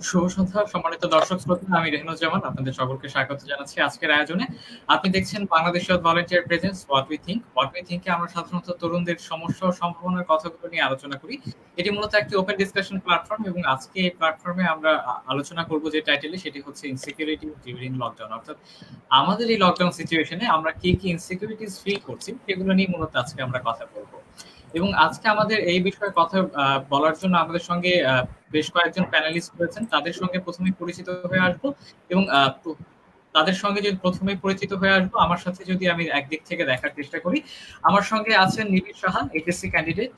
শুভ সন্ধ্যা সম্মানিত দর্শক শ্রোতা, আমি রেহনুজ্জামান আপনাদের সকলকে স্বাগত জানাচ্ছি আজকের আয়োজনে। আপনি দেখছেন Bangladesh youth volunteer presents what we think. What we থিংকে আমরা সাধারণত তরুণদের সমস্যা ও সম্ভাবনার কথাগুলো নিয়ে আলোচনা করি। এটি মূলত একটি ওপেন ডিসকাশন প্ল্যাটফর্ম এবং আজকে এই প্ল্যাটফর্মে আমরা আলোচনা করব যে টাইটেলে সেটি হচ্ছে ইনসিকিউরিটি ডিউরিং লকডাউন। অর্থাৎ আমাদের এই লকডাউন সিচুয়েশনে আমরা কি ইনসিকিউরিটিস ফিল করছি সেগুলো নিয়ে মূলত আজকে আমরা কথা বলব। এবং আজকে আমাদের এই বিষয়ে কথা বলার জন্য আমাদের সঙ্গে বেশ কয়েকজন প্যানেলিস্ট রয়েছেন। তাদের সঙ্গে প্রথমেই পরিচিত হয়ে আসবো এবং তাদের সঙ্গে যদি প্রথমেই পরিচিত হয়ে আসবো, আমার সাথে যদি আমি একদিক থেকে দেখার চেষ্টা করি, আমার সঙ্গে আছেন Nibir Saha, HSC candidate,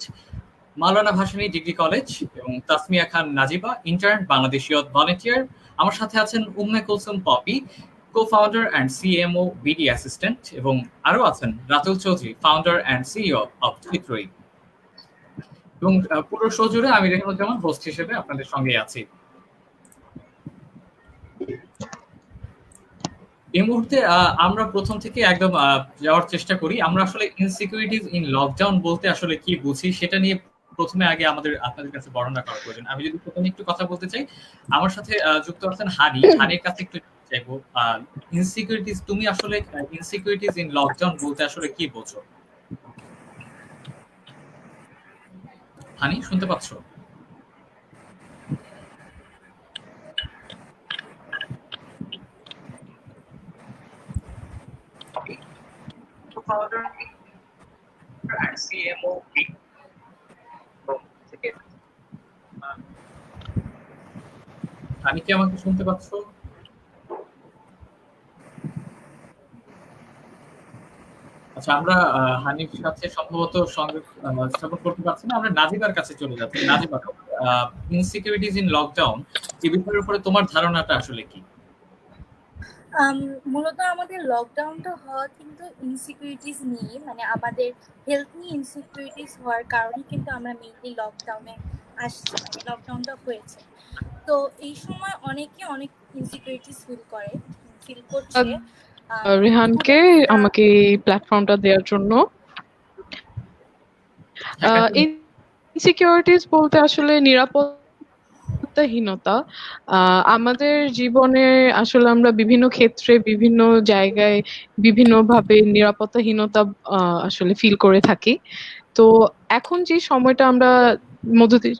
Maulana Bhashani degree college, এবং Tasmia Khan Najiba, intern, Bangladesh youth volunteer. আমার সাথে আছেন Umme Kulsum Popy, co-founder and CMO BD assistant, এবং আরো আছেন Ratul Chowdhury, founder and CEO of চিত্রই। এবং পুরো শো জুড়ে আমি রেহনুজ্জামান হোস্ট হিসেবে আপনাদের সঙ্গে আছি। এই মুহূর্তে আমরা প্রথম থেকে একদম যাওয়ার চেষ্টা করি। আমরা আসলে ইনসিকিউরিটিজ ইন লকডাউন বলতে আসলে কি বুঝি সেটা নিয়ে প্রথমে আগে আপনাদের কাছে বর্ণনা করা প্রয়োজন। আমি যদি প্রথমে একটু কথা বলতে চাই, আমার সাথে যুক্ত আছেন হানি। হানির কাছে একটু চাইবো, ইনসিকিউরিটিজ, তুমি আসলে ইনসিকিউরিটিজ ইন লকডাউন বলতে আসলে কি বোঝো? হানি, শুনতে পাচ্ছ? আমি কি আমাকে শুনতে পাচ্ছ? আচ্ছা, আমরা হানির সাথে সম্ভবত সঙ্গে স্থাপন করতে পারছি না। আমরা নাজিবার কাছে চলে যাচ্ছি। নাজিবা, ইনসিকিউরিটিজ ইন লকডাউন এই বিষয়ের উপরে তোমার ধারণাটা আসলে কি? মূলত আমাদের লকডাউনটা হওয়া কিন্তু ইনসিকিউরিটিস নিয়ে, মানে আমাদের হেলথ নিয়ে ইনসিকিউরিটিস হওয়ার কারণেই কিন্তু আমরা মেইনলি লকডাউনে আসছি, মানে লকডাউনটা হয়েছে। তো এই সময় অনেকে অনেক ইনসিকিউরিটিস ফিল করছে। রেহানকে আমাকে এই প্ল্যাটফর্মটা দেওয়ার জন্য। ইনসিকিউরিটিস বলতে আসলে নিরাপত্তাহীনতা। আমাদের জীবনে আসলে আমরা বিভিন্ন ক্ষেত্রে বিভিন্ন জায়গায় বিভিন্নভাবে নিরাপত্তাহীনতা আসলে ফিল করে থাকি। তো এখন যে সময়টা আমরা মধ্য দিয়ে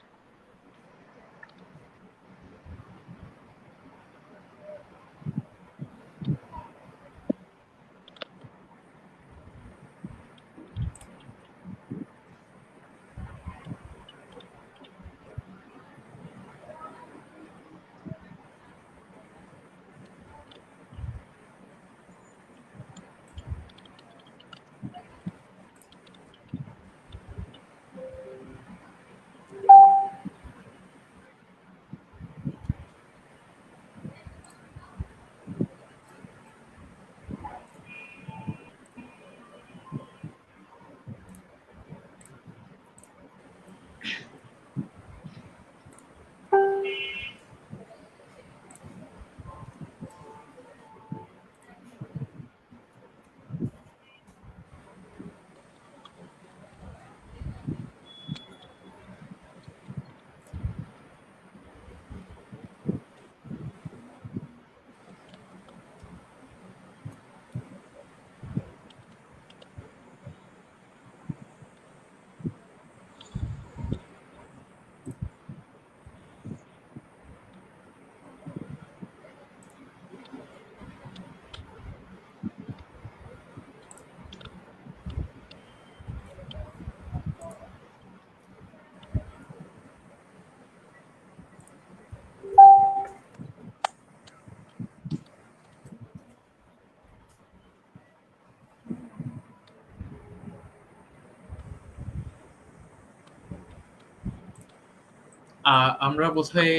আমরা বোধহয়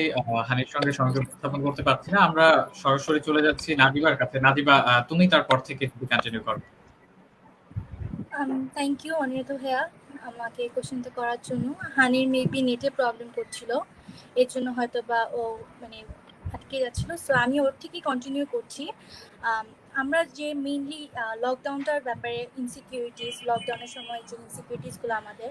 হানির সঙ্গে সংযোগ স্থাপন করতে পারছি না। আমরা সরাসরি চলে যাচ্ছি নাজিবার কাছে। নাজিবা, তুমি তারপর থেকে কন্টিনিউ করো। থ্যাংক ইউ অনিরুদ্ধ ভাইয়া আমাকে কোশ্চেনটা করার জন্য। হানির মেবি নেটে প্রবলেম করছিল, এর জন্য হয়তো বা ও মানে আটকে যাচ্ছিল। সো আমি ওর থেকেই কন্টিনিউ করছি। আমরা যে মেইনলি লকডাউনটার ব্যাপারে লকডাউনের সময় যে ইনসিকিউরিটিসগুলো আমাদের,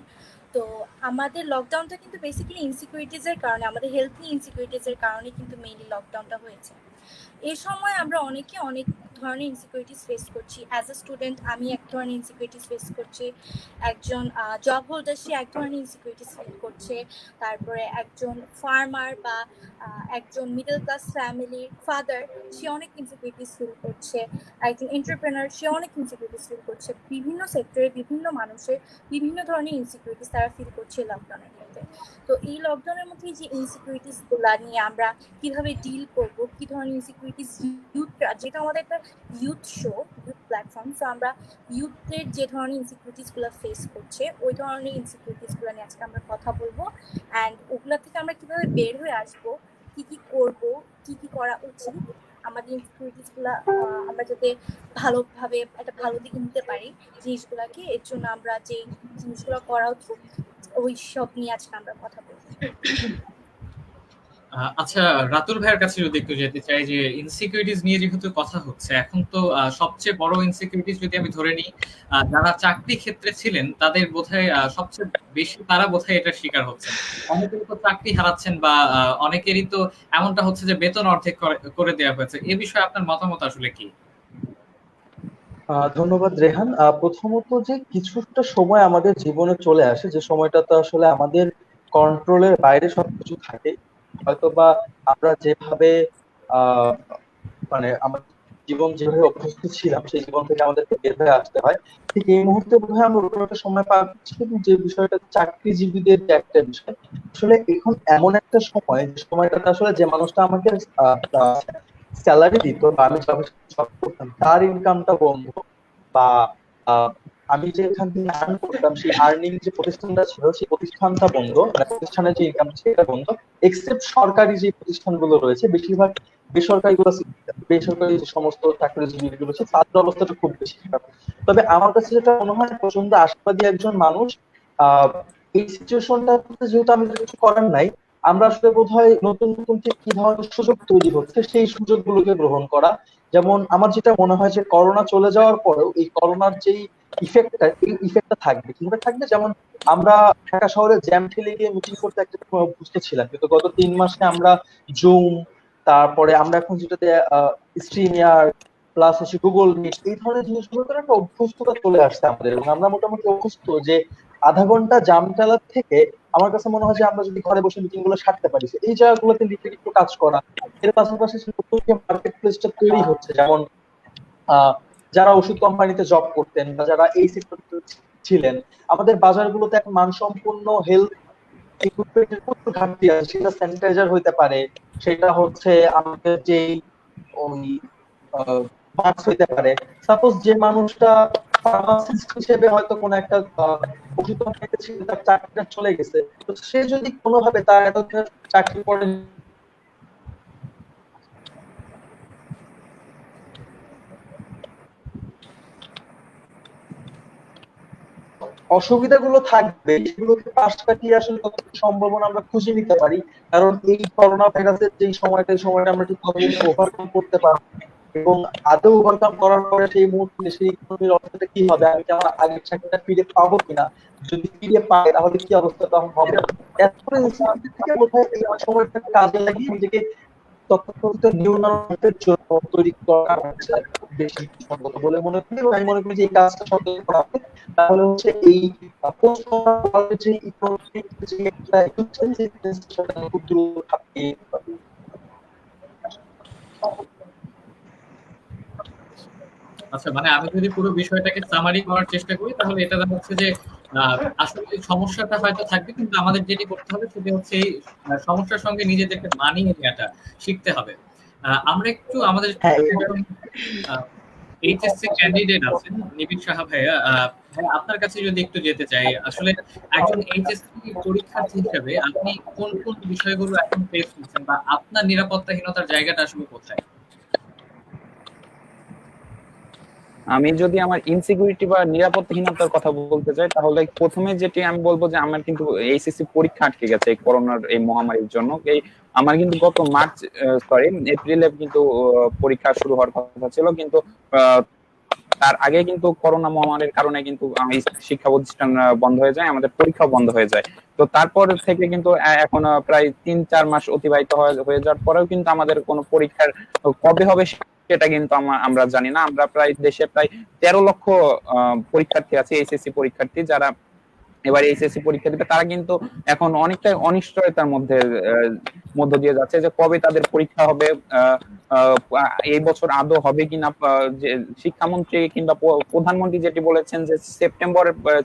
তো আমাদের লকডাউনটা কিন্তু বেসিক্যালি ইনসিকিউরিটিজের কারণে, আমাদের হেলথ নিয়ে ইনসিকিউরিটিজের কারণে কিন্তু মেইনলি লকডাউনটা হয়েছে। এই সময় আমরা অনেকে অনেক ধরনের ইনসিকিউরিটিস ফেস করছি। অ্যাজ এ স্টুডেন্ট আমি এক ধরনের ইনসিকিউরিটিস ফেস করছি, একজন জব হোল্ডার সে এক ধরনের ইনসিকিউরিটিস ফিল করছে, তারপরে একজন ফার্মার বা একজন মিডল ক্লাস ফ্যামিলির ফাদার সে অনেক ইনসিকিউরিটিস ফিল করছে, একজন এন্টারপ্রেনার সে অনেক ইনসিকিউরিটিস ফিল করছে। বিভিন্ন সেক্টরে বিভিন্ন মানুষের বিভিন্ন ধরনের ইনসিকিউরিটিস তারা ফিল করছে লকডাউনের মধ্যে। তো এই লকডাউনের মধ্যে যে ইনসিকিউরিটিসগুলো নিয়ে আমরা কিভাবে ডিল করব, কি ধরনের ইনসিকিউরিটিস ইউথরা, যেটা আমাদের একটা ইউথ শো, ইউথ প্ল্যাটফর্ম, তো আমরা ইউথদের যে ধরনের ইনসিকিউরিটিসগুলো ফেস করছে ওই ধরনের ইনসিকিউরিটিসগুলো নিয়ে আজকে আমরা কথা বলবো। অ্যান্ড ওগুলা থেকে আমরা কিভাবে বের হয়ে আসবো, কি কি করব, কি কি করা উচিত, আমাদের ইনসিকিউরিটিসগুলো আমরা যাতে ভালোভাবে একটা ভালো দিকে নিতে পারি জিনিসগুলোকে, এর জন্য আমরা যে জিনিসগুলো করা উচিত ওই সব নিয়ে আজকে আমরা কথা বলবো। আচ্ছা, রাতুল ভাইয়ের কাছে যদি একটু যেতে চাই যে ইনসিকিউরিটিজ নিয়ে যেহেতু কথা হচ্ছে, এখন তো সবচেয়ে বড় ইনসিকিউরিটিজ যদি আমি ধরে নিই, যারা চাকরি ক্ষেত্রে ছিলেন তাদের বোধহয় সবচেয়ে বেশি তারা বোধহয় এটার শিকার হচ্ছে। অনেকেই তো চাকরি হারাচ্ছেন বা অনেকেরই তো এমনটা হচ্ছে যে বেতন অর্ধেক করে দেওয়া হয়েছে। এ বিষয়ে আপনার মতামত আসলে কি? ধন্যবাদ রেহান। প্রথমত যে কিছুটা সময় আমাদের জীবনে চলে আসে, যে সময়টা তো আসলে আমাদের কন্ট্রোলের বাইরে সবকিছু থাকে। হয়তোবা আমরা যেভাবে আহ মানে আমাদের জীবন যেভাবে অভ্যস্ত ছিলাম সেই জীবন থেকে আমাদেরকে বের হয়ে আসতে হয়। ঠিক এই মুহূর্তে বোধহয় আমরা ওরকম একটা সময় পাচ্ছি, কিন্তু যে বিষয়টা চাকরিজীবীদের যে একটা বিষয়, আসলে এখন এমন একটা সময়, যে সময়টাতে আসলে যে মানুষটা আমাকে স্যালারি দিত বা আমি জব করতাম তার ইনকামটা বন্ধ, বা আমি যে এখান থেকে আর্ন করতাম সেই আর্নিং যে প্রতিষ্ঠানটা ছিল সেই প্রতিষ্ঠানটা বন্ধ, মানে প্রতিষ্ঠানের যে ইনকাম সেটা বন্ধ। এক্সেপ্ট সরকারি যে প্রতিষ্ঠানগুলো রয়েছে, বেশিরভাগ বেসরকারি যে সমস্ত চাকরিজীবী রয়েছে তাদের অবস্থাটা খুব বেশি খারাপ। তবে আমার কাছে যেটা মনে হয়, প্রচন্ড আশাবাদী একজন মানুষ, আহ এই সিচুয়েশনটা যেহেতু আমি কিছু করার নাই, আমরা আসলে বোধহয় নতুন নতুন ঠিক কি ধরনের সুযোগ তৈরি হচ্ছে সেই সুযোগগুলোকে গ্রহণ করা। যেমন আমার যেটা মনে হয় যে করোনা চলে যাওয়ার পরেও এই করোনার যেই ইফেক্টটা থাকবে, কিভাবে থাকবে, যেমন আমরা ঢাকা শহরে জ্যাম ঠেলে গিয়ে মিটিং করতে একটা সময় অভ্যস্ত ছিলাম, কিন্তু গত 3 মাসে আমরা জুম, তারপরে আমরা এখন যেটাতে স্ট্রিমিয়ার প্লাস হচ্ছে গুগল মিট, এই ধরনের জিনিসগুলোতে একটা অভ্যস্ততা চলে আসছে আমাদের, এবং আমরা মোটামুটি অভ্যস্ত যে আধা ঘন্টা জাম চালার থেকে আমার কাছে মনে হয় যে আমরা যদি ঘরে বসে মিটিং গুলো সারতে পারি, এই জায়গাগুলোতে লিখে একটু কাজ করা। এর পাশাপাশি নতুন যে মার্কেট প্লেসটা তৈরি হচ্ছে, যেমন যারা ওষুধ কোম্পানিতে জব করতেন বা যারা এই সেক্টরে ছিলেন, আমাদের বাজারগুলোতে এখন মানসম্পন্ন হেলথ ইকুইপমেন্টের প্রচুর ঘাটতি আছে। সেটা স্যানিটাইজার হইতে পারে, সেটা হচ্ছে আমাদের যে ওই মাস্ক হইতে পারে। সাপোজ যে মানুষটা ফার্মাসিস্ট হিসেবে হয়তো কোন একটা ওষুধ কোম্পানিতে ছিল, তার চাকরিটা চলে গেছে, তো সে যদি কোনোভাবে তার এতদিনের চাকরি পড়ে অসুবিধাগুলো থাকবে, সেগুলোকে পাশ কাটিয়ে আসলে কতটুকু সম্ভাবনা আমরা খুঁজে নিতে পারি। কারণ এই করোনা ভাইরাসের যে সময়টা আমরা ঠিক কতদিন ওভারকাম করতে পারবো, এবং আদৌ ওভারকাম করার পরে সেই মুহূর্তে সেই ইকোনমির অবস্থাটা কি হবে, আমি কি আমার আগের চাকরিটা ফিরে পাবো কিনা, যদি ফিরে পাই তাহলে কি অবস্থা তখন হবে। এরপরে থেকে বোধহয় এই সময়টাকে কাজে লাগিয়ে নিজেকে তথাকথিত নিউ নর্মালের জন্য তৈরি করা হচ্ছে বেশি সম্ভবত বলে মনে করি। এবং আমি মনে করি যে এই কাজটা সরকার করা হবে, তাহলে হচ্ছে এই পোস্ট করোনা যে ইকোনমিক যে একটা সেটা খুব দ্রুত ছাপিয়ে যেতে পারবে। আচ্ছা, মানে আমি যদি পুরো বিষয়টাকে সামারি করার চেষ্টা করি তাহলে এটা হচ্ছে যে আসলে সমস্যাটা হয়তো থাকবে, কিন্তু আমাদের যেটি করতে হবে সেটা হচ্ছে এই সমস্যার সঙ্গে নিজেদেরকে মানিয়ে নেওয়াটা শিখতে হবে। আমরা একটু আমাদের এইচএসসি ক্যান্ডিডেট আছেন নিবিড় সাহা ভাইয়া, ভাইয়া আপনার কাছে যদি একটু যেতে চাই, আসলে একজন এইচএসসি পরীক্ষার্থী হিসেবে আপনি কোন কোন বিষয়গুলো এখন ফেস করছেন বা আপনার নিরাপত্তাহীনতার জায়গাটা আসলে কোথায়? আমি যদি আমার ইনসিকিউরিটি বা নিরাপত্তাহীনতার কথা বলতে চাই, তাহলে প্রথমে যেটি আমি বলবো যে আমার কিন্তু এইচএসসি পরীক্ষা আটকে গেছে এই করোনার এই মহামারীর জন্য। এই আমার কিন্তু গত এপ্রিলে কিন্তু পরীক্ষা শুরু হওয়ার কথা ছিল, কিন্তু তার আগে কিন্তু করোনা মহামারীর কারণে কিন্তু এই শিক্ষা প্রতিষ্ঠান বন্ধ হয়ে যায়, আমাদের পরীক্ষা বন্ধ হয়ে যায়। তো তারপর থেকে কিন্তু এখন প্রায় 3-4 মাস অতিবাহিত হয়ে যাওয়ার পরেও কিন্তু আমাদের কোনো পরীক্ষার কবে হবে সেটা কিন্তু আমরা জানি না। আমরা প্রায় দেশে প্রায় 13 লক্ষ পরীক্ষার্থী আছে, এইচএসসি পরীক্ষার্থী, যারা এবার এইচএসসি পরীক্ষা দিবে। তারা কিন্তু এখন অনেকটাই অনিশ্চয়তার মধ্য দিয়ে যাচ্ছে যে কবে তাদের পরীক্ষা হবে, এই বছর আদৌ হবে কিনা। যে শিক্ষামন্ত্রী কিংবা প্রধানমন্ত্রী যেটি বলেছেন যে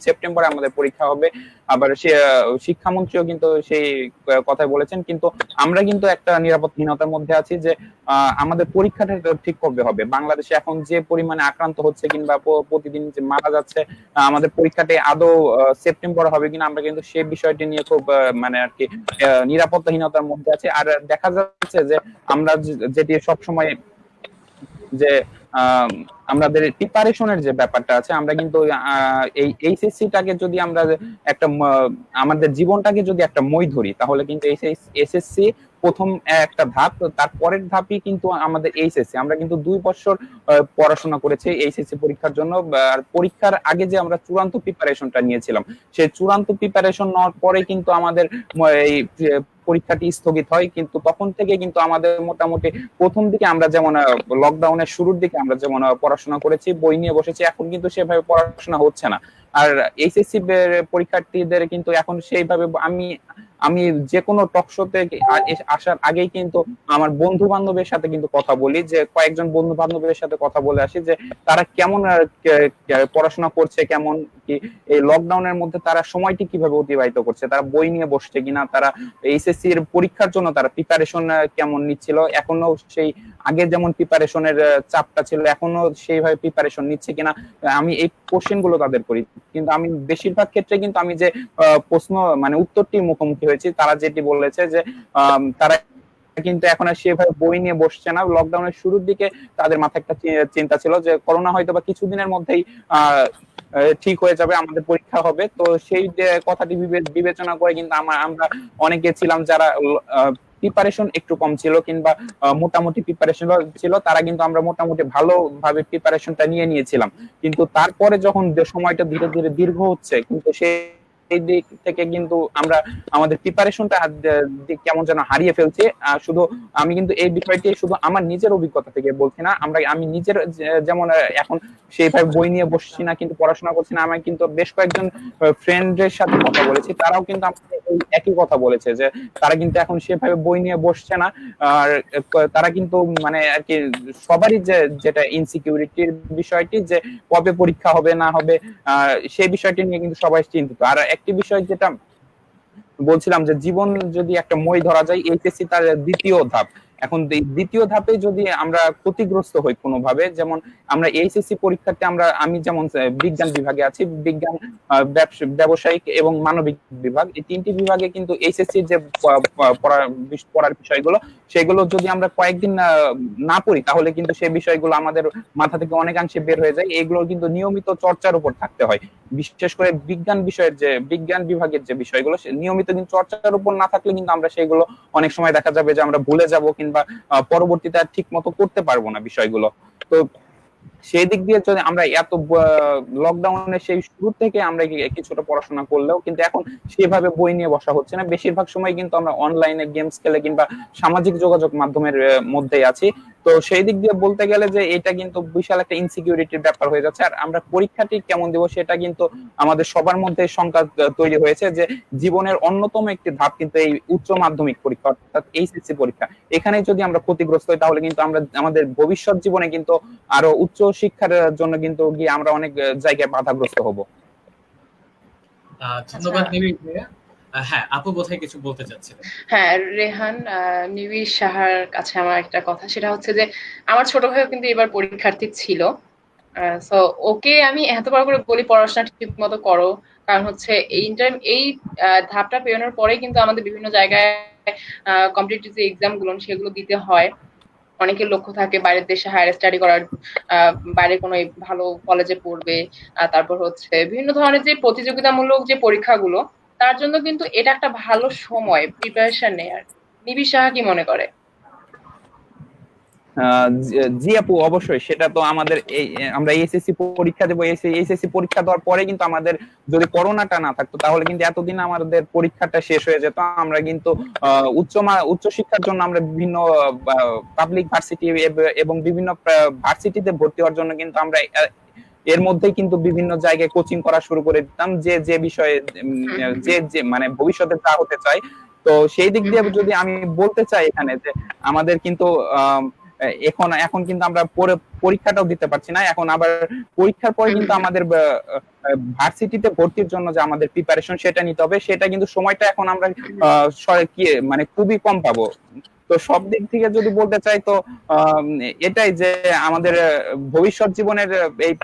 সেপ্টেম্বরে আমাদের পরীক্ষা হবে, আবার সে শিক্ষামন্ত্রীও কিন্তু সেই কথাই বলেছেন। কিন্তু আমরা কিন্তু একটা নিরাপত্তাহীনতার মধ্যে আছি যে আমাদের পরীক্ষাটা ঠিক কবে হবে। বাংলাদেশে এখন যে পরিমাণে আক্রান্ত হচ্ছে কিংবা প্রতিদিন যে মারা যাচ্ছে, আমাদের পরীক্ষাটি আদৌ সেপ্টেম্বর হবে কিনা আমরা কিন্তু সেই বিষয়টি নিয়ে খুব মানে আর কি নিরাপত্তাহীনতার মধ্যে আছে। আর দেখা যাচ্ছে যে আমরা যেটি সবসময় যে আমাদের প্রিপারেশনের যে ব্যাপারটা আছে, আমরা কিন্তু এই এইচএসসি-টাকে যদি আমরা একটা আমাদের জীবনটাকে যদি একটা মই ধরি, তাহলে কিন্তু এসএসসি প্রথম একটা ধাপ, তার পরের ধাপই কিন্তু আমাদের এইচএসসি। আমরা কিন্তু 2 বছর পড়াশোনা করেছি এইচএসসি পরীক্ষার জন্য। আর পরীক্ষার আগে যে আমরা চূড়ান্ত প্রিপারেশনটা নিয়েছিলাম, সেই চূড়ান্ত প্রিপারেশন নেওয়ার পরে কিন্তু আমাদের এই পরীক্ষাটি স্থগিত হয়। কিন্তু তখন থেকে কিন্তু আমাদের মোটামুটি প্রথম দিকে আমরা যেমন লকডাউনের শুরুর দিকে আমরা যেমন পড়াশোনা করেছি, বই নিয়ে বসেছি, এখন কিন্তু সেভাবে পড়াশোনা হচ্ছে না। আর এইচএসসি পরীক্ষার্থীদের কিন্তু এখন সেইভাবে আমি যে কোনো টক শোতে আসার আগেই কিন্তু আমার বন্ধু বান্ধবের সাথে কিন্তু কথা বলি, যে কয়েকজন বন্ধু বান্ধবের সাথে কথা বলে আসি যে তারা কেমন পড়াশোনা করছে, কেমন কি এই লকডাউনের মধ্যে তারা সময়টি কিভাবে অতিবাহিত করছে, তারা বই নিয়ে বসছে কিনা, তারা এইচএসসি এর পরীক্ষার জন্য তারা প্রিপারেশন কেমন নিচ্ছিল, এখনো সেই আগে যেমন প্রিপারেশনের চাপটা ছিল এখনো সেইভাবে প্রিপারেশন নিচ্ছে কিনা, আমি এই কোশ্চেন গুলো তাদের করি। কিন্তু আমি বেশিরভাগ ক্ষেত্রে কিন্তু আমি যে প্রশ্ন মানে উত্তরটি মুখোমুখি হয়েছি, তারা যেটি বলেছে যে তারা কিন্তু এখন আর সেভাবে বই নিয়ে বসছে না। লকডাউনের শুরুর দিকে তাদের মাথায় একটা চিন্তা ছিল যে করোনা হয়তো বা কিছুদিনের মধ্যেই ঠিক হয়ে যাবে, আমাদের পরীক্ষা হবে। তো সেই কথাটি বিবেচনা করে কিন্তু আমরা অনেকে ছিলাম যারা প্রিপারেশন একটু কম ছিল কিংবা মোটামুটি প্রিপারেশন ছিল, তারা কিন্তু আমরা মোটামুটি ভালোভাবে প্রিপারেশনটা নিয়েছিলাম। কিন্তু তারপরে যখন সময়টা ধীরে ধীরে দীর্ঘ হচ্ছে, কিন্তু এই দিক থেকে কিন্তু আমরা আমাদের প্রিপারেশনটা কেমন যেন হারিয়ে ফেলছি। শুধু আমি কিন্তু এই বিষয়টি শুধু আমার নিজের অভিজ্ঞতা থেকে বলছি না, আমি নিজের যেমন এখন সেইভাবে বই নিয়ে বসছি না কিন্তু পড়াশোনা করছি না, আমি কিন্তু বেশ কয়েকজন ফ্রেন্ডের সাথে কথা বলেছি, তারাও কিন্তু আমাকে একই কথা বলেছে যে তারা কিন্তু এখন সেভাবে বই নিয়ে বসছে না। আর তারা কিন্তু মানে আর কি সবারই যেটা ইনসিকিউরিটির বিষয়টি যে কবে পরীক্ষা হবে না হবে, সেই বিষয়টি নিয়ে কিন্তু সবাই চিন্তিত। আর একটি বিষয় যেটা বলছিলাম যে জীবন যদি একটা মই ধরা যায়, এইচএসসি তার দ্বিতীয় ধাপ। এখন দ্বিতীয় ধাপে যদি আমরা ক্ষতিগ্রস্ত হই কোনোভাবে, যেমন আমরা এইচএসসি পরীক্ষাতে আমি যেমন বিজ্ঞান বিভাগে আছি, বিজ্ঞান, ব্যবসায়িক এবং মানবিক বিভাগ, এই 3টি বিভাগে কিন্তু এইচএসসি যে পড়ার বিষয়গুলো, সেগুলো যদি আমরা কয়েকদিন না পড়ি, তাহলে কিন্তু সেই বিষয়গুলো আমাদের মাথা থেকে অনেকাংশে বের হয়ে যায়। এগুলো কিন্তু নিয়মিত চর্চার উপর থাকতে হয়। বিশেষ করে বিজ্ঞান বিভাগের যে বিষয়গুলো নিয়মিত কিন্তু চর্চার উপর না থাকলে কিন্তু আমরা সেগুলো অনেক সময় দেখা যাবে যে আমরা ভুলে যাব কিংবা পরবর্তীতে আর ঠিক মতো করতে পারবো না বিষয়গুলো। তো সেই দিক দিয়ে যদি আমরা এত লকডাউনের সেই শুরু থেকে আমরা কিছুটা পড়াশোনা করলেও কিন্তু এখন সেভাবে বই নিয়ে বসা হচ্ছে না। বেশিরভাগ সময় কিন্তু আমরা অনলাইনে গেমস খেলে কিংবা সামাজিক যোগাযোগ মাধ্যমের মধ্যেই আছি। তো সেই দিক দিয়ে বলতে গেলে যে এটা কিন্তু বিশাল একটা ইনসিকিউরিটির ব্যাপার হয়ে যাচ্ছে। আর আমরা পরীক্ষাটি কেমন দেব সেটা কিন্তু আমাদের সবার মধ্যে শঙ্কা তৈরি হয়েছে যে জীবনের অন্যতম একটি ধাপ কিন্তু এই উচ্চ মাধ্যমিক পরীক্ষা, অর্থাৎ এইচএসসি পরীক্ষা। এখানে যদি আমরা ক্ষতিগ্রস্ত হই, তাহলে কিন্তু আমরা আমাদের ভবিষ্যৎ জীবনে কিন্তু আরো উচ্চ শিক্ষার জন্য কিন্তু গিয়ে আমরা অনেক জায়গায় বাধাগ্রস্ত হব। ধন্যবাদ নিবিড় ভাইয়া। হ্যাঁ, আপু বোধহয় কিছু বলতে চাচ্ছিলেন। হ্যাঁ রেহান, নিবিড় সাহার কাছে আমার একটা কথা, সেটা হচ্ছে যে আমার ছোট ভাইও কিন্তু এবার পরীক্ষার্থী ছিল। সো ওকে আমি এতবার করে বলি পড়াশোনা ঠিক মতো করো, কারণ হচ্ছে এই ধাপটা পেরোনোর পরে কিন্তু আমাদের বিভিন্ন জায়গায় কম্পিটিটিভ যে এক্সাম গুলো সেগুলো দিতে হয়। অনেকের লক্ষ্য থাকে বাইরের দেশে হায়ার স্টাডি করার, বাইরে কোনো ভালো কলেজে পড়বে, তারপর হচ্ছে বিভিন্ন ধরনের যে প্রতিযোগিতামূলক যে পরীক্ষাগুলো, তার জন্য কিন্তু এটা একটা ভালো সময় প্রিপারেশন নেয়ার। নিবিড় সাহা কি মনে করে? জি আপু, অবশ্যই। সেটা তো আমাদের এই আমরা এইচএসসি পরীক্ষা দেবো, এইচএসসি পরীক্ষা দেওয়ার পরে কিন্তু আমাদের যদি করোনাটা না থাকতো তাহলে কিন্তু এতদিন আমাদের পরীক্ষাটা শেষ হয়ে যেত। আমরা কিন্তু উচ্চ শিক্ষার জন্য আমরা বিভিন্ন পাবলিক ভার্সিটি এবং বিভিন্ন ভার্সিটিতে ভর্তি হওয়ার জন্য কিন্তু আমরা এর মধ্যেই কিন্তু বিভিন্ন জায়গায় কোচিং করা শুরু করে দিতাম, যে যে বিষয়ে যে মানে ভবিষ্যতে যা হতে চায়। তো সেই দিক দিয়ে যদি আমি বলতে চাই এখানে যে আমাদের কিন্তু এখন কিন্তু আমরা পরীক্ষাটাও দিতে পারছি না। এখন আবার পরীক্ষার পরে কিন্তু আমাদের ভার্সিটিতে ভর্তির জন্য যে আমাদের প্রিপারেশন সেটা নিতে হবে, সেটা কিন্তু সময়টা এখন আমরা মানে খুবই কম পাবো। তো সব দিক থেকে যদি বলতে চাই তো এটাই যে আমাদের ভবিষ্যৎ জীবনের এই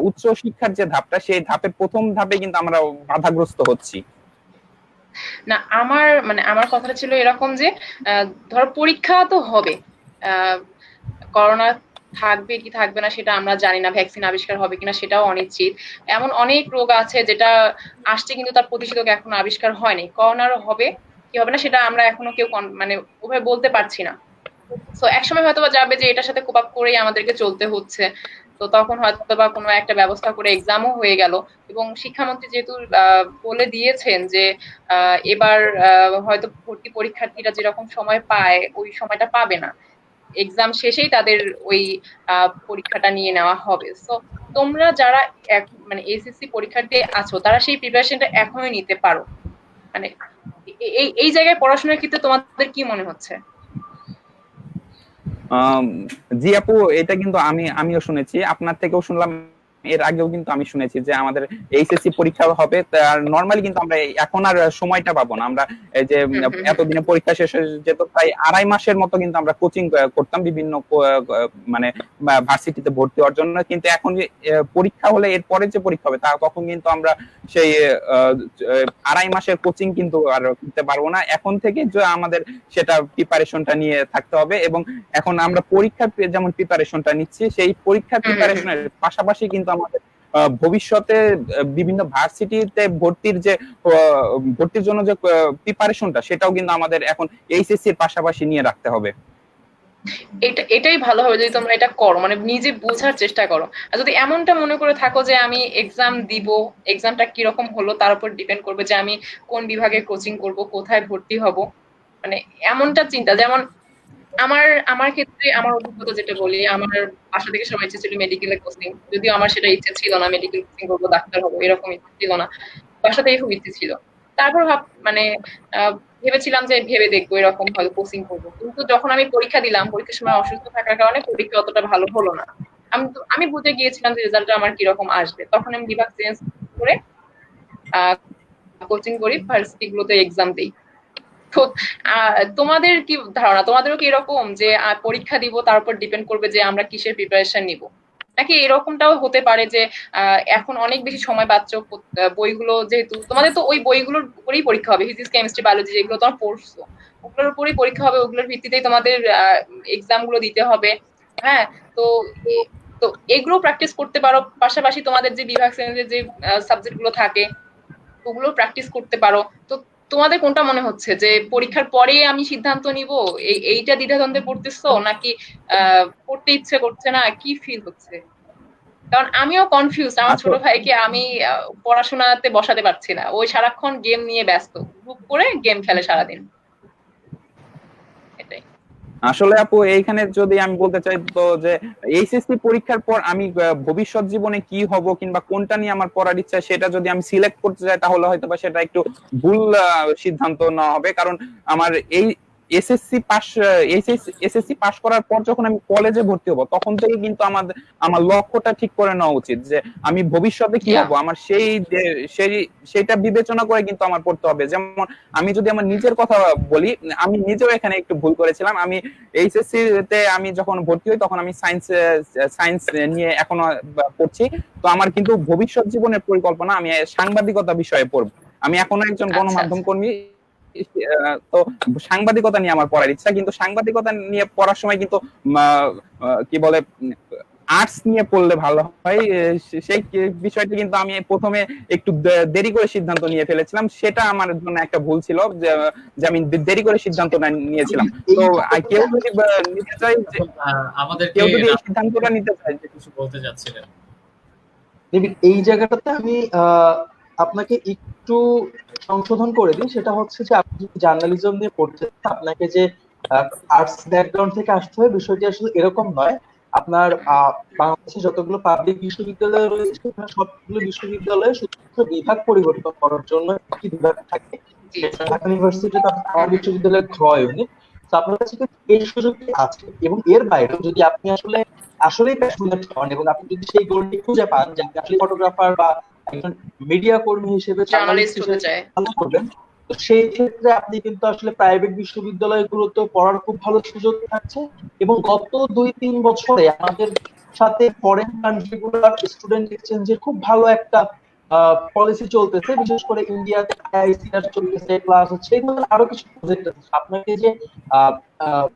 উচ্চ শিক্ষার যে ধাপটা, সেই ধাপের প্রথম ধাপে কিন্তু আমরা বাধাগ্রস্ত হচ্ছি। না, আমার কথাটা ছিল এরকম যে ধরো পরীক্ষা তো হবে, করোনা থাকবে কি থাকবে না সেটা আমরা জানি না, ভ্যাকসিন আবিষ্কার হবে কিনা সেটাও অনিশ্চিত। এমন অনেক রোগ আছে যেটা আসছে কিন্তু তার প্রতিষেধক এখনো আবিষ্কার হয়নি। করোনারও হবে কি হবে না সেটা আমরা এখনো কেউ মানে ওভাবে বলতে পারছি না। তো একসময় হয়তো যাবে যে এটার সাথে কোপ আপ করেই আমাদেরকে চলতে হচ্ছে। তো তখন হয়তো বা কোনো একটা ব্যবস্থা করে এক্সামও হয়ে গেল। এবং শিক্ষামন্ত্রী যেহেতু বলে দিয়েছেন যে এবার হয়তো ভর্তি পরীক্ষার্থীরা যেরকম সময় পায় ওই সময়টা পাবে না, এক্সাম শেষেই তাদের ওই পরীক্ষাটা নিয়ে নেওয়া হবে। তো তোমরা যারা মানে এসএসসি পরীক্ষার্থী আছো তারা সেই প্রিপারেশনটা এখনই নিতে পারো। মানে এই জায়গায় পড়াশোনার ক্ষেত্রে তোমাদের কি মনে হচ্ছে? জি আপু, এটা কিন্তু আমিও শুনেছি, আপনার থেকেও শুনলাম, এর আগেও কিন্তু আমি শুনেছি যে আমাদের এইচএসসি পরীক্ষা হবে। নর্মালি কিন্তু আমরা এখন আর সময়টা পাবো না। আমরা এই যে এতদিনে পরীক্ষা শেষ হয়ে যেত, প্রায় 2.5 মাসের মতো কিন্তু আমরা কোচিং করতাম বিভিন্ন মানে ভার্সিটিতে ভর্তি হওয়ার জন্য। কিন্তু এখন পরীক্ষা হলে এরপরে যে পরীক্ষা হবে তখন কিন্তু আমরা সেই 2.5 মাসের কোচিং কিন্তু আর করতে পারবো না। এখন থেকে যে আমাদের সেটা প্রিপারেশনটা নিয়ে থাকতে হবে। এবং এখন আমরা পরীক্ষার যেমন প্রিপারেশনটা নিচ্ছি, সেই পরীক্ষার প্রিপারেশনের পাশাপাশি কিন্তু আমাদের ভবিষ্যতে বিভিন্ন ভার্সিটিতে ভর্তির জন্য যে প্রিপারেশনটা সেটাও কিন্তু আমাদের এখন এইচএসসির পাশাপাশি নিয়ে রাখতে হবে। এটাই ভালো হবে যদি তোমরা এটা করো, মানে নিজে বোঝার চেষ্টা করো। আর যদি এমনটা মনে করে থাকো যে আমি এক্সাম দিব, এক্সামটা কিরকম হলো তার উপর ডিপেন্ড করবে যে আমি কোন বিভাগে কোচিং করব, কোথায় ভর্তি হব, মানে এমনটা চিন্তা। যেমন আমার ক্ষেত্রে আমার অভিজ্ঞতা যেটা বলি, আমার বাসা থেকে সবাই ইচ্ছে ছিল মেডিকেলে কোচিং, যদিও আমার সেটা ইচ্ছে ছিল না, মেডিকেল কোচিং করবো, ডাক্তার হবো এরকম ইচ্ছে ছিল না। বাসা থেকে খুব ইচ্ছে ছিল। তারপর মানে ভেবেছিলাম যে ভেবে দেখবো এরকম হয়তো কোচিং করবো। কিন্তু যখন আমি পরীক্ষা দিলাম, পরীক্ষার সময় অসুস্থ থাকার কারণে পরীক্ষা অতটা ভালো হলো না। আমি বুঝে গিয়েছিলাম যে রেজাল্টটা আমার কিরকম আসবে, তখন আমি বিভাগ চেঞ্জ করে কোচিং করি, ভার্সিটি গুলোতে এক্সাম দিই। তো তোমাদের কি ধারণা, তোমাদেরও কি এরকম যে পরীক্ষা দিব তারপর ডিপেন্ড করবে যে আমরা কিসের প্রিপারেশন নিব, নাকি এরকমটাও হতে পারে যে এখন অনেক বেশি সময় পাচ্ছ, বইগুলো যেহেতু তোমাদের তো ওই বইগুলোর উপরেই পরীক্ষা হবে, ফিজিক্স কেমিস্ট্রি বায়োলজি যেগুলো তোমার পড়ছো ওগুলোর উপরেই পরীক্ষা হবে, ওগুলোর ভিত্তিতেই তোমাদের এক্সাম গুলো দিতে হবে। হ্যাঁ, তো তো এগুলো প্র্যাকটিস করতে পারো, পাশাপাশি তোমাদের যে বিভাগ শ্রেণীতে যে সাবজেক্ট গুলো থাকে ওগুলো প্র্যাকটিস করতে পারো। তো তোমাদের কোনটা মনে হচ্ছে যে পরীক্ষার পরে আমি সিদ্ধান্ত নিব, এইটা দ্বিধাদ্বন্দ্বে পড়তেছো নাকি পড়তে ইচ্ছে করছে না, কি ফিল হচ্ছে? কারণ আমিও কনফিউজ, আমার ছোট ভাইকে আমি পড়াশোনাতে বসাতে পারছি না, ওই সারাক্ষণ গেম নিয়ে ব্যস্ত, গ্রুপ করে গেম খেলে সারাদিন। এটাই আসলে আপু, এইখানে যদি আমি বলতে চাই তো যে এইচএসসি পরীক্ষার পর আমি ভবিষ্যৎ জীবনে কি হব কিংবা কোনটা নিয়ে আমার পড়ার ইচ্ছা সেটা যদি আমি সিলেক্ট করতে চাই তাহলে হয়তো বা সেটা একটু ভুল সিদ্ধান্ত নেওয়া হবে। কারণ আমার এই এসএসসি পাস করার পর যখন আমি কলেজে ভর্তি হব তখন থেকে কিন্তু আমার লক্ষ্যটা ঠিক করে নেওয়া উচিত যে আমি ভবিষ্যতে কি হব, আমার সেইটা বিবেচনা করে কিন্তু আমার পড়তে হবে। যেমন আমি যদি আমার নিজের কথা বলি, আমি নিজেও এখানে একটু ভুল করেছিলাম। আমি এইচএসসি তে আমি যখন ভর্তি হই তখন আমি সায়েন্স নিয়ে এখনো পড়ছি। তো আমার কিন্তু ভবিষ্যৎ জীবনের পরিকল্পনা আমি সাংবাদিকতা বিষয়ে পড়বো। আমি এখনো একজন গণমাধ্যম কর্মী। তো সাংবাদিকতা নিয়ে আমার পড়ার ইচ্ছা, কিন্তু সাংবাদিকতা নিয়ে পড়ার সময় কিন্তু কি বলে আর্টস নিয়ে পড়লে ভালো হয়, সেই বিষয়টি কিন্তু আমি প্রথমে একটু দেরি করে সিদ্ধান্ত নিয়ে ফেলেছিলাম। সেটা আমার জন্য একটা ভুল ছিল, যে আমি দেরি করে সিদ্ধান্ত নিয়েছিলাম। এই তো কেউ জায়গাটাতে যদি নিতে চায়, এখন আমাদেরকে কেউ যদি এই সিদ্ধান্তটা নিতে চায়, কিছু বলতে যাচ্ছিলেন। নিবিড়, এই জায়গাটাতে আমি আপনাকে একটু সংশোধন করে দিই। সেটা হচ্ছে যে আপনি যদি জার্নালিজম নিয়ে পড়তে চান, আপনাকে যে আর্টস ব্যাকগ্রাউন্ড থেকে আসতে হয় বিষয়টি আসলে এরকম নয়। আপনার বাংলাদেশে যতগুলো পাবলিক বিশ্ববিদ্যালয় রয়েছে সেখানে সবগুলো বিশ্ববিদ্যালয়ে শুধুমাত্র বিভাগ পরিবর্তন করার জন্য একটি বিভাগ থাকে, জি যেটা জি। ঢাকা ইউনিভার্সিটিতে আমার বিশ্ববিদ্যালয়ের ক্রয় ইউনিট। তো আপনার কাছে কিন্তু এই সুযোগটি আছে, এবং এর বাইরেও যদি আপনি আসলেই প্যাশনেট হন এবং আপনি যদি সেই গোলটি খুঁজে পান যে আপনি আসলে ফটোগ্রাফার বা একজন মিডিয়া কর্মী হিসেবে, জার্নালিস্ট জার্নালিস্ট হতে হিসেবে চায়। ভালো করবেন, তো সেই ক্ষেত্রে আপনি কিন্তু আসলে প্রাইভেট বিশ্ববিদ্যালয়গুলোতে পড়ার খুব ভালো সুযোগ থাকছে। এবং গত 2-3 বছরে আমাদের সাথে ফরেন কান্ট্রিগুলোর স্টুডেন্ট এক্সচেঞ্জের খুব ভালো একটা পলিসি চলতেছে। বিশেষ করে ইন্ডিয়াতে আইআইসিআর চলতেছে, প্লাস হচ্ছে এই ধরনের আরো কিছু প্রজেক্ট আছে। আপনাকে যে আহ,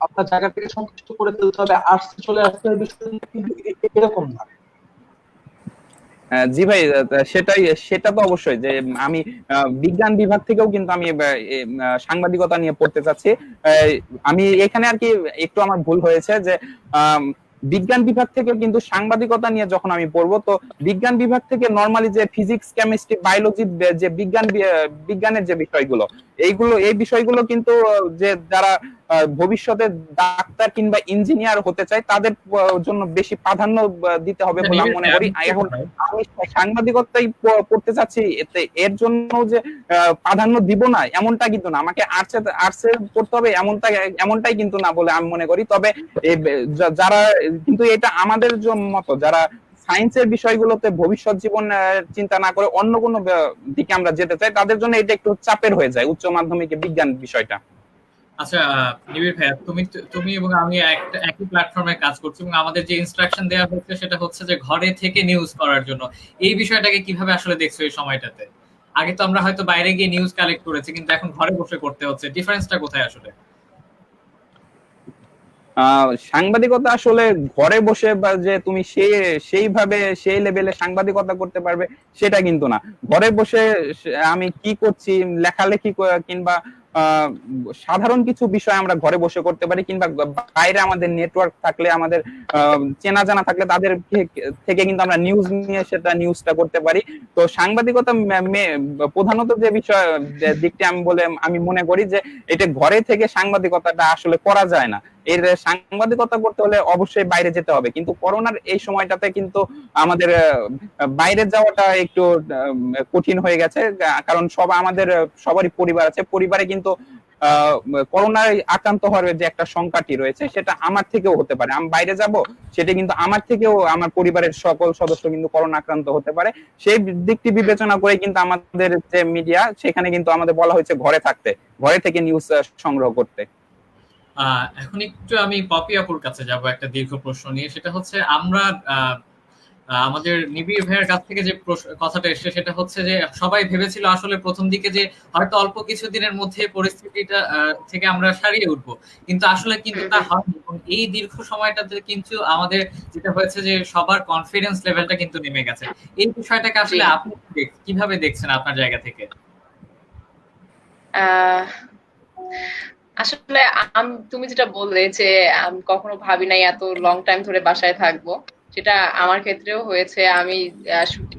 আপনার জায়গাটাকে সন্তুষ্ট করে তুলতে হবে, আর্টস চলে আসতে হবে বিষয়টা কিন্তু এরকম না। জি ভাই, সেটা তো অবশ্যই যে আমি বিজ্ঞান বিভাগ থেকেও কিন্তু আমি সাংবাদিকতা নিয়ে পড়তে চাচ্ছি। আহ, আমি এখানে আর কি একটু আমার ভুল হয়েছে যে আম, বিজ্ঞান বিভাগ থেকে কিন্তু সাংবাদিকতা নিয়ে যখন আমি পড়বো, তো বিজ্ঞান বিভাগ থেকে নর্মালি যে ফিজিক্স, কেমিস্ট্রি, বায়োলজি, যে বিজ্ঞানের যে বিষয়গুলো, এই বিষয়গুলো কিন্তু যে যারা ভবিষ্যতে ডাক্তার কিংবা ইঞ্জিনিয়ার হতে চায় তাদের জন্য বেশি প্রাধান্য দিতে হবে বলে আমি মনে করি। এখন আমি সাংবাদিকতাই পড়তে চাচ্ছি, এর জন্য যে প্রাধান্য দিব না এমনটা কিন্তু না, আমাকে আর্টসে পড়তে হবে এমনটাই কিন্তু না বলে আমি মনে করি। তবে যারা, কিন্তু এটা আমাদের মতো যারা সায়েন্সের বিষয়গুলোতে ভবিষ্যৎ জীবন চিন্তা না করে অন্য কোনো দিকে আমরা যেতে চাই, তাদের জন্য এটা একটু চাপের হয়ে যায় উচ্চ মাধ্যমিকে বিজ্ঞান বিষয়টা। আচ্ছা, নিবিড় ভাইয়া, তুমি এবং আমি একই প্ল্যাটফর্মে কাজ করছি এবং আমাদের যে ইনস্ট্রাকশন দেওয়া হচ্ছে সেটা হচ্ছে যে ঘরে থেকে নিউজ করার জন্য। এই বিষয়টাকে কিভাবে আসলে দেখছো এই সময়টাতে? আগে তো আমরা হয়তো বাইরে গিয়ে নিউজ কালেক্ট করেছি, কিন্তু এখন ঘরে বসে করতে হচ্ছে। ডিফারেন্সটা কোথায় আসলে? সাংবাদিকতা আসলে ঘরে বসে বা যে তুমি সেইভাবে সেই লেভেলে সাংবাদিকতা করতে পারবে সেটা কিন্তু না। ঘরে বসে আমি কি করছি, লেখালেখি কিংবা আহ, সাধারণ কিছু বিষয় আমরা ঘরে বসে করতে পারি, কিংবা বাইরে আমাদের নেটওয়ার্ক থাকলে, আমাদের চেনা জানা থাকলে তাদের থেকে কিন্তু আমরা নিউজ নিয়ে সেটা নিউজটা করতে পারি। তো সাংবাদিকতা প্রধানত যে বিষয় দিকটি আমি মনে করি যে এটা ঘরে থেকে সাংবাদিকতাটা আসলে করা যায় না। এর সাংবাদিকতা করতে হলে অবশ্যই বাইরে যেতে হবে, কিন্তু করোনার এই সময়টাতে কিন্তু আমাদের বাইরে যাওয়াটা একটু কঠিন হয়ে গেছে। কারণ আমাদের সবারই পরিবার আছে, পরিবারে কিন্তু আহ করোনায় আক্রান্ত হওয়ার যে একটা সংখ্যাটি রয়েছে সেটা আমার থেকেও হতে পারে। আমি বাইরে যাব, সেটা কিন্তু আমার থেকেও আমার পরিবারের সকল সদস্য কিন্তু করোনা আক্রান্ত হতে পারে। সেই দিকটি বিবেচনা করে কিন্তু আমাদের যে মিডিয়া, সেখানে কিন্তু আমাদের বলা হয়েছে ঘরে থাকতে, ঘরে থেকে নিউজ সংগ্রহ করতে। এখন একটু আমি পপি আপুর কাছে যাব একটা দীর্ঘ প্রশ্ন নিয়ে। সেটা হচ্ছে আমরা আমাদের নিবিড় ভাইয়ের কাছ থেকে যে কথাটা এসছে সেটা হচ্ছে যে সবাই ভেবেছিল আসলে প্রথম দিকে যে হয়তো অল্প কিছু দিনের মধ্যে পরিস্থিতিটা থেকে আমরা সারিয়ে উঠবো, কিন্তু আসলে কিন্তু তা হয়নি। এবং এই দীর্ঘ সময়টাতে কিন্তু আমাদের যেটা হয়েছে যে সবার কনফিডেন্স লেভেলটা কিন্তু নেমে গেছে। এই বিষয়টাকে আসলে আপনি কিভাবে দেখছেন আপনার জায়গা থেকে? আসলে তুমি যেটা বললে যে আমি কখনো ভাবি নাই এত লং টাইম ধরে বাসায় থাকবো, সেটা আমার ক্ষেত্রেও হয়েছে। আমি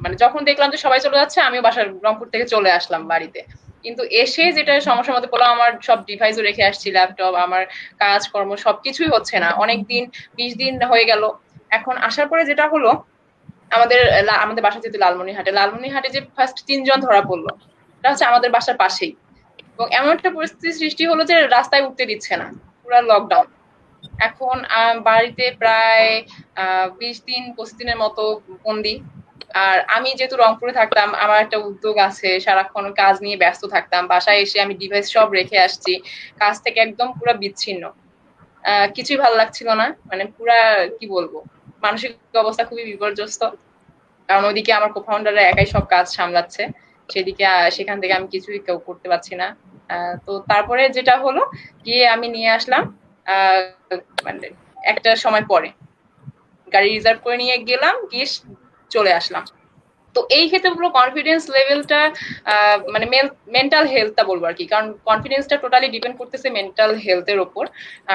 মানে যখন দেখলাম যে সবাই চলে যাচ্ছে, আমিও বাসার রংপুর থেকে চলে আসলাম বাড়িতে। কিন্তু এসে যেটা সমস্যার মধ্যে পড়লাম, আমার সব ডিভাইসও রেখে আসছি, ল্যাপটপ, আমার কাজকর্ম সবকিছুই হচ্ছে না। অনেকদিন 20 দিন হয়ে গেল। এখন আসার পরে যেটা হলো, আমাদের বাসা যেহেতু লালমনিরহাটে যে ফার্স্ট 3 জন ধরা পড়লো, এটা হচ্ছে আমাদের বাসার পাশেই। এবং এমন একটা পরিস্থিতি সৃষ্টি হলো যে রাস্তায় উঠতে দিচ্ছে না, পুরো লকডাউন। এখন বাড়িতে প্রায় 20 দিন 25 দিনের মতো বন্দি। আর আমি যেহেতু রংপুরে থাকতাম, আমার একটা উদ্যোগ আছে, সারাক্ষণ কাজ নিয়ে ব্যস্ত থাকতাম। বাসায় এসে আমি ডিভাইস সব রেখে আসছি, কাজ থেকে একদম পুরো বিচ্ছিন্ন। কিছুই ভালো লাগছিল না, মানে পুরা কি বলবো, মানসিক অবস্থা খুবই বিপর্যস্ত। কারণ ওইদিকে আমার কোফাউন্ডাররা একাই সব কাজ সামলাচ্ছে, সেদিকে সেখান থেকে আমি কিছুই কেউ করতে পারছি না। তো তারপরে যেটা হলো, গিয়ে আমি নিয়ে আসলাম মানে একটা সময় পরে। গাড়ি রিজার্ভ করে নিয়ে গেলাম, গিয়ে চলে আসলাম। তো এই ক্ষেত্রে পুরো কনফিডেন্স লেভেলটা মানে মেন্টাল হেলথটা বলবো আর কি, কারণ কনফিডেন্সটা টোটালি ডিপেন্ড করতেছে মেন্টাল হেলথের ওপর।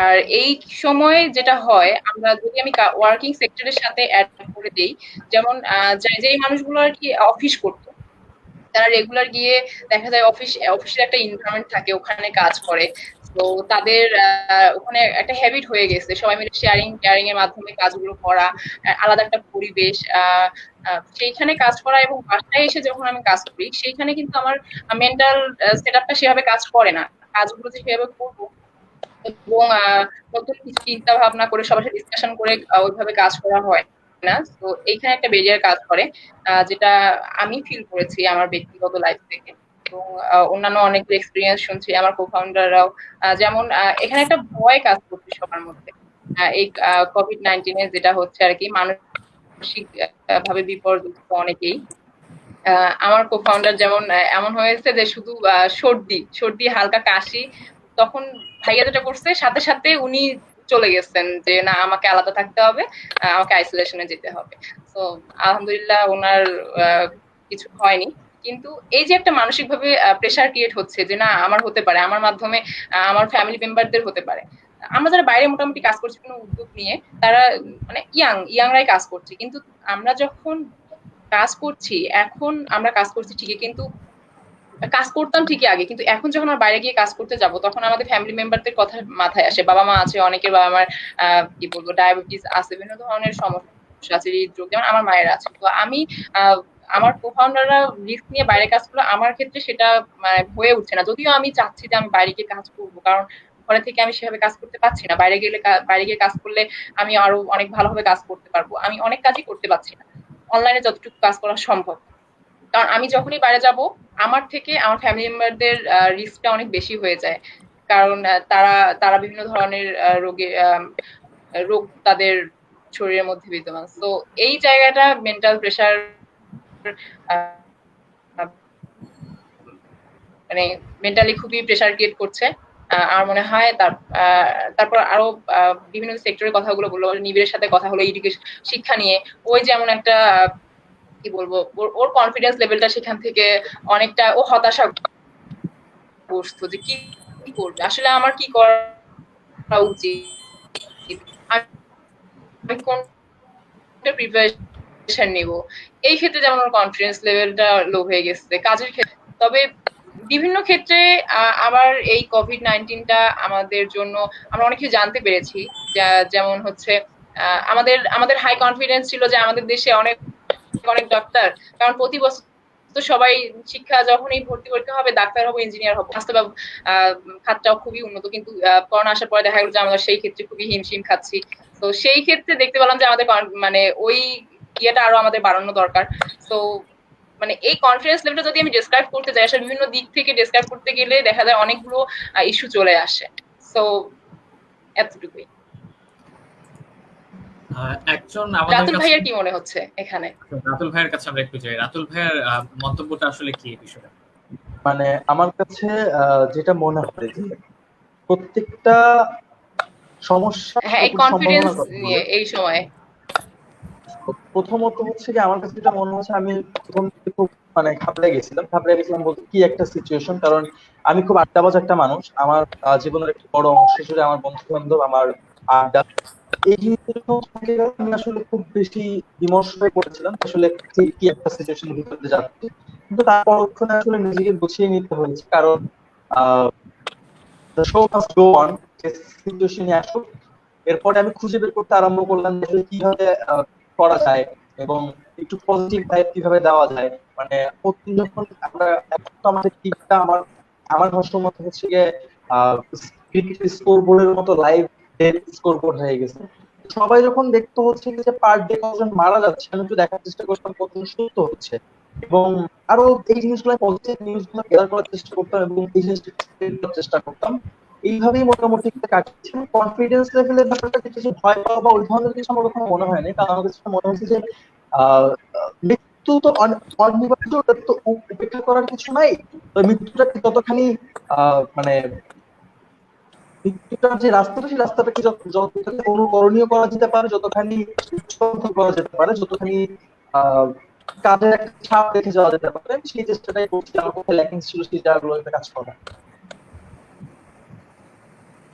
আর এই সময় যেটা হয়, আমরা যদি আমি ওয়ার্কিং সেক্টরের সাথে অ্যাড করে দেই, যেমন যেই মানুষগুলো আর কি অফিস করতো, তারা রেগুলার গিয়ে দেখা যায় অফিসের একটা এনভায়রনমেন্ট থাকে, ওখানে কাজ করে। তো তাদের ওখানে একটা হ্যাবিট হয়ে গেছে সবাই মিলে কেয়ারিং এর মাধ্যমে কাজগুলো করা, আলাদা একটা পরিবেশ, সেইখানে কাজ করা। এবং বাসায় এসে যখন আমি কাজ করি, সেইখানে কিন্তু আমার মেন্টাল সেটআপটা সেভাবে কাজ করে না, কাজগুলো যে সেভাবে করবো এবং নতুন কিছু চিন্তা ভাবনা করে সবার সাথে ডিসকাশন করে ওইভাবে কাজ করা হয় না। তো এইখানে একটা বেরিয়ার কাজ করে, যেটা আমি ফিল করেছি আমার ব্যক্তিগত লাইফ থেকে। এবং অন্যান্য অনেক এক্সপিরিয়েন্স শুনছি আমার কো-ফাউন্ডাররাও, যেমন এখানে একটা ভয় কাজ করছে সবার মধ্যে, এই কোভিড-19 যেটা হচ্ছে আর কি, মানসিক ভাবে বিপর্যস্ত অনেকেই। আমার কো-ফাউন্ডার যেমন এমন হয়েছে যে শুধু সর্দি হালকা কাশি, তখন ভাইয়া যেটা করছে সাথে সাথে উনি চলে গেছেন যে না আমাকে আলাদা থাকতে হবে, আমাকে আইসোলেশনে যেতে হবে। তো আলহামদুলিল্লাহ ওনার কিছু হয়নি। কিন্তু এই যে একটা মানসিক ভাবে প্রেসার ক্রিয়েট হচ্ছে যে না আমার হতে পারে, আমার মাধ্যমে আমার ফ্যামিলি মেম্বারদের হতে পারে। আমরা যারা বাইরে মোটামুটি কাজ করছি কোনো উদ্যোগ নিয়ে, তারা মানে ইয়াংরাই কাজ করছে, কিন্তু আমরা যখন কাজ করছি, এখন আমরা কাজ করছি ঠিকই, কিন্তু কাজ করতাম ঠিকই আগে, কিন্তু এখন যখন আমরা বাইরে গিয়ে কাজ করতে যাব, তখন আমাদের ফ্যামিলি মেম্বারদের কথা মাথায় আসে। বাবা মা আছে, অনেকের বাবা মার কি বলবো ডায়াবেটিস আছে, বিভিন্ন ধরনের সমস্যা আছে, হৃদরোগ, যেমন আমার মায়ের আছে। তো আমি আমার কো-ফাউন্ডাররা রিস্ক নিয়ে বাইরে কাজ করলো, আমার ক্ষেত্রে সেটা মানে হয়ে উঠছে না। যদিও আমি চাচ্ছি যে আমি বাইরে গিয়ে কাজ করবো, কারণ ঘরে থেকে আমি সেভাবে কাজ করতে পারছি না। বাইরে গিয়ে কাজ করলে আমি আরো অনেক ভালোভাবে কাজ করতে পারবো। আমি অনেক কাজই করতে পারছি না অনলাইনে যতটুকু কাজ করা সম্ভব, কারণ আমি যখনই বাইরে যাব, আমার থেকে আমার ফ্যামিলি মেম্বারদের রিস্কটা অনেক বেশি হয়ে যায়। কারণ তারা তারা বিভিন্ন ধরনের রোগ তাদের শরীরের মধ্যে বিদ্যমান। তো এই জায়গাটা মেন্টাল প্রেসার মানে মেন্টালি খুবই প্রেসার ক্রিয়েট করছে। আমার মনে হয় তারপর আরো বিভিন্ন সেক্টরের কথাগুলো বললো, নিবিড়ের সাথে কথা হলো এডুকেশন, শিক্ষা নিয়ে। ওই যেমন একটা কি বলবো, ওর কনফিডেন্স লেভেলটা সেখান থেকে অনেকটা, ও হতাশা বসতো যে কি করবে, আসলে আমার কি করা উচিত, আমি কোনটা প্রিপারেশন নিব। এই ক্ষেত্রে যেমন ওর কনফিডেন্স লেভেলটা লো হয়ে গেছে কাজের ক্ষেত্রে। তবে বিভিন্ন ক্ষেত্রে আবার এই কোভিড-19টা আমাদের জন্য আমরা অনেক কিছু জানতে পেরেছি। যেমন হচ্ছে আমাদের হাই কনফিডেন্স ছিল যে আমাদের দেশে অনেক অনেক ডাক্তার, কারণ প্রতি বছর তো সবাই শিক্ষা যখনই ভর্তি পরীক্ষা হবে ডাক্তার হবো, ইঞ্জিনিয়ার হবো, স্বাস্থ্য খাতটাও খুবই উন্নত, কিন্তু করোনা আসার পরে দেখা গেল যে আমরা সেই ক্ষেত্রে খুবই হিমশিম খাচ্ছি। তো সেই ক্ষেত্রে দেখতে পেলাম যে আমাদের মানে ওই ইয়েটা আরো আমাদের বাড়ানো দরকার। তো মানে এই কনফিডেন্স লেভেলটা যদি আমি ডেসক্রাইব করতে যাই, আসলে বিভিন্ন দিক থেকে ডেসক্রাইব করতে গেলে দেখা যায় অনেকগুলো ইস্যু চলে আসে। তো এতটুকুই। একজন রাতুল ভাইয়ের কি মনে হচ্ছে এখানে? রাতুল ভাইয়ের কাছে আমরা একটু যাই। রাতুল ভাইয়ের মন্তব্যটা আসলে কি এই বিষয়ে? মানে আমার কাছে যেটা মনে হয় যে প্রত্যেকটা সমস্যা, হ্যাঁ, এই কনফিডেন্স নিয়ে এই সময় প্রথমত হচ্ছে যে আমার কাছে যেটা মনে হচ্ছে, আমি প্রথম থেকে খুব মানে ঘাবড়ে গেছিলাম বলতে কি একটা সিচুয়েশন, কারণ আমি খুব আড্ডাবাজ একটা মানুষ। আমার জীবনের একটা বড় অংশ জুড়ে আমার বন্ধু বান্ধব, আমার আড্ডা, এই জিনিসগুলো থেকে আমি আসলে খুব বেশি বিমর্ষ হয়ে পড়েছিলাম আসলে কি একটা সিচুয়েশন ভিতরে যাচ্ছে। কিন্তু তারপর ওখানে আসলে নিজেকে গুছিয়ে নিতে হয়েছে, কারণ the show must go on, যে সিচুয়েশনে আসুক। এরপরে আমি খুঁজে বের করতে আরম্ভ করলাম যে কিভাবে করা যায় এবং একটু পজিটিভ ভাইব কিভাবে দেওয়া যায়। মানে প্রতিদিন যখন আমরা এখন তো আমাদের টিমটা আমার ভাষ্য মতে হচ্ছে গিয়ে স্কোর বোর্ডের মতো লাইভ স্কোর বোর্ড হয়ে গেছে। সবাই যখন দেখতে হচ্ছে যে পার ডে কতজন মারা যাচ্ছে, আমি একটু দেখার চেষ্টা করতাম কতজন সুস্থ হচ্ছে, এবং আরো এই জিনিসগুলো পজিটিভ নিউজগুলো শেয়ার করার চেষ্টা করতাম এবং এই জিনিসটা চেষ্টা করতাম। এইভাবেই মোটামুটি কাটছে। কনফিডেন্স লেভেলের ব্যাপারটা কিছু ভয় পাওয়া বা ওই ধরনের কিছু আমার কখনো মনে হয়নি, কারণ আমার কাছে মনে হচ্ছে যে মৃত্যু তো অনিবার্য, তো উপেক্ষা করার কিছু নাই। তো মৃত্যুটা ততখানি মানে মৃত্যুটার যে রাস্তাটা, সেই রাস্তাটাকে যতখানি অনুকরণীয় করা যেতে পারে, যতখানি সুসংহত করা যেতে পারে, যতখানি আহ কাজের একটা ছাপ রেখে যাওয়া যেতে পারে, সেই চেষ্টাটাই করছি। আমার কোথায় ল্যাকিংস ছিল সেই জায়গাগুলোতে কাজ করা।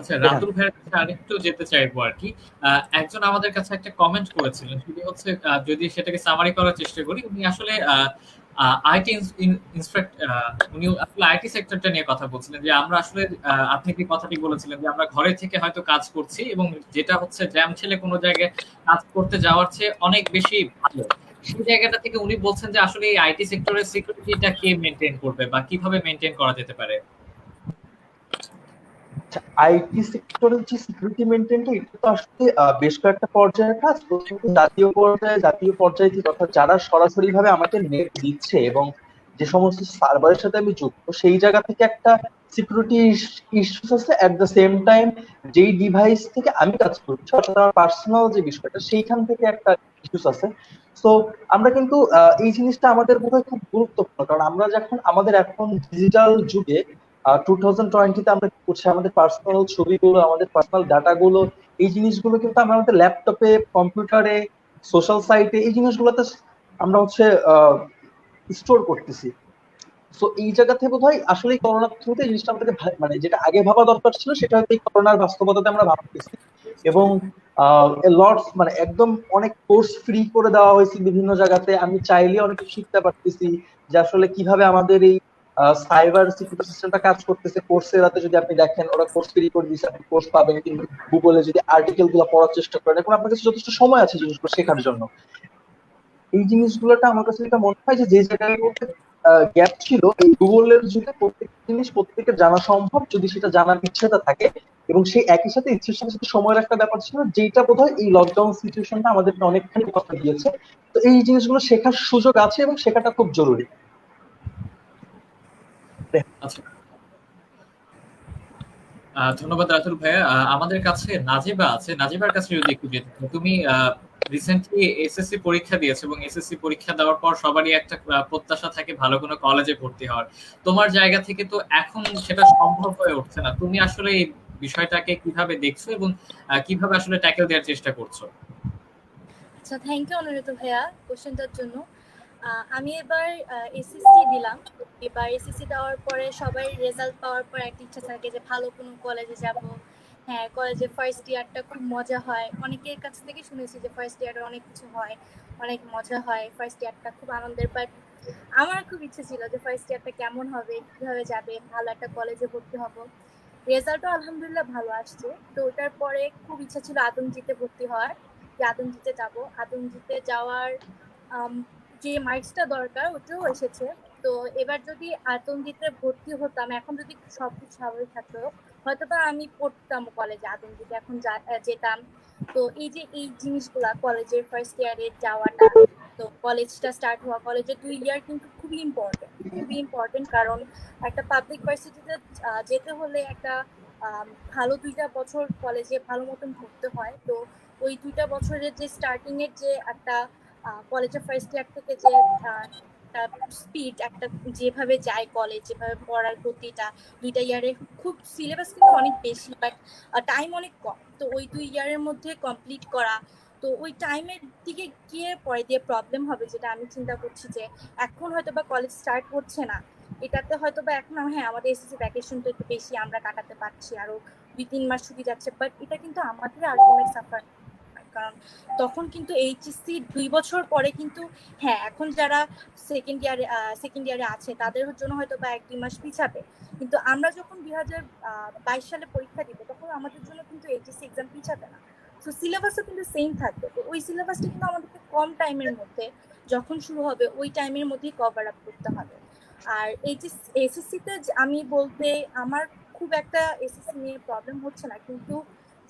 আচ্ছা, রাতুল ভাইয়ের কাছে আরেকটু যেতে চাইবো আর কি। একজন আমাদের কাছে একটা কমেন্ট করেছিলেন, সেটি হচ্ছে যদি সেটাকে সামারি করার চেষ্টা করি, উনি আসলে আইটি উনি আসলে আইটি সেক্টরটা নিয়ে কথা বলছিলেন, যে আমরা আসলে আপনি কি কথাটি বলেছিলেন যে আমরা ঘরে থেকে হয়তো কাজ করছি, এবং যেটা হচ্ছে জ্যাম ছেলে কোনো জায়গায় কাজ করতে যাওয়ার চেয়ে অনেক বেশি ভালো। সেই জায়গাটা থেকে উনি বলছেন যে আসলে এই আইটি সেক্টরের সিকিউরিটিটা কে মেনটেন করবে বা কিভাবে মেনটেন করা যেতে পারে। আইটি সেক্টরের যে সিকিউরিটি মেনটেনটা, এটা তো আসলে বেশ কয়েকটা পর্যায়ের কাজ। প্রথমত জাতীয় পর্যায়ে যে কথা, যারা সরাসরি ভাবে আমাকে নেট দিচ্ছে এবং যে সমস্ত সার্ভারের সাথে আমি যুক্ত, সেই জায়গা থেকে একটা সিকিউরিটি ইস্যুস আছে। এট দ্য সেম টাইম যেই ডিভাইস থেকে আমি কাজ করছি, অর্থাৎ আমার পার্সোনাল যে বিষয়টা, সেইখান থেকে একটা ইস্যুস আছে। তো আমরা কিন্তু এই জিনিসটা আমাদের বোধহয় খুব গুরুত্বপূর্ণ, কারণ আমরা যখন আমাদের এখন ডিজিটাল যুগে 2020-তে আমরা কি করছি, আমাদের পার্সোনাল ছবিগুলো, আমাদের পার্সোনাল ডাটাগুলো, এই জিনিসগুলো কিন্তু আমরা আমাদের ল্যাপটপে, কম্পিউটারে, সোশ্যাল সাইটে, এই জিনিসগুলোতে আমরা হচ্ছে স্টোর করতেছি। তো এই জায়গা থেকে বোধহয় আসলে করোনার থ্রুতে এই জিনিসটা আমাদেরকে মানে যেটা আগে ভাবা দরকার ছিল, সেটা হয়তো এই করোনার বাস্তবতাতে আমরা ভাবতেছি। এবং লটস মানে একদম অনেক কোর্স ফ্রি করে দেওয়া হয়েছে বিভিন্ন জায়গাতে। আমি চাইলে অনেক কিছু শিখতে পারতেছি, যে আসলে কিভাবে আমাদের এই সাইবার সিকিউরিটি সিস্টেমটা কাজ করতেছে। কোর্সেরাতে যদি আপনি দেখেন, ওরা কোর্স ফ্রি করে দিয়েছে, আপনি কোর্স পাবেন। কিন্তু গুগলে যদি আর্টিকেল গুলো পড়ার চেষ্টা করেন, এখন আপনার কাছে যথেষ্ট সময় আছে জিনিসগুলো শেখার জন্য। এই জিনিসগুলোটা আমার কাছে যেটা মনে হয়, যে জায়গায় গ্যাপ ছিল, এই গুগলের যুগে প্রত্যেক জিনিস প্রত্যেকের জানা সম্ভব, যদি সেটা জানার ইচ্ছেটা থাকে। এবং সেই একই সাথে ইচ্ছের সাথে সাথে সময়ের একটা ব্যাপার ছিল, যেটা বোধহয় এই লকডাউন সিচুয়েশনটা আমাদেরকে অনেকখানি কথা দিয়েছে। তো এই জিনিসগুলো শেখার সুযোগ আছে এবং শেখাটা খুব জরুরি। আচ্ছা, ধন্যবাদ রাতুল ভাইয়া। আমাদের কাছে নাজিবা আছে, নাজিবার কাছে যদি একটু যেতে চাই। তুমি রিসেন্টলি এসএসসি পরীক্ষা দিয়েছো, এবং এসএসসি পরীক্ষা দেওয়ার পর সবারই একটা প্রত্যাশা থাকে ভালো কোনো কলেজে ভর্তি হওয়ার। তোমার জায়গা থেকে তো এখন সেটা সম্ভব হয়ে উঠছে না। তুমি আসলে এই বিষয়টাকে কিভাবে দেখছো, এবং কিভাবে আসলে ট্যাকেল দেওয়ার চেষ্টা করছো? আচ্ছা, থ্যাংক ইউ অনুরোধ ভাইয়া কোশ্চেনটার জন্য। আমি এবার এসএসসি দিলাম। এবার এসএসসি দেওয়ার পরে সবাই রেজাল্ট পাওয়ার পর একটা ইচ্ছা থাকে যে ভালো কোনো কলেজে যাব। হ্যাঁ, কলেজে ফার্স্ট ইয়ারটা খুব মজা হয়। অনেকের কাছ থেকে শুনেছি যে ফার্স্ট ইয়ারে অনেক কিছু হয়, অনেক মজা হয়, ফার্স্ট ইয়ারটা খুব আনন্দের। বাট আমার খুব ইচ্ছে ছিল যে ফার্স্ট ইয়ারটা কেমন হবে, কিভাবে যাবে, ভালো একটা কলেজে ভর্তি হব। রেজাল্টও আলহামদুলিল্লাহ ভালো আসছে। তো ওটার পরে খুব ইচ্ছা ছিল আদমজিতে ভর্তি হওয়ার, যে আদমজিতে যাব। আদমজিতে যাওয়ার যে মার্কসটা দরকার ওটাও এসেছে। তো এবার যদি আদমজিতে ভর্তি হতাম, এখন যদি সবকিছু স্বাভাবিক থাকতো, হয়তো বা আমি পড়তাম কলেজে, আদমজিতে এখন যেতাম। তো এই যে এই জিনিসগুলা, কলেজের ফার্স্ট ইয়ারে যাওয়াটা, তো কলেজটা স্টার্ট হওয়া, কলেজের 2 ইয়ার কিন্তু খুবই ইম্পর্টেন্ট। কারণ একটা পাবলিক ভার্সিটিতে যেতে হলে একটা ভালো 2টা বছর কলেজে ভালো মতন পড়তে হয়। তো ওই 2টা বছরের যে স্টার্টিং এর যে একটা কলেজের ফার্স্ট ইয়ার থেকে যে স্পিড একটা যেভাবে যায় কলেজ, যেভাবে পড়ার গতিটা, 2টা ইয়ারে খুব সিলেবাস কিন্তু অনেক বেশি, বাট টাইম অনেক কম। তো ওই 2 ইয়ারের মধ্যে কমপ্লিট করা, তো ওই টাইমের দিকে গিয়ে পরে দিয়ে প্রবলেম হবে, যেটা আমি চিন্তা করছি যে এখন হয়তো বা কলেজ স্টার্ট হচ্ছে না, এটাতে হয়তো বা এখন হ্যাঁ আমাদের এসএসসি ভ্যাকেশন তো একটু বেশি আমরা কাটাতে পারছি, আরো 2-3 মাস ছুটি যাচ্ছে, বাট এটা কিন্তু আমাদের আলটিমেট সাফার। কারণ তখন কিন্তু এইচএসসি 2 বছর পরে কিন্তু, হ্যাঁ এখন যারা সেকেন্ড ইয়ারে আছে তাদের জন্য হয়তো বা 1-2 মাস পিছাবে, কিন্তু আমরা যখন 2022 সালে পরীক্ষা দিব, তখন আমাদের জন্য কিন্তু এইচএসসি এক্সাম পিছাবে না। তো সিলেবাসও কিন্তু সেম থাকবে। তো ওই সিলেবাসটা কিন্তু আমাদেরকে কম টাইমের মধ্যে, যখন শুরু হবে ওই টাইমের মধ্যেই কভার আপ করতে হবে। আর এসএসসিতে আমি বলতে আমার খুব একটা এসএসসি নিয়ে প্রবলেম হচ্ছে না, কিন্তু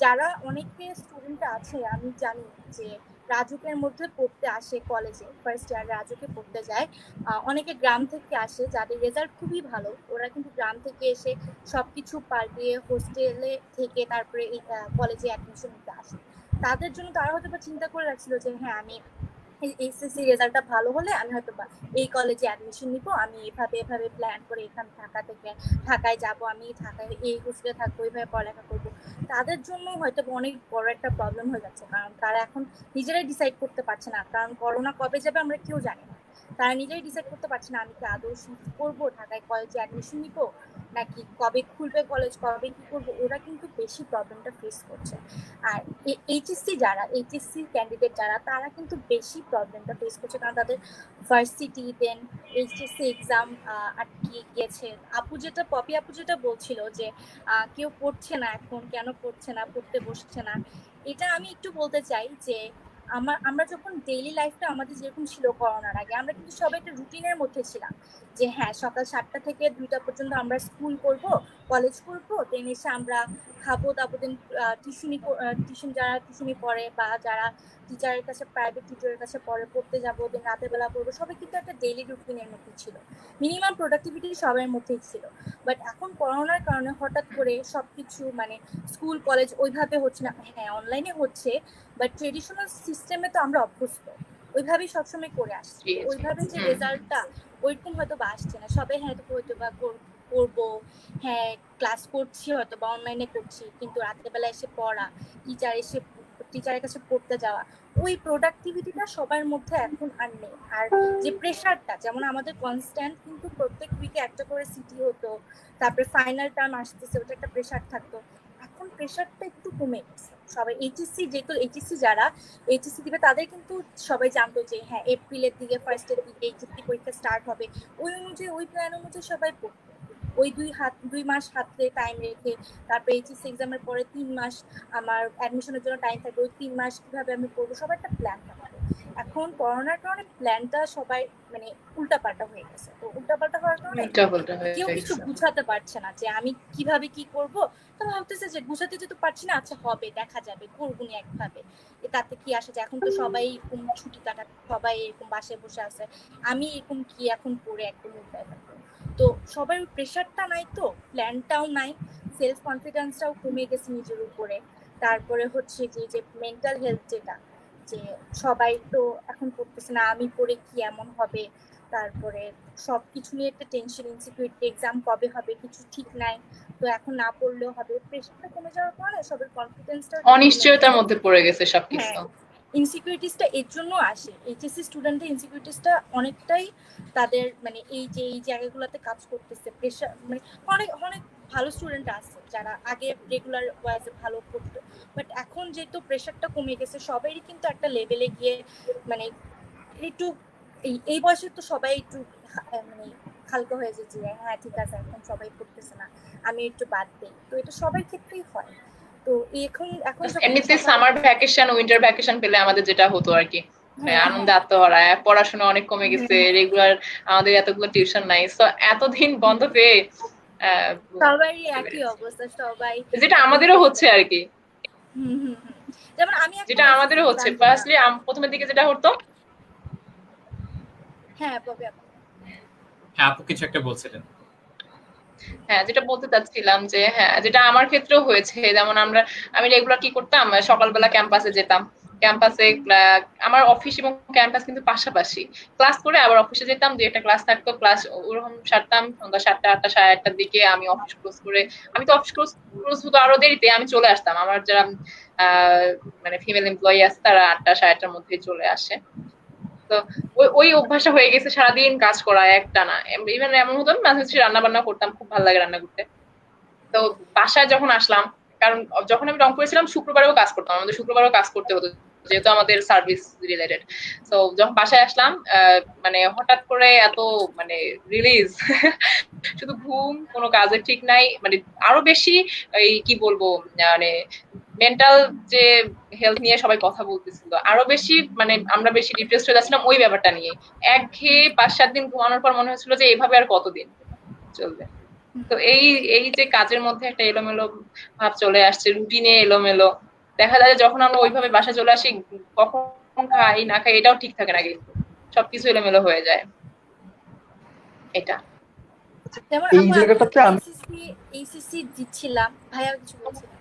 যারা অনেকে স্টুডেন্ট আছে আমি জানি যে রাজুকের মধ্যে পড়তে আসে, কলেজে ফার্স্ট ইয়ার রাজুকে পড়তে যায়, অনেকে গ্রাম থেকে আসে যাদের রেজাল্ট খুবই ভালো, ওরা কিন্তু গ্রাম থেকে এসে সবকিছু পার দিয়ে হোস্টেলে থেকে তারপরে এই কলেজে অ্যাডমিশন নিতে আসে। তাদের জন্য তারা হয়তো বা চিন্তা করে রাখছিল যে হ্যাঁ আমি এইচএসসি রেজাল্টটা ভালো হলে আমি হয়তো বা এই কলেজে অ্যাডমিশন নিব, আমি এভাবে এভাবে প্ল্যান করে এখান ঢাকা থেকে ঢাকায় যাব, আমি ঢাকায় এই হোস্টেলে থাকবো, এইভাবে পড়ালেখা করবো, তাদের জন্য হয়তো অনেক বড় একটা প্রবলেম হয়ে যাচ্ছে। কারণ তারা এখন নিজেরাই ডিসাইড করতে পারছে না, কারণ করোনা কবে যাবে আমরা কেউ জানি না। তারা নিজেই ডিসাইড করতে পারছে না আমি কি আদৌ শিফট করবো, ঢাকায় কলেজে অ্যাডমিশন নিব নাকি কবে খুলবে কলেজ, কবে কি করবো, ওরা কিন্তু বেশি প্রবলেমটা ফেস করছে। আর এইচএসসি ক্যান্ডিডেট যারা, তারা কিন্তু বেশি প্রবলেমটা ফেস করছে, কারণ তাদের ভার্সিটি দেন এইচএসসি এক্সাম আটকে গিয়েছে। পপি আপু যেটা বলছিল যে কেউ পড়ছে না, এখন কেন পড়ছে না, পড়তে বসছে না, এটা আমি একটু বলতে চাই যে আমরা যখন ডেইলি লাইফটা আমাদের যেরকম ছিল করোনার আগে, আমরা কিন্তু সবাই একটা রুটিনের মধ্যে ছিলাম যে হ্যাঁ সকাল 7টা থেকে 2টা পর্যন্ত আমরা স্কুল করব, কলেজ করব, দেন এসে আমরা খাবো, তারপর দিন টিউশন যারা টিউশনি পড়ে বা যারা টিচারের কাছে প্রাইভেট টিচারের কাছে পড়তে যাবো, দেন রাতের বেলা পড়বো, সবাই কিন্তু একটা ডেইলি রুটিনের মধ্যে ছিল, মিনিমাম প্রোডাক্টিভিটি সবার মধ্যেই ছিল। বাট এখন করোনার কারণে হঠাৎ করে সবকিছু মানে স্কুল কলেজ ওইভাবে হচ্ছে না, হ্যাঁ অনলাইনে হচ্ছে, বাট ট্রেডিশনাল সিস্টেমে তো আমরা অভ্যস্ত, ওইভাবেই সবসময় করে আসছি, ওইভাবে যে রেজাল্টটা ওইরকম হয়তো বা আসছে না। সবাই হয়তো বা করবো, হ্যাঁ ক্লাস করছি হয়তো বা অনলাইনে করছি, কিন্তু রাত্রেবেলা এসে পড়া, টিচারের কাছে পড়তে যাওয়া, ওই প্রোডাক্টিভিটিটা সবার মধ্যে এখন আর নেই। আর যে প্রেশারটা, যেমন আমাদের কনস্ট্যান্ট কিন্তু প্রত্যেক উইকে একটা করে সিটি হতো, তারপরে ফাইনাল টার্ম আসতেছে, ওটা একটা প্রেশার থাকতো, এখন প্রেশারটা একটু কমে গেছে। সবাই এইচএসসি যারা এইচএসসি দিবে, তাদের কিন্তু সবাই জানতো যে হ্যাঁ এপ্রিলের দিকে ফার্স্টের দিকে এইচএসসি পরীক্ষা স্টার্ট হবে, ওই অনুযায়ী ওই প্ল্যান অনুযায়ী সবাই পড়তো, ওই 2 মাস হাতে টাইম রেখে, তারপরে এইচএসসি এক্সামের পরে 3 মাস আমার অ্যাডমিশনের জন্য টাইম থাকবে, ওই 3 মাস কিভাবে আমি পড়বো, সবার একটা প্ল্যান থাকবে। এখন করোনার কারণে প্ল্যানটা সবাই মানে উল্টাপাল্টা হয়ে গেছে, তো উল্টাপাল্টা হওয়ার কারণে কেউ কিছু গুছাতে পারছে না যে আমি কিভাবে কি করব। তো ভাবতেছে যে গুছাতে যেতে পারছি না, আচ্ছা হবে, দেখা যাবে, করবুনি একভাবে, তাতে কি আসে যায়, এখন তো সবাই এরকম ছুটি কাটাতে, সবাই এরকম বাসায় বসে আছে, আমি এরকম কি এখন পড়ে একদম উল্টায় থাকবো। তো সবার প্রেশারটা নাই, তো প্ল্যানটাও নাই, সেলফ কনফিডেন্সটাও কমে গেছে নিজের উপরে। তারপরে হচ্ছে যে মেন্টাল হেলথ যেটা, যে সবাই তো এখন পড়তেছে না, আমি পড়ে কি এমন হবে, তারপরে সবকিছু নিয়ে একটা টেনশন, ইনসিকিউরিটি, এক্সাম কবে হবে কিছু ঠিক নাই, তো এখন না পড়লেও হবে, প্রেশারটা কমে যাওয়ার কারণে সবার কনফিডেন্সটা অনিশ্চয়তার মধ্যে পড়ে গেছে সবকিছু। ইনসিকিউরিটিসটা এর জন্য আসে, এইচএসসি স্টুডেন্টদের ইনসিকিউরিটিসটা অনেকটাই তাদের মানে এই জায়গাগুলোতে কাজ করতেছে, প্রেশার মানে অনেক অনেক ভালো স্টুডেন্ট আছে যারা আগে রেগুলার ওয়াইজে ভালো করতো, বাট এখন যেহেতু প্রেশারটা কমে গেছে, সবারই কিন্তু একটা লেভেলে গিয়ে মানে একটু এই বয়সে তো সবাই একটু মানে হালকা হয়ে যাচ্ছে, হ্যাঁ ঠিক আছে এখন সবাই পড়তেছে না, আমি একটু বাদ দিই, তো এটা সবার ক্ষেত্রেই হয়। তো এখন এমনিতে সামার ভ্যাকেশন, উইন্টার ভ্যাকেশন পেলে আমাদের যেটা হতো আর কি, আনন্দে আত্মহারা, পড়াশোনা অনেক কমে গেছে, রেগুলার আমাদের এতগুলো টিউশন নাই, তো এতদিন বন্ধ পেয়ে সবারই একই অবস্থা, সবাই যেটা আমাদেরও হচ্ছে আর কি, যেমন আমি যেটা আমাদেরও হচ্ছে। ফার্স্টলি প্রথমের দিকে যেটা হতো, হ্যাঁ ববে আপু কিছু একটা বলছিলেন। হ্যাঁ যেটা বলতে চাচ্ছিলাম যে হ্যাঁ যেটা আমার ক্ষেত্রেও হয়েছে, যেমন আমি রেগুলার কি করতাম, সকালবেলা ক্যাম্পাসে যেতাম, ক্যাম্পাসে আমার অফিস এবং ক্যাম্পাস কিন্তু পাশাপাশি, ক্লাস করে আবার অফিসে যেতাম, 2 একটা ক্লাস থাকতো, ক্লাস ওরকম সারতাম সন্ধ্যা 7টা 8টা 8:30টার দিকে, আমি অফিস ক্লোজ করে, আমি তো অফিস ক্লোজ হতো আরো দেরিতে, আমি চলে আসতাম, আমার যারা মানে ফিমেল এমপ্লয়ি আছে তারা 8টা 8:30টার মধ্যে চলে আসে। তো ওই অভ্যাসটা হয়ে গেছে সারাদিন কাজ করা একটানা, ইভেন এমন হতো মাঝে মাঝে রান্না বান্না করতাম, খুব ভালো লাগে রান্না করতে। তো বাসায় যখন আসলাম, কারণ যখন আমি রংপুরে ছিলাম শুক্রবারেও কাজ করতাম, আমাদের শুক্রবারেও কাজ করতে হতো যেহেতু আমাদের সার্ভিস রিলেটেড। তো যখন বাসায় আসলাম মানে হঠাৎ করে এত মানে রিলিজ শুধু ঘুম, কোনো কাজের ঠিক নাই, মানে আরো বেশি এই কি বলবো মানে মেন্টাল যে হেলথ নিয়ে সবাই কথা বলতেছিল, আরো বেশি মানে আমরা বেশি ডিপ্রেসড হয়ে যাচ্ছিলাম ওই ব্যাপারটা নিয়ে। একঘেয়ে 5-7 দিন ঘুমানোর পর মনে হচ্ছিল যে এইভাবে আর কতদিন চলবে। তো এই যে কাজের মধ্যে একটা এলোমেলো ভাব চলে আসছে, রুটিনে এলোমেলো, দেখা যায় যখন আমরা ওইভাবে বাসা চলে আসি, কখন খাই না খাই এটাও ঠিক থাকে না, কিন্তু সবকিছু এলোমেলো হয়ে যায়। এটা যেমন এই জায়গাটাতে আমি এইচএসসি দিচ্ছিলাম, ভাইয়া কিছু বলছিলেন?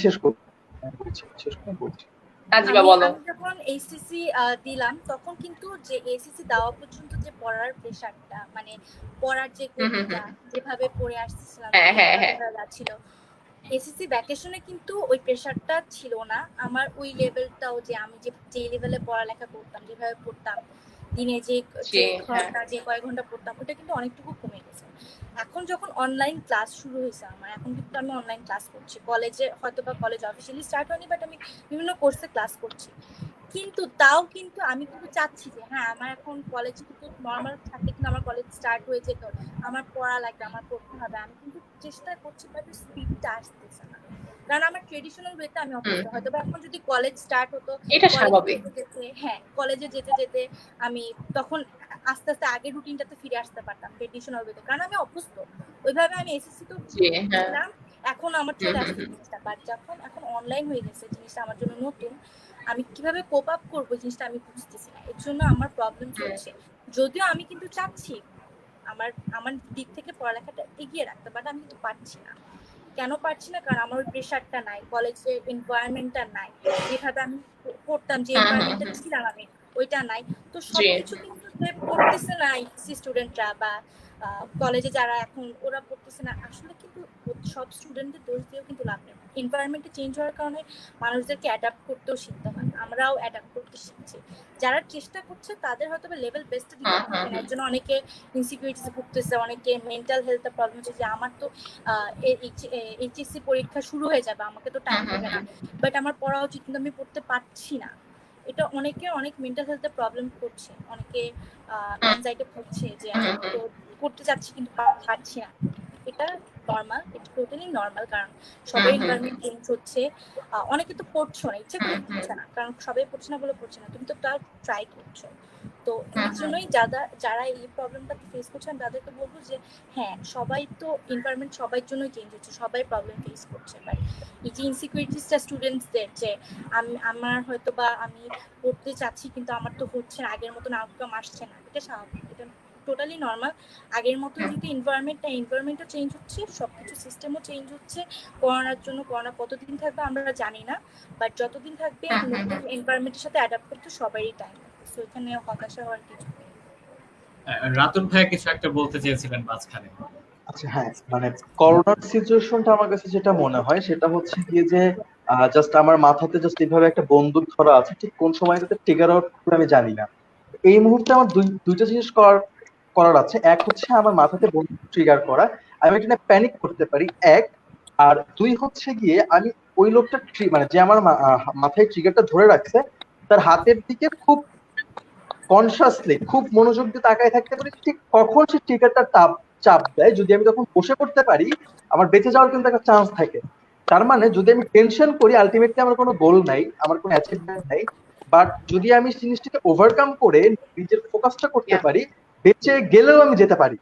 শেষ করছি। তাজিবা বলো। আমি যখন এইচএসসি দিলাম তখন কিন্তু যে এইচএসসি দেওয়া পর্যন্ত যে পড়ার প্রেশারটা মানে পড়ার যে গতিটা যেভাবে পড়ে আসছিলাম ছিল, এসএসসি ভ্যাকেশনে কিন্তু ওই প্রেশারটা ছিল না আমার, ওই লেভেলটাও যে আমি যে লেভেলে পড়ালেখা করতাম যেভাবে পড়তাম দিনে যে ঘন্টা যে কয়েক ঘন্টা পড়তাম ওটা কিন্তু অনেকটুকু কমে গেছে। এখন যখন অনলাইন ক্লাস শুরু হয়েছে আমার, এখন কিন্তু আমি অনলাইন ক্লাস করছি কলেজে, হয়তো বা কলেজ অফিসিয়ালি স্টার্ট হয়নি বাট আমি বিভিন্ন কোর্সে ক্লাস করছি, কিন্তু তাও কিন্তু আমি কিন্তু চাচ্ছি যে হ্যাঁ আমার এখন কলেজ কিন্তু নর্মাল থাকলে কিন্তু আমার কলেজ স্টার্ট হয়ে যেত, আমার পড়া লাগবে, আমার পড়তে হবে, আমি কিন্তু চেষ্টা করছি বাট স্পিডটা আসতেছে না, কারণ আমার ট্রেডিশনাল ওয়েতে আমি অভ্যস্ত। হয়তো বা এখন যদি কলেজ স্টার্ট হতো, এটা স্বাভাবিক। কলেজে যেতে যেতে আমি তখন আস্তে আস্তে আগের রুটিনটাতে ফিরে আসতে পারতাম ট্রেডিশনাল ওয়েতে, কারণ আমি অভ্যস্ত ওইভাবে। আমি এসএসসি তো ছিলাম, এখন আমার চলে আসছে জিনিসটা, বাট যখন এখন অনলাইন হয়ে গেছে জিনিসটা আমার জন্য নতুন, আমি কিভাবে কোপ আপ করবো জিনিসটা আমি বুঝতেছি না, এর জন্য আমার প্রবলেম চলছে। যদিও আমি কিন্তু চাচ্ছি আমার আমার দিক থেকে পড়ালেখাটা এগিয়ে রাখতে, বাট আমি কিন্তু পারছি না। কেন পারছি না? কারণ আমার ওই প্রেশারটা নাই, কলেজের এনভায়রনমেন্টটা নাই, যেভাবে আমি পড়তাম যে এনভায়রনমেন্টে ছিলাম আমি ওইটা নাই। তো সবকিছু কিন্তু পড়তেছে না স্টুডেন্টরা বা কলেজে যারা এখন ওরা পড়তেছে না, আসলে কিন্তু সব স্টুডেন্টদের দোষ দিয়েও কিন্তু লাভ নেই। এনভায়রনমেন্টে চেঞ্জ হওয়ার কারণে মানুষদেরকে অ্যাডাপ্ট করতেও শিখতে হয়, আমরাও অ্যাডাপ্ট করতে শিখছি। যারা চেষ্টা করছে তাদের হয়তো লেভেল বেস্টটা দিতে পারবে, এর জন্য অনেকে ইনসিকিউরিটিতে ভুগতেছে, অনেকে মেন্টাল হেলথের প্রবলেম হচ্ছে যে আমার তো এইচএসসি পরীক্ষা শুরু হয়ে যাবে, আমাকে তো টাইম হবে না, বাট আমার পড়া উচিত কিন্তু আমি পড়তে পারছি না। এটা অনেকে অনেক মেন্টাল হেলথের প্রবলেম করছে, অনেকে অ্যাংজাইটি হচ্ছে যে আমি তো করতে যাচ্ছি কিন্তু পারছি না। এটা নর্মাল, এটা টোটালি নর্মাল, কারণ সবাই এনভায়রনমেন্ট চেঞ্জ হচ্ছে। অনেকে তো পড়ছো না, ইচ্ছে করে পড়ছে না, কারণ সবাই পড়ছে না বলে পড়ছে না, তুমি তো তাও ট্রাই করছো। তো এই জন্যই যারা এই প্রবলেমটা ফেস করছেন তাদেরকে বলবো যে হ্যাঁ সবাই তো এনভায়রনমেন্ট সবার জন্যই চেঞ্জ হচ্ছে, সবাই প্রবলেম ফেস করছে, বাট এই যে ইনসিকিউরিটিসটা স্টুডেন্টসদের যে আমার হয়তো বা আমি পড়তে চাচ্ছি কিন্তু আমার তো হচ্ছে না, আগের মতন আউটকাম আসছে না, এটা স্বাভাবিক, এটা টোটালি নর্মাল। আগের মতো যদি এনভায়রনমেন্টও চেঞ্জ হচ্ছে, সবকিছু সিস্টেমও চেঞ্জ হচ্ছে। করোনার জন্য করোনা কতদিন থাকবে আমরা জানি না, বাট যতদিন থাকবে নতুন এনভায়রনমেন্টের সাথে অ্যাডাপ্ট করতে সবারই টাইম লাগবে, সো এখানে হতাশা হওয়ার কিছু নেই। রাতুল ভাই কিছু একটা বলতে চেয়েছিলেন মাঝখানে। আচ্ছা হ্যাঁ, মানে করোনার সিচুয়েশনটা আমার কাছে যেটা মনে হয় সেটা হচ্ছে গিয়ে যে জাস্ট আমার মাথাতে জাস্ট এইভাবে একটা বন্দুক ধরা আছে, ঠিক কোন সময়টাতে ট্রিগার আউট করে আমি জানি না। এই মুহূর্তে আমার দুইটা জিনিস করার আছে। এক হচ্ছে আমার মাথাতে বন্দুক ট্রিগার করা, আমি এটা প্যানিক করতে পারি এক। আর দুই হচ্ছে গিয়ে আমি ওই লোকটা মানে যে আমার মাথায় ট্রিগারটা ধরে রাখছে তার হাতের দিকে খুব কনসাসলি খুব মনোযোগ দিয়ে তাকায় থাকতে পারি, ঠিক কখন সে ট্রিগারটা চাপ দেয়। যদি আমি তখন বসে পড়তে পারি আমার বেঁচে যাওয়ার কিন্তু একটা চান্স থাকে। তার মানে যদি আমি টেনশন করি আলটিমেটলি আমার কোনো গোল নাই, আমার কোনো অ্যাচিভমেন্ট নাই, বাট যদি আমি জিনিসটাকে ওভারকাম করে নিজের ফোকাসটা করতে পারি বেঁচে গেলেও আমি যেতে পারি।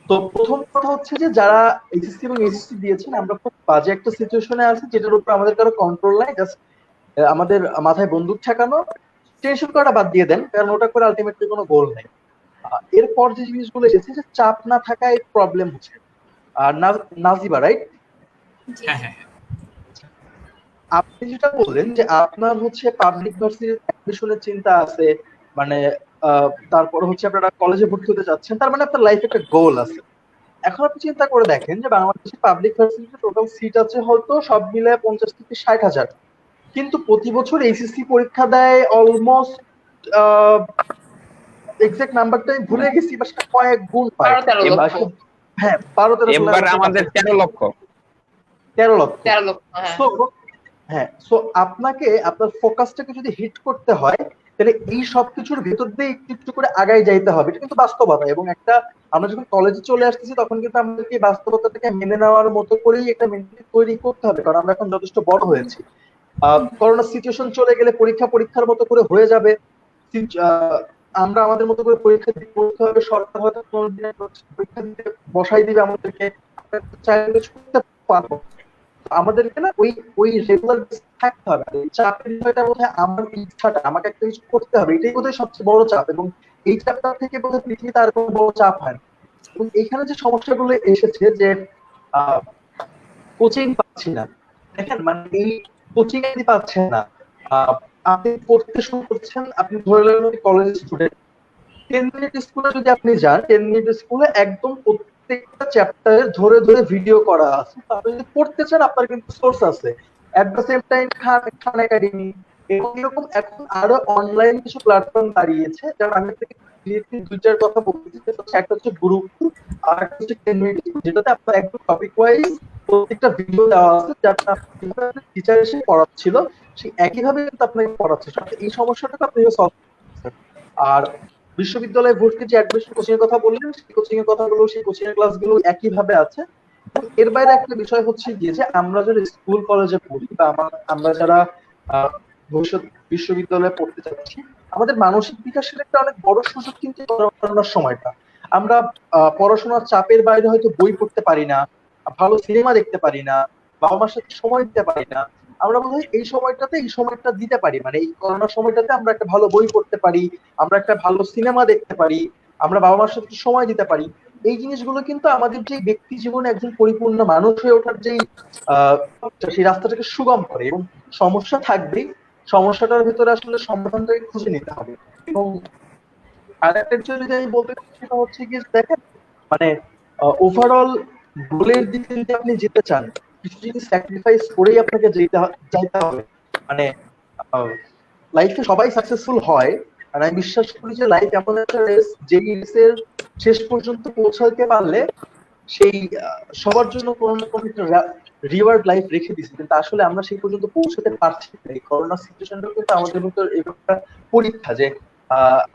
তো প্রথম কথা হচ্ছে যে যারা এইচএসসি এবং এইচএসসি দিয়েছেন আমরা খুব বাজে একটা সিচুয়েশনে আছি যেটার উপর আমাদের কারো কন্ট্রোল নাই, জাস্ট আমাদের মাথায় বন্দুক ঠেকানো। টেনশন করাটা বাদ দিয়ে দেন, কারণ ওটা করে আলটিমেটলি কোনো গোল নাই। এরপর যে জিনিসগুলো এসেছে যে চাপ না থাকায় প্রবলেম হচ্ছে। আর নাজিবা রাইট, হ্যাঁ হ্যাঁ, আপনি যেটা বললেন যে আপনার হচ্ছে পাবলিক ভার্সিটির অ্যাডমিশনের চিন্তা আছে, মানে তারপর হচ্ছে আপনারা কলেজে ভর্তি হতে যাচ্ছেন, তার মানে আপনার লাইফে একটা গোল আছে। এখন আপনি চিন্তা করে দেখেন যে বাংলাদেশে পাবলিক ভার্সিটিতে টোটাল সিট আছে হয়তো সব মিলে 50 থেকে 60,000, কিন্তু প্রতি বছর এইচএসসি পরীক্ষা দেয় অলমোস্ট এক্সাক্ট নাম্বারটা আমি ভুলে গেছি, বাট সেটা কয়েক গুণ পায়। 12-13 লক্ষ। হ্যাঁ 12-13 এবার আমাদের 13 লক্ষ। 13 লক্ষ। হ্যাঁ। হ্যাঁ, সো আপনাকে আপনার ফোকাসটাকে যদি হিট করতে হয় তাহলে এই সবকিছুর ভেতর দিয়ে একটু একটু করে আগায় যাইতে হবে, এটা কিন্তু বাস্তবতা। এবং একটা আমরা যখন কলেজে চলে আসতেছি তখন কিন্তু আমাদেরকে এই বাস্তবতাটাকে মেনে নেওয়ার মতো করেই একটা মেন্টালিটি তৈরি করতে হবে, কারণ আমরা এখন যথেষ্ট বড় হয়েছি। করোনা সিচুয়েশন চলে গেলে পরীক্ষার মতো করে হয়ে যাবে, আমরা আমাদের মতো করে পরীক্ষা দিতে হবে, সরকার হয়তো পরীক্ষা দিতে বসাই দিবে আমাদেরকে, চাইলে ছুটতে পারবো। আমাদেরকে না ওই রেগুলার থাকতে হবে। চাপের বিষয়টা বোধহয় আমার ইচ্ছাটা আমাকে একটা কিছু করতে হবে, এটাই বোধহয় সবচেয়ে বড় চাপ। এবং এই চাপটা থেকে বোধহয় পৃথিবীতে আর কোনো বড় চাপ হয় না। এবং এখানে যে সমস্যাগুলো এসেছে যে কোচিং পাচ্ছি না, দেখেন মানে এই কোচিং যদি পাচ্ছেন না, আহ, আপনি পড়তে শুরু করছেন, আপনি ধরে নেন কলেজ স্টুডেন্ট, 10 মিনিট স্কুলে যদি আপনি যান, 10 মিনিট স্কুলে একদম প্রত্যেকটা চ্যাপ্টারে ধরে ধরে ভিডিও করা আছে। তো আপনি যদি পড়তে চান আপনার কিন্তু সোর্স আছে। At the same time Khan Khan academy এবং এরকম এখন আরো অনলাইন কিছু প্ল্যাটফর্ম দাঁড়িয়েছে, যেমন আমি থেকে দুইটার কথা বলতেছি। সেটা হচ্ছে একটা হচ্ছে গুরুকুল, আর একটা হচ্ছে 10 মিনিট, যেটাতে আপনার একদম টপিক ওয়াইজ প্রত্যেকটা ভিডিও দেওয়া আছে, যাতে টিচার এসে পড়াচ্ছিল সেই একইভাবে কিন্তু আপনাকে পড়াচ্ছে। এই সমস্যাটাকে আপনি সলভ করছেন। আর বিশ্ববিদ্যালয়ে ভর্তি যে অ্যাডমিশন কোচিং এর কথা বললেন, সেই কোচিং এর কথাগুলো, সেই কোচিং এর ক্লাসগুলো একই ভাবে আছে। এর বাইরে একটা বিষয় হচ্ছে গিয়ে যে আমরা যারা স্কুল কলেজে পড়ি বা আমরা যারা ভবিষ্যৎ বিশ্ববিদ্যালয়ে পড়তে যাচ্ছি, আমাদের মানসিক বিকাশের একটা অনেক বড় সুযোগ কিন্তু করোনার সময়টা। আমরা পড়াশোনার চাপের বাইরে হয়তো বই পড়তে পারি না, ভালো সিনেমা দেখতে পারি না, বাবা মার সাথে সময় দিতে পারি না। আমরা মনে হয় এই সময়টাতে এই সময়টা দিতে পারি, মানে এই করোনার সময়টাতে আমরা একটা ভালো বই পড়তে পারি, আমরা একটা ভালো সিনেমা দেখতে পারি, আমরা বাবা মার সাথে একটু সময় দিতে পারি। এই জিনিসগুলো কিন্তু আমাদের যে ব্যক্তি জীবনে একজন পরিপূর্ণ মানুষ হয়ে ওঠার যেই আহ সেই রাস্তাটাকে সুগম করে। এবং সমস্যা থাকবেই, সমস্যাটার ভিতরে আসলে সমাধানটাকে খুঁজে নিতে হবে। এবং আরেকটা বিষয় যদি আমি বলতে চাই, সেটা হচ্ছে কি দেখেন, মানে ওভারঅল গোলের দিকে যদি আপনি যেতে চান, কিছু জিনিস স্যাক্রিফাইস করেই আপনাকে যাইতে হবে। মানে লাইফে সবাই সাকসেসফুল হয়, আর আমি বিশ্বাস করি যে লাইফ এমন একটা রেস, যে রেসের শেষ পর্যন্ত পৌঁছাতে পারলে সেই সবার জন্য কোনো না কোনো একটা রিওয়ার্ড লাইফ রেখে দিচ্ছে। কিন্তু আসলে আমরা সেই পর্যন্ত পৌঁছাতে পারছি না। এই করোনা সিচুয়েশনটা কিন্তু আমাদের ভিতর একটা পরীক্ষা। যে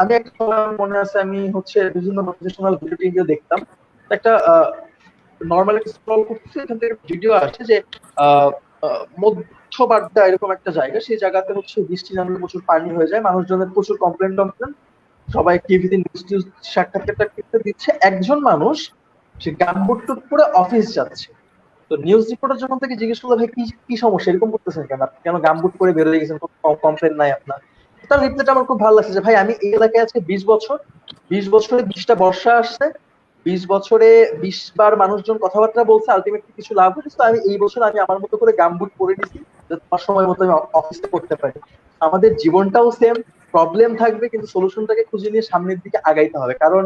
আমি একটা সময় আমার মনে আছে, আমি হচ্ছে বিভিন্ন মোটিভেশনাল ভিডিও দেখতাম। একটা নর্মাল স্ক্রল করতেছি, এখান থেকে ভিডিও আসে যে আহ মধ্য বাড্ডা এরকম একটা জায়গা, সেই জায়গাতে হচ্ছে বৃষ্টি নামলে প্রচুর পানি হয়ে যায়, মানুষজনের প্রচুর কমপ্লেন, সবাই টিভিতে নিউজ টিউজ সাক্ষাৎকার দিচ্ছে। একজন মানুষ সে গামবুট টুট পরে অফিস যাচ্ছে। তো নিউজ রিপোর্টার যখন থেকে জিজ্ঞেস করলো, ভাই কি কি সমস্যা, এরকম করতেছেন কেন, আপনি কেন গামবুট পরে বের হয়ে গেছেন, কমপ্লেন নাই আপনার? তার রিপ্লাইটা আমার খুব ভালো লাগছে যে ভাই আমি এই এলাকায় আজকে 20 বছর, 20 বছরে 20টা বর্ষা আসছে, 20 বছরে 20 বার মানুষজন কথাবার্তা বলছে, আলটিমেটলি কিছু লাভ হয়েছে। তো আমি এই বছর আমি আমার মতো করে গামবুট পরে নিছি, যাতে আমার সময় মতো আমি অফিসে করতে পারি। আমাদের জীবনটাও সেম, প্রবলেম থাকবে, কিন্তু সলিউশনটাকে খুঁজে নিয়ে সামনের দিকে আগাইতে হবে। কারণ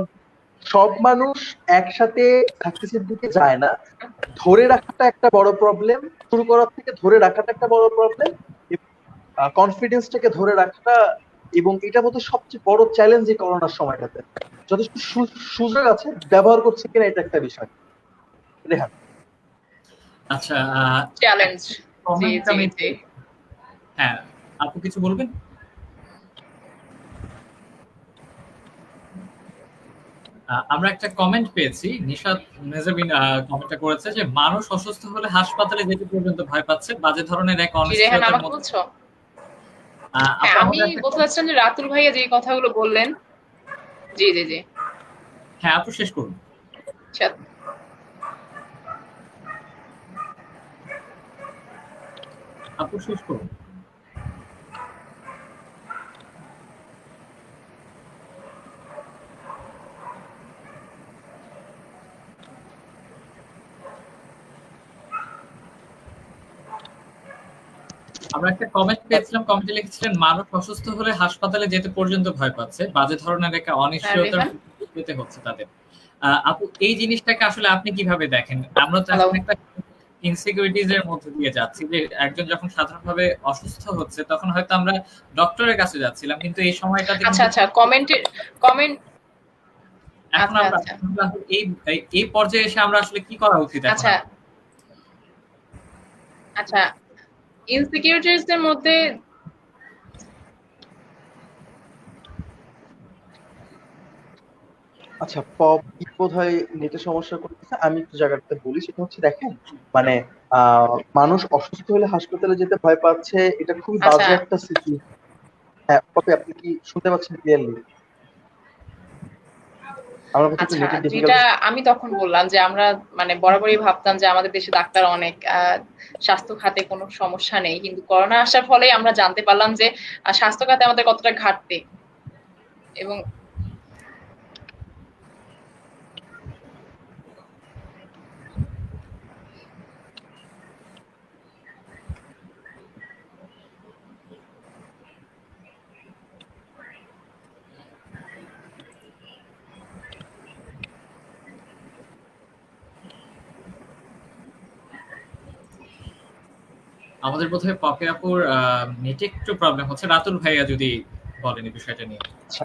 সব মানুষ একসাথে সাকসেসের দিকে যায় না। ধরে রাখাটা একটা বড় প্রবলেম, শুরু করার থেকে ধরে রাখাটা একটা বড় প্রবলেম, কনফিডেন্সটাকে ধরে রাখাটা, এবং এটা বোধহয় সবচেয়ে বড় চ্যালেঞ্জ এই করোনার সময়টাতে। যথেষ্ট সুযোগ আছে, ব্যবহার করছে কিনা এটা একটা বিষয়। রেহান। আচ্ছা, চ্যালেঞ্জ। জি কমেন্ট জি আমি জি। হ্যাঁ, আপু কিছু বলবেন? আমরা একটা কমেন্ট পেয়েছি, নিশাত মেজাবিন কমেন্টটা করেছে যে মানুষ অসুস্থ হলে হাসপাতালে যেতে পর্যন্ত ভয় পাচ্ছে, বাজে ধরনের এক জি রেহান, অনিশ্চয়তার আমাকে মধ্যে। বলছো? আপু হ্যাঁ, আমি আমাদের একটা বলতে চাচ্ছিলাম যে রাতুল ভাইয়া যে কথাগুলো বললেন। জি জি জি। হ্যাঁ আপু শেষ করুন। আচ্ছা আপু শেষ করুন। আমরা একটা কমেন্ট পেয়েছিলাম, কমেন্টে লিখেছিলেন মানুষ অসুস্থ হলে হাসপাতালে যেতে পর্যন্ত ভয় পাচ্ছে, বাজে ধরনের একটা অনিশ্চয়তার রেহান, মধ্যে যেতে হচ্ছে তাদের। আপু এই জিনিসটাকে আসলে আপনি কিভাবে দেখেন? আমরা তো হ্যালো। এখন একটা ইনসিকিউরিটিজ এর মধ্যে দিয়ে যাচ্ছি, যে একজন যখন সাধারণভাবে অসুস্থ হচ্ছে তখন হয়তো আমরা ডক্টরের কাছে যাচ্ছিলাম, কিন্তু এই সময়টাতে আচ্ছা কিন্তু আচ্ছা, কমেন্ট। এখন আচ্ছা আমরা আচ্ছা এই এই পর্যায়ে এসে আমরা আসলে কি করা উচিত এখন আচ্ছা আমাদের? আচ্ছা, ইনসিকিউরিটিজ এর মধ্যে আচ্ছা, পপ বোধহয় নেটের সমস্যা করতেছে, আমি একটু জায়গাটাতে বলি। সেটা হচ্ছে দেখেন, মানে মানুষ অসুস্থ হলে হাসপাতালে যেতে ভয় পাচ্ছে, এটা খুবই আচ্ছা বাজে একটা সিচুয়েশন। হ্যাঁ পপি, আপনি কি শুনতে পাচ্ছেন ক্লিয়ারলি? আমার কাছে একটু আচ্ছা, নেটের যেটা ডিফিকাল্টি। আমি তখন বললাম যে আমরা মানে বরাবরই ভাবতাম যে আমাদের দেশে ডাক্তার অনেক, স্বাস্থ্য খাতে কোনো সমস্যা নেই, কিন্তু করোনা আসার ফলে আমরা জানতে পারলাম যে স্বাস্থ্য খাতে আমাদের কতটা ঘাটতি। এবং আমাদের বোধহয় পপি আপুর নেটে একটু প্রবলেম হচ্ছে। রাতুল ভাইয়া যদি বলেন এই বিষয়টা নিয়ে। আচ্ছা,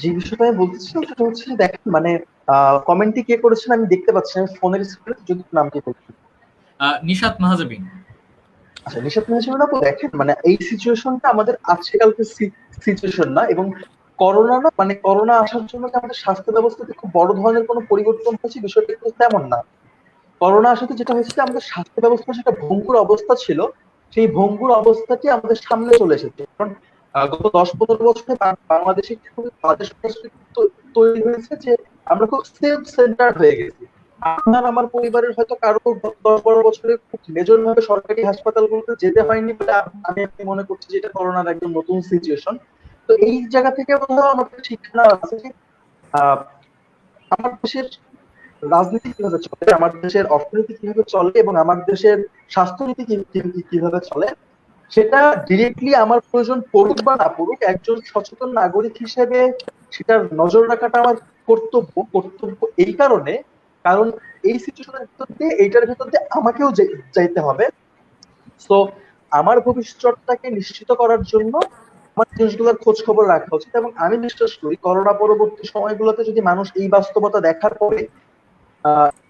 যে বিষয়টা আমি বলতেছিলাম সেটা হচ্ছে যে দেখেন মানে কমেন্টটি কে করেছেন আমি দেখতে পাচ্ছি না, আমি ফোনের স্ক্রিনে যদি একটু নামটি বলতেন। নিশাত মাহাজাবিন। আচ্ছা, নিশাত মেহজাবিন আপু দেখেন মানে এই সিচুয়েশনটা আমাদের আজকালকার সিচুয়েশন না, এবং করোনা না মানে করোনা আসার জন্য যে আমাদের স্বাস্থ্য ব্যবস্থাতে খুব বড় ধরনের কোনো পরিবর্তন হয়েছে বিষয়টা কিন্তু তেমন না। করোনা আসাতে যেটা হয়েছে যে আমাদের স্বাস্থ্য ব্যবস্থা যেটা ভঙ্গুর অবস্থা ছিল, সেই ভঙ্গুর অবস্থাটি আমাদের সামনে চলে এসেছে। কারণ গত 10-15 বছরে বাংলাদেশে একটি খুবই বাজে সংস্কৃতি তৈরি হয়েছে যে আমরা খুব সেলফ সেন্টার্ড হয়ে গেছি। আপনার আমার পরিবারের হয়তো কারো 10-12 বছরে খুব মেজর ভাবে সরকারি হাসপাতালগুলোতে যেতে হয়নি বলে আমি মনে করছি যে এটা করোনার একদম নতুন সিচুয়েশন। তো এই জায়গা থেকে বোধহয় আমাদের শিক্ষা আছে যে আহ, আমার দেশের রাজনীতি কিভাবে চলে, আমার দেশের অর্থনীতি কিভাবে চলে, এবং আমার দেশের স্বাস্থ্যনীতি কিভাবে চলে, সেটা ডিরেক্টলি আমার প্রয়োজন পড়ুক বা না পড়ুক, একজন সচেতন নাগরিক হিসেবে সেটার নজর রাখাটা আমার কর্তব্য এই কারণে, কারণ এই সিচুয়েশনের ভিতর দিয়ে এইটার ভিতর দিয়ে আমাকেও যাইতে হবে। তো আমার ভবিষ্যৎটাকে নিশ্চিত করার জন্য আমার জিনিসগুলোর খোঁজ খবর রাখা উচিত, এবং আমি বিশ্বাস করি করোনা পরবর্তী সময়গুলোতে যদি মানুষ এই বাস্তবতা দেখার পরে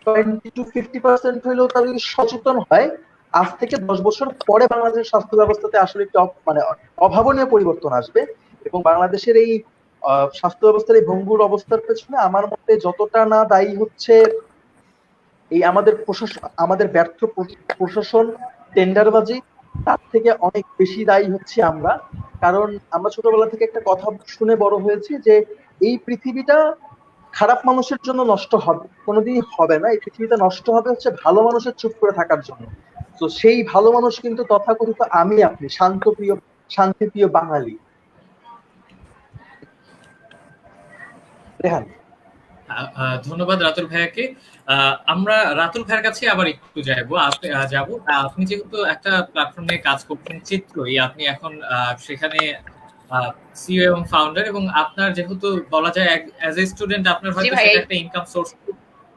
20-50% হইলেও তারা যদি সচেতন হয়, আজ থেকে 10 বছর পরে বাংলাদেশের স্বাস্থ্য ব্যবস্থাতে আসলে একটি মানে অভাবনীয় পরিবর্তন আসবে। এবং বাংলাদেশের এই স্বাস্থ্য ব্যবস্থার এই ভঙ্গুর অবস্থার পেছনে আমার মতে যতটা না দায়ী হচ্ছে এই আমাদের প্রশাসন, আমাদের ব্যর্থ প্রশাসন, টেন্ডারবাজি, তার থেকে অনেক বেশি দায়ী হচ্ছে আমরা। কারণ আমরা ছোটবেলা থেকে একটা কথা শুনে বড় হয়েছি যে এই পৃথিবীটা খারাপ মানুষের জন্য নষ্ট হবে, কোনোদিনই হবে না। এই পৃথিবীটা নষ্ট হবে হচ্ছে ভালো মানুষের চুপ করে থাকার জন্য। তো সেই ভালো মানুষ কিন্তু তথাকথিত আমি আপনি, শান্তিপ্রিয় বাঙালি। রেহান। ধন্যবাদ রাতুল ভাইয়াকে। আমরা রাতুল ভাইয়ের কাছে আবার একটু যাবো। আপনি যেহেতু একটা প্ল্যাটফর্ম নিয়ে কাজ করছেন চিত্রই, আপনি এখন সেখানে সিইও এবং ফাউন্ডার, এবং আপনার যেহেতু বলা যায় অ্যাজ এ স্টুডেন্ট আপনার হয়তো সেটা একটা ইনকাম সোর্স।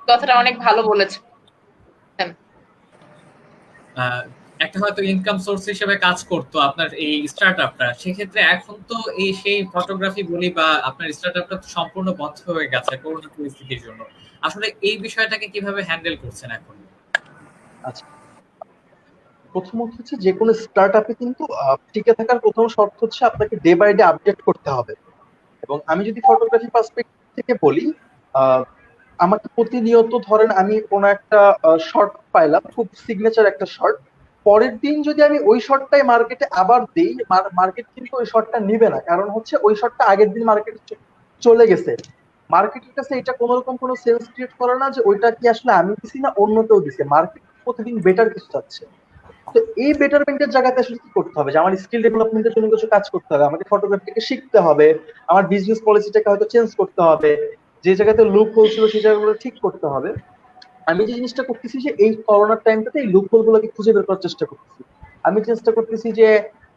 কথাটা অনেক ভালো বলেছেন। একটা হয়তো ইনকাম সোর্স হিসেবে কাজ করতো আপনার এই স্টার্টআপটা, সেক্ষেত্রে এখন তো এই সেই ফটোগ্রাফি বলি বা আপনার স্টার্টআপটা তো সম্পূর্ণ বন্ধ হয়ে গেছে করোনা পরিস্থিতির জন্য। আসলে এই বিষয়টাকে কিভাবে হ্যান্ডেল করছেন এখন? আচ্ছা, প্রথমত হচ্ছে যে কোনো স্টার্টআপে কিন্তু টিকে থাকার প্রথম শর্ত হচ্ছে আপনাকে ডে বাই ডে আপডেট করতে হবে। এবং আমি যদি ফটোগ্রাফি পার্সপেক্টিভ থেকে বলি, আমাকে প্রতিনিয়ত ধরেন আমি কোনো একটা শর্ট পাইলাম, খুব সিগনেচার একটা শর্ট, পরের দিন যদি আমি ওই শর্টটাই মার্কেটে আবার দিই, মার্কেট কিন্তু ওই শর্টটা নিবে না, কারণ হচ্ছে ওই শর্টটা আগের দিন মার্কেটে চলে গেছে। মার্কেটের কাছে এটা কোনো রকম কোনো সেন্স ক্রিয়েট করে না যে ওইটা কি আসলে আমি দিছি না অন্য কেউ দিছে, মার্কেট প্রতিদিন বেটার কিছু চাচ্ছে। তো এই বেটারমেন্টের জায়গাতে আসলে কি করতে হবে, যে আমার স্কিল ডেভেলপমেন্টের জন্য কিছু কাজ করতে হবে, আমাকে ফটোগ্রাফিকে শিখতে হবে, আমার বিজনেস পলিসিটাকে হয়তো চেঞ্জ করতে হবে, যে জায়গাতে লুপ হোল ছিল সেই জায়গাগুলো ঠিক করতে হবে। আমি যে জিনিসটা করতেছি যে এই করোনার টাইমটাতে এই লুপ হোল গুলোকে খুঁজে বের করার চেষ্টা করতেছি। আমি চেষ্টা করতেছি যে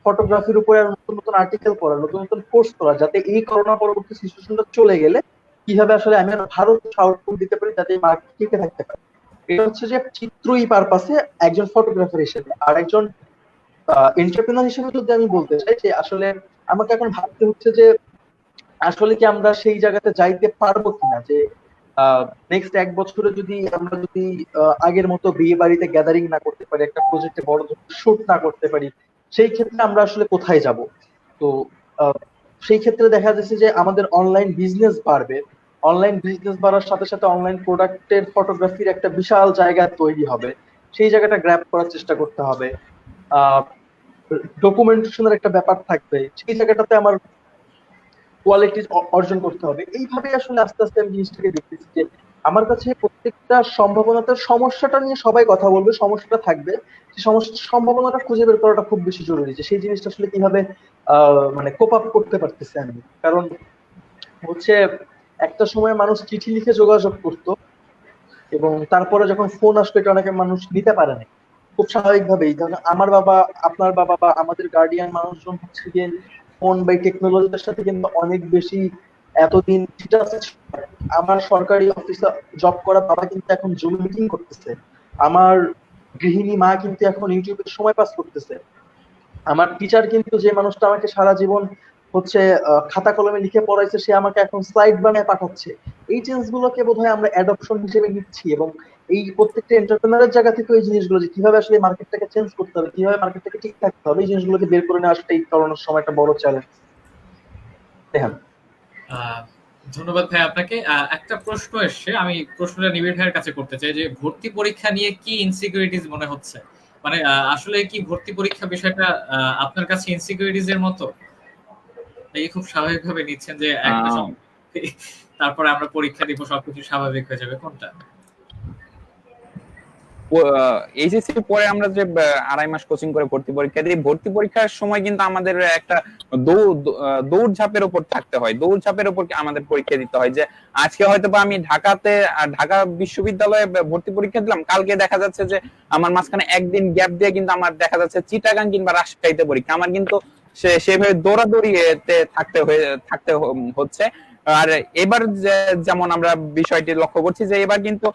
ফটোগ্রাফির উপরে নতুন নতুন আর্টিকেল করা, নতুন নতুন কোর্স করা, যাতে এই করোনা পরবর্তী সিচুয়েশনটা চলে গেলে কিভাবে আসলে আমি ভালো আউটপুট দিতে পারি, যাতে মার্কেট টিকে থাকতে পারে। এটা হচ্ছে যে চিত্রই পারপাসে একজন ফটোগ্রাফার হিসেবে। আর একজন এন্টারপ্রেনার হিসেবে যদি আমি বলতে চাই যে আসলে আমাকে এখন ভাবতে হচ্ছে যে আসলে কি আমরা সেই জায়গাতে যাইতে পারবো কিনা, যে নেক্সট 1 বছরে আমরা যদি আগের মতো বিয়ে বাড়িতে গ্যাদারিং না করতে পারি, একটা প্রজেক্টে বড় শুট না করতে পারি, সেই ক্ষেত্রে আমরা আসলে কোথায় যাব। তো সেই ক্ষেত্রে দেখা যাচ্ছে যে আমাদের অনলাইন বিজনেস বাড়বে, অনলাইন বিজনেস বাড়ার সাথে সাথে অনলাইন প্রোডাক্টের ফটোগ্রাফির একটা বিশাল জায়গা তৈরি হবে, সেই জায়গাটা গ্র্যাব করার চেষ্টা করতে হবে। ডকুমেন্টেশনের একটা ব্যাপার থাকবে, সেই জায়গাটাতে আমার কোয়ালিটি অর্জন করতে হবে। এইভাবে আসলে আস্তে আস্তে আমি জিনিসটাকে দেখতেছি যে আমার কাছে প্রত্যেকটা সম্ভাবনাটার, সমস্যাটা নিয়ে সবাই কথা বলবে, সমস্যাটা থাকবে, সেই সমস্যার সম্ভাবনাটা খুঁজে বের করাটা খুব বেশি জরুরি, যে সেই জিনিসটা আসলে কিভাবে মানে কোপ আপ করতে পারতেছে আমি। কারণ হচ্ছে একটা সময় মানুষ চিঠি লিখে যোগাযোগ করতো, এবং তারপরে যখন ফোন আসলো এটা অনেকে মানুষ নিতে পারে না খুব স্বাভাবিকভাবেই। ধরেন আমার বাবা, আপনার বাবা বা আমাদের গার্ডিয়ান মানুষজন হচ্ছে গিয়ে ফোন বা টেকনোলজির সাথে কিন্তু অনেক বেশি এতদিন সেটা আমার সরকারি অফিসে জব করা বাবা কিন্তু এখন জুম মিটিং করতেছে। আমার গৃহিণী মা কিন্তু এখন ইউটিউবে সময় পাস করতেছে। আমার টিচার কিন্তু যে মানুষটা আমাকে সারা জীবন হচ্ছে খাতা কলমে লিখে পড়াইছে, সে আমাকে এখন স্লাইড বানিয়ে পাঠাচ্ছে। এই চেঞ্জ গুলোকে বোধহয় আমরা অ্যাডপশন হিসেবে নিচ্ছি, এবং এই প্রত্যেকটা এন্টারপ্রেনারের জায়গা থেকে এই জিনিসগুলো যে কিভাবে আসলে মার্কেটটাকে চেঞ্জ করতে হবে, কিভাবে মার্কেটটাকে ঠিক থাকতে হবে, এই জিনিসগুলোকে বের করে নেওয়া আসলে এই করোনার সময় একটা বড় চ্যালেঞ্জ। হ্যাঁ, ধন্যবাদ ভাই আপনাকে। একটা প্রশ্ন এসছে, আমি প্রশ্নটা নিবিড় ভাইয়ের কাছে করতে চাই যে ভর্তি পরীক্ষা নিয়ে কি ইনসিকিউরিটিজ মনে হচ্ছে? মানে আসলে কি ভর্তি পরীক্ষা বিষয়টা আপনার কাছে ইনসিকিউরিটিজ এর মতো? এই খুব স্বাভাবিকভাবে নিচ্ছেন যে একটা তারপরে আমরা পরীক্ষা দিব, সবকিছু স্বাভাবিক হয়ে যাবে, কোনটা? এইচএসসি পরে আমরা যে 2.5 মাস কোচিং করে ভর্তি পরীক্ষা দিই, ভর্তি পরীক্ষার সময় কিন্তু আমাদের একটা দৌড়ঝাঁপের উপর থাকতে হয়। দৌড়ঝাঁপের উপর আমাদের পরীক্ষা দিতে হয়, যে আজকে হয়তো বা আমি ঢাকা বিশ্ববিদ্যালয়ে ভর্তি পরীক্ষা দিলাম, কালকে দেখা যাচ্ছে যে আমার মাঝখানে একদিন গ্যাপ দিয়ে কিন্তু আমার দেখা যাচ্ছে চিটাগাং কিংবা রাজশাহীতে পরীক্ষা। আমার কিন্তু সেভাবে দৌড়াদৌড়িতে থাকতে হচ্ছে। আর এবার যেমন আমরা বিষয়টি লক্ষ্য করছি যে এবার কিন্তু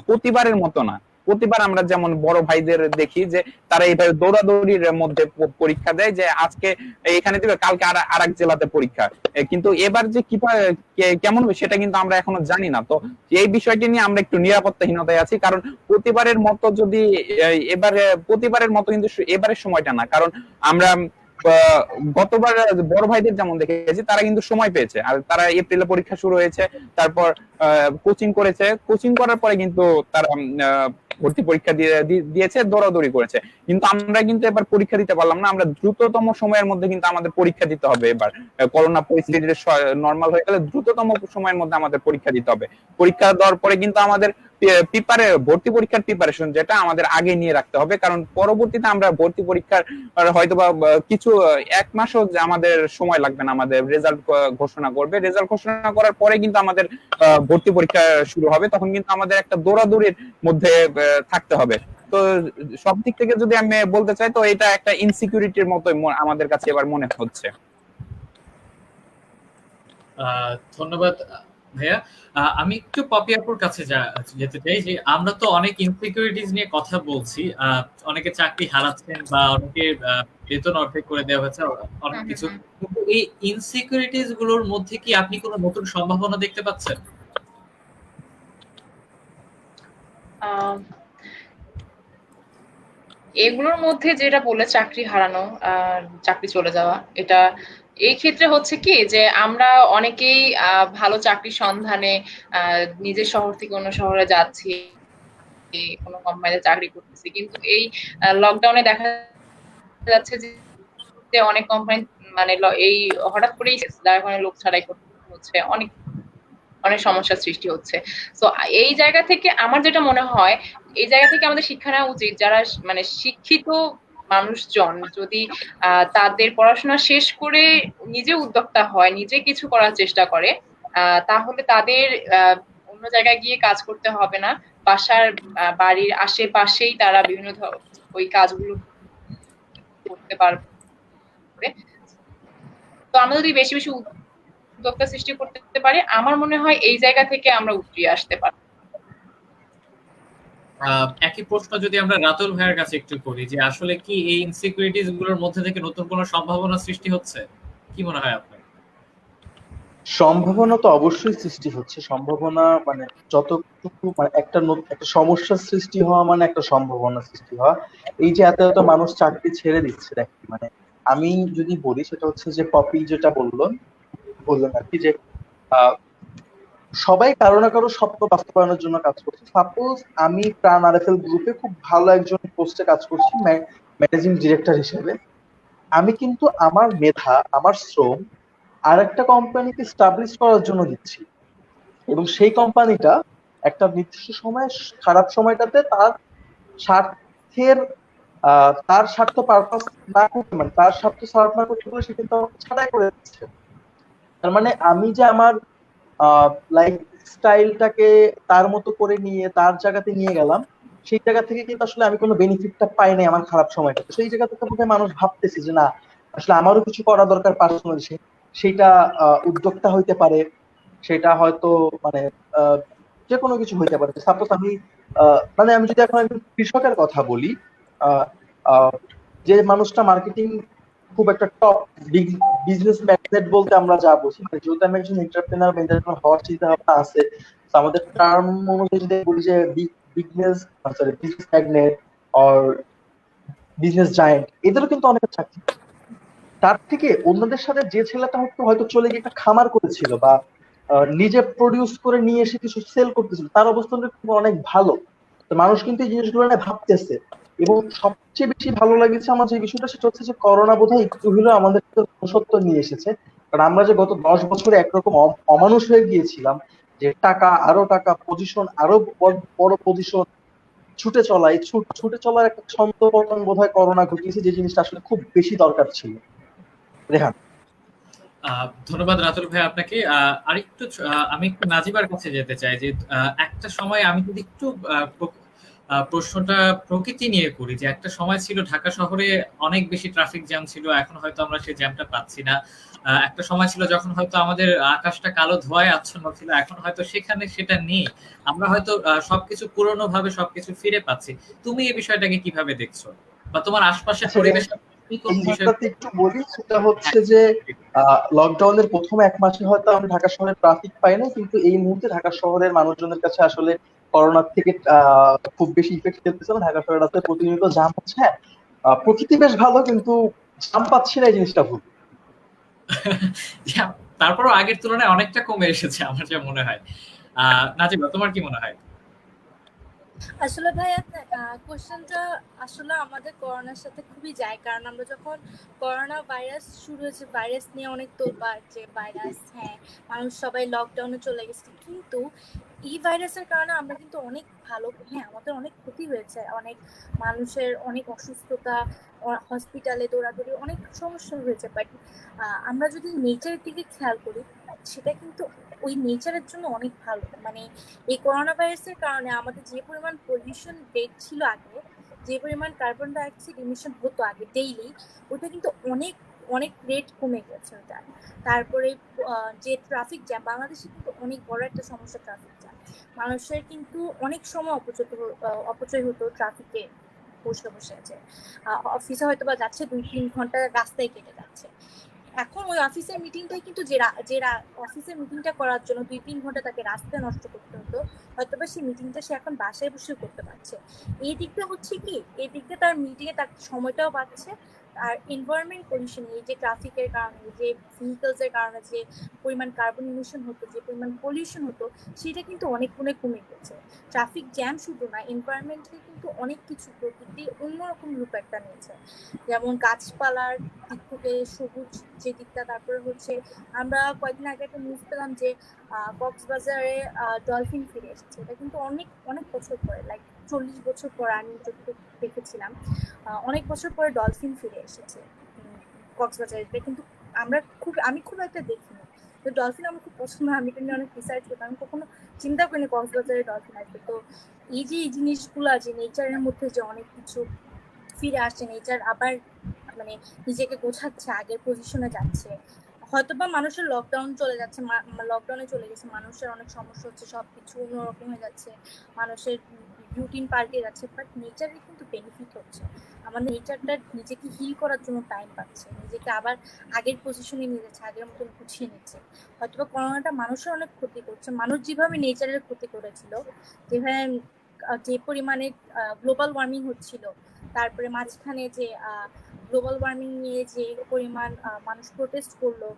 প্রতিবারের মতো না। প্রতিবার আমরা যেমন বড় ভাইদের দেখি যে তারা এইভাবে দৌড়াদৌড়ির মধ্যে পরীক্ষা দেয়, যে আজকে এখানে দিবে, কালকে আর এক জেলাতে পরীক্ষা। কিন্তু এবার যে কেমন হবে সেটা কিন্তু আমরা এখনো জানি না। তো এই বিষয়টি নিয়ে আমরা একটু নিরাপত্তাহীনতায় আছি, কারণ প্রতিবারের মতো কিন্তু এবারের সময়টা না। কারণ আমরা গতবার বড় ভাইদের যেমন দেখেছি, তারা কিন্তু সময় পেয়েছে, আর তারা এপ্রিলে পরীক্ষা শুরু হয়েছে, তারপর কোচিং করেছে, কোচিং করার পরে কিন্তু তারা ভর্তি পরীক্ষা দিয়েছে, দৌড়াদৌড়ি করেছে। কিন্তু আমরা কিন্তু এবার পরীক্ষা দিতে পারলাম না। আমরা দ্রুততম সময়ের মধ্যে কিন্তু আমাদের পরীক্ষা দিতে হবে। এবার করোনা পরিস্থিতি নর্মাল হয়ে গেলে দ্রুততম সময়ের মধ্যে আমাদের পরীক্ষা দিতে হবে। পরীক্ষা দেওয়ার পরে কিন্তু আমাদের ভর্তি পরীক্ষার প্রিপারেশন যেটা আমাদের আগে নিয়ে রাখতে হবে, কারণ পরবর্তীতে আমরা ভর্তি পরীক্ষার হয়তোবা কিছু 1 মাসও আমাদের সময় লাগবে না, আমাদের রেজাল্ট ঘোষণা করবে। রেজাল্ট ঘোষণা করার পরে কিন্তু আমাদের ভর্তি পরীক্ষা শুরু হবে, তখন কিন্তু আমাদের একটা দৌড়াদৌড়ির মধ্যে থাকতে হবে। তো সব দিক থেকে যদি আমি বলতে চাই, তো এটা একটা ইনসিকিউরিটির মতোই আমাদের কাছে এবার মনে হচ্ছে। ধন্যবাদ ভাইয়া। আমি একটু পপি আপুর কাছে যেতে চাই যে আমরা তো অনেক ইনসিকিউরিটিজ নিয়ে কথা বলছি, অনেকে চাকরি হারাচ্ছেন বা অনেকে বেতন অর্ধেক করে দেওয়া হয়েছে, অনেক কিছু। কিন্তু এই ইনসিকিউরিটিজ গুলোর মধ্যে কি আপনি কোনো নতুন সম্ভাবনা দেখতে পাচ্ছেন? এগুলোর মধ্যে যেটা বলে চাকরি হারানো আর চাকরি চলে যাওয়া, এটা এই ক্ষেত্রে হচ্ছে কি যে আমরা অনেকেই ভালো চাকরির সন্ধানে নিজের শহর থেকে অন্য শহরে যাচ্ছি, কোনো কোম্পানিতে চাকরি করতেছি। কিন্তু এই লকডাউনে দেখা যাচ্ছে যে অনেক কোম্পানি মানে এই হঠাৎ করেই যার কারণে লোক ছাড়াই করতে হচ্ছে, অনেক অনেক সমস্যার সৃষ্টি হচ্ছে। তো এই জায়গা থেকে আমার যেটা মনে হয়, এই জায়গা থেকে আমাদের শিক্ষা নেওয়া উচিত, যারা মানে শিক্ষিত মানুষজন যদি তাদের পড়াশোনা শেষ করে নিজে উদ্যোক্তা হয়, নিজে কিছু করার চেষ্টা করে, তাহলে তাদের অন্য জায়গায় গিয়ে কাজ করতে হবে না। বাড়ির আশেপাশেই তারা বিভিন্ন ওই কাজগুলো করতে পারবে। তো আমরা যদি বেশি বেশি উদ্যোক্তা সৃষ্টি করতে পারি, আমার মনে হয় এই জায়গা থেকে আমরা উতরিয়ে আসতে পারি। একই প্রশ্ন যদি আমরা রাতুল ভাইয়ের কাছে একটু করি, যে আসলে কি এই ইনসিকিউরিটিজ গুলোর মধ্যে থেকে নতুন কোনো সম্ভাবনা সৃষ্টি হচ্ছে, কি মনে হয় আপনার? সম্ভাবনা তো অবশ্যই সৃষ্টি হচ্ছে। সম্ভাবনা মানে যতটুকু মানে একটা সমস্যার সৃষ্টি হওয়া মানে একটা সম্ভাবনা সৃষ্টি হওয়া। এই যে এত এত মানুষ চাকরি ছেড়ে দিচ্ছে, দেখি মানে আমি যদি বলি সেটা হচ্ছে যে পপি যেটা বললেন আর কি, যে সবাই কারো না কারো স্বপ্ন বাস্তবায়নের জন্য কাজ করছে। সাপোজ আমি প্রাণ আরএফএল গ্রুপে খুব ভালো একজন পোস্টে কাজ করছি ম্যানেজিং ডিরেক্টর হিসেবে। আমি কিন্তু আমার মেধা, আমার শ্রম আর একটা কোম্পানিকে স্টাবলিশ করার জন্য দিচ্ছি, এবং সেই কোম্পানিটা একটা নির্দিষ্ট সময় খারাপ সময়টাতে তার স্বার্থ পারপাস না করতে, মানে তার স্বার্থ সার্ভ না করতে বলে সে কিন্তু আমাকে ছাড়াই করে দিচ্ছে। তার মানে আমি যে আমার লাইফ স্টাইলটাকে তার মতো করে নিয়ে তার জায়গাতে নিয়ে গেলাম, সেই জায়গা থেকে কিন্তু আসলে আমি কোনো বেনিফিটটা পাই নাই আমার খারাপ সময়টা। সেই জায়গা থেকে বোধহয় মানুষ ভাবতেছে যে না, আসলে আমারও কিছু করা দরকার পার্সোনাল। সেটা উদ্যোক্তা হইতে পারে, সেটা হয়তো মানে যে কোনো কিছু হইতে পারে। সাপোজ আমি মানে আমি যদি এখন একজন কৃষকের কথা বলি, আহ, আহ, যে মানুষটা মার্কেটিং খুব একটা টপ বিজনেস ম্যাগনেট বলতে আমরা যা বুঝি, মানে যেহেতু আমি একজন এন্টারপ্রেনার বা এন্টারপ্রেনার হওয়ার চিন্তা ভাবনা আছে, তো আমাদের টার্ম অনুযায়ী যদি বলি যে business sorry business magnate or business giant, এদেরও কিন্তু অনেক চাকরি। তার থেকে অন্যদের সাথে যে ছেলেটা হয়তো চলে গিয়ে একটা খামার করেছিল বা নিজে প্রডিউস করে নিয়ে এসে কিছু সেল করতেছিল, তার অবস্থানটা কিন্তু অনেক ভালো। তো মানুষ কিন্তু এই জিনিসগুলো নিয়ে ভাবতেছে। এবং সবচেয়ে বেশি ভালো লাগেছে আমার যে বিষয়টা, সেটা হচ্ছে যে করোনা বোধহয় একটু হলেও আমাদের মনুষ্যত্ব নিয়ে এসেছে। কারণ আমরা যে গত 10 বছরে একরকম অমানুষ হয়ে গিয়েছিলাম, যে টাকা আরো টাকা, পজিশন আরো বড় পজিশন, ছুটে চলার একটা ছন্দপতন বোধহয় করোনা ঘটিয়েছে, যে জিনিসটা আসলে খুব বেশি দরকার ছিল। রেহান। ধন্যবাদ রাতুল ভাই আপনাকে। আরেকটু আমি একটু নাজিবার কাছে যেতে চাই যে একটা সময় আমি যদি একটু প্রশ্নটা প্রকৃতি নিয়ে করি, যে একটা সময় ছিল ঢাকা শহরে অনেক বেশি ট্রাফিক জ্যাম ছিল, এখন হয়তো আমরা সেই জ্যামটা পাচ্ছি না। একটা সময় ছিল যখন হয়তো আমাদের আকাশটা কালো ধোঁয়ায় আচ্ছন্ন ছিল, এখন হয়তো সেখানে সেটা নেই। আমরা হয়তো সবকিছু পুরনো ভাবে সবকিছু ফিরে পাচ্ছি। তুমি এই বিষয়টাকে কিভাবে দেখছো, বা তোমার আশপাশের আচ্ছা, পরিবেশে তুমি কোন এই বিষয়? জায়গাটাতে একটু বলি, সেটা হচ্ছে যে লকডাউনের প্রথম 1 মাসে হয়তো আমি ঢাকা শহরে ট্রাফিক পাই না, কিন্তু এই মুহূর্তে ঢাকা শহরের মানুষজনের কাছে আসলে করোনার থেকে খুব বেশি ইফেক্ট ফেলতেছে না। ঢাকা শহরের রাস্তায় প্রতিনিয়ত জাম হচ্ছে। হ্যাঁ, প্রকৃতি বেশ ভালো, কিন্তু জাম পাচ্ছি না, এই জিনিসটা ভুল। তারপরও আগের তুলনায় অনেকটা কমে এসেছে আমার যা মনে হয়। নাজিবা, তোমার কি মনে হয়? আসলে ভাইয়া কোশ্চেনটা আসলে আমাদের করোনার সাথে খুবই যায়, কারণ আমরা যখন করোনা ভাইরাস শুরু হয়েছে, ভাইরাস নিয়ে অনেক তোলপাড় যে ভাইরাস, হ্যাঁ মানুষ সবাই লকডাউনে চলে গেছে, কিন্তু এই ভাইরাসের কারণে আমরা কিন্তু অনেক ভালো, হ্যাঁ আমাদের অনেক ক্ষতি হয়েছে, অনেক মানুষের অনেক অসুস্থতা, হসপিটালে দৌড়াদৌড়ি অনেক সমস্যা হয়েছে। বাট আমরা যদি নেচারের দিকে খেয়াল করি, সেটা কিন্তু ওই নেচারের জন্য অনেক ভালো। মানে এই করোনা ভাইরাসের কারণে আমাদের যে পরিমাণ পলিউশন রেট ছিল আগে, যে পরিমাণ কার্বন ডাইঅক্সাইড ইমিশন হতো আগে ডেইলি, ওটা কিন্তু অনেক অনেক রেট কমে গেছে ওটা। তারপরে যে ট্রাফিক জ্যাম, বাংলাদেশে কিন্তু অনেক বড় একটা সমস্যা ট্রাফিক জ্যাম। মানুষের কিন্তু অনেক সময় অপচয় হতো ট্রাফিকে বসে বসে আছে। অফিসে হয়তো বা যাচ্ছে 2-3 ঘন্টা রাস্তায় কেটে যাচ্ছে। এখন ওই অফিসের মিটিংটাই কিন্তু যে অফিসের মিটিংটা করার জন্য 2-3 ঘন্টা তাকে রাস্তায় নষ্ট করতে হতো, হয়তো বা সেই মিটিংটা সে এখন বাসায় বসে করতে পারছে। এই দিকটা হচ্ছে কি, এই দিকটা তার মিটিংয়ে তার সময়টাও পাচ্ছে। আর এনভায়রনমেন্ট পলিউশন, এই যে ট্রাফিকের কারণে, যে ভেহিকলস এর কারণে যে পরিমাণ কার্বন ইমিশন হতো, যে পরিমাণ পলিউশন হতো, সেটা কিন্তু অনেক গুণে কমে গেছে। ট্রাফিক জ্যাম শুধু না, এনভায়রনমেন্টে কিন্তু অনেক কিছু প্রকৃতি অন্যরকম রূপ একটা নিয়েছে। যেমন গাছপালার দিক থেকে সবুজ যে দিকটা, তারপরে হচ্ছে আমরা কয়েকদিন আগে একটা নিউজ পেলাম যে কক্সবাজারে ডলফিন ফিরে এসেছে। এটা কিন্তু অনেক অনেক বছর পরে, লাইক 40 বছর পর আমি যতটুকু দেখেছিলাম, অনেক বছর পরে ডলফিন ফিরে এসেছে কক্সবাজারে। এটা কিন্তু আমি খুব একটা দেখিনি। তো ডলফিন আমার খুব পছন্দ, আমি এটা নিয়ে অনেক রিসার্চ করতাম, আমি কখনো চিন্তা করিনি কক্সবাজারে ডলফিন আসবে। তো এই জিনিসগুলো, যে নেচারের মধ্যে যে অনেক কিছু ফিরে আসছে, নেচার আবার মানে নিজেকে গোছাচ্ছে, আগের পজিশনে যাচ্ছে। হয়তোবা মানুষের লকডাউনে চলে গেছে, মানুষের অনেক সমস্যা হচ্ছে, সবকিছু অন্যরকম হয়ে যাচ্ছে, মানুষের রুটিন পাল্টে যাচ্ছে, বাট নেচারের কিন্তু বেনিফিট হচ্ছে। আমাদের নেচারটা নিজেকে হিল করার জন্য টাইম পাচ্ছে, নিজেকে আবার আগের পজিশনে নিয়ে যাচ্ছে, আগের মতন গুছিয়ে নিচ্ছে। হয়তোবা করোনাটা মানুষের অনেক ক্ষতি করছে, মানুষ যেভাবে নেচারের ক্ষতি করেছিল, যেভাবে যে পরিমাণে গ্লোবাল ওয়ার্মিং হচ্ছিল, তারপরে মাঝখানে যে গ্লোবাল ওয়ার্মিং নিয়ে যে পরিমাণ মানুষ প্রোটেস্ট করলো,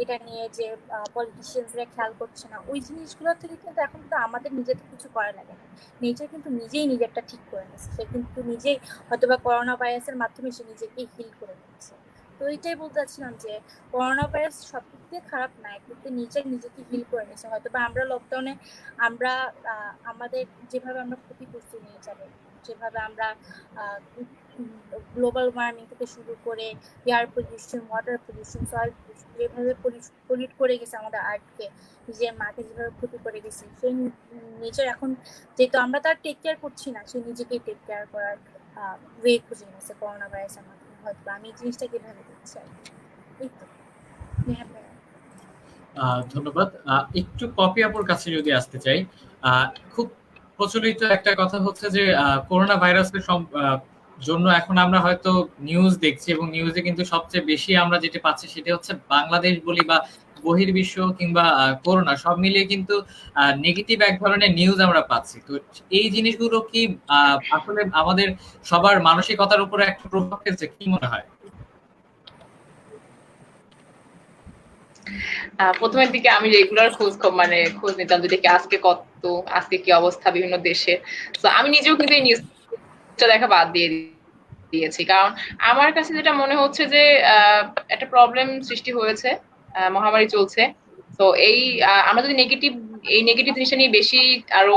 এটা নিয়ে যে পলিটিশিয়ানসরা খেয়াল করছে না, ওই জিনিসগুলো থেকে কিন্তু এখন তো আমাদের নিজেদের কিছু করা লাগে না। নেচার কিন্তু নিজেই নিজেরটা ঠিক করে নিচ্ছে, সে কিন্তু নিজেই হয়তোবা করোনা ভাইরাসের মাধ্যমে সে নিজেকে হিল করে নিচ্ছে। তো এটাই বলতে চাচ্ছিলাম যে করোনা ভাইরাস সব দিক দিয়ে খারাপ না, একদিক দিয়ে নিজেকে হিল করে নিচ্ছে। হয়তোবা আমরা লকডাউনে আমরা আমাদের যেভাবে আমরা ক্ষতি করছি নেচারে, যেভাবে আমরা গ্লোবাল ওয়ার্মিং থেকে শুরু করে air pollution, water pollution, soil pollution, যেভাবে পলিউট করে গেছে আমাদের আর্থকে, নিজের মাকে যেভাবে ক্ষতি করে গেছে, সেই নেচার এখন যেহেতু আমরা তার টেক কেয়ার করছি না, সে নিজেকেই টেক কেয়ার করার ওয়ে খুঁজে নিয়েছে করোনা ভাইরাসের মাধ্যমে। হয়তো আমি এই জিনিসটা কিভাবে দেখছি আর কি। এই তো। ধন্যবাদ। একটু পপি আপুর কাছে যদি আসতে চাই, খুব প্রচলিত একটা কথা হচ্ছে যে করোনা ভাইরাসের জন্য এখন আমরা হয়তো নিউজ দেখছি, এবং নিউজে কিন্তু সবচেয়ে বেশি আমরা যেটা পাচ্ছি সেটা হচ্ছে বাংলাদেশ বলি বা বহির্বিশ্ব কিংবা করোনা সব মিলিয়ে কিন্তু নেগেটিভ এক ধরনের নিউজ আমরা পাচ্ছি। তো এই জিনিসগুলো কি আসলে আমাদের সবার মানসিকতার উপরে একটা প্রভাব ফেলছে, কি মনে হয়? প্রথমের দিকে আমি রেগুলার খোঁজ নিতাম যে দেখি আজকে কি অবস্থা বিভিন্ন দেশে। তো আমি নিজেও কিন্তু এই নিউজটা দেখা বাদ দিয়ে দিয়েছি, কারণ আমার কাছে যেটা মনে হচ্ছে যে একটা প্রবলেম সৃষ্টি হয়েছে, মহামারী চলছে। তো আমরা যদি নেগেটিভ জিনিসটা নিয়ে বেশি আরো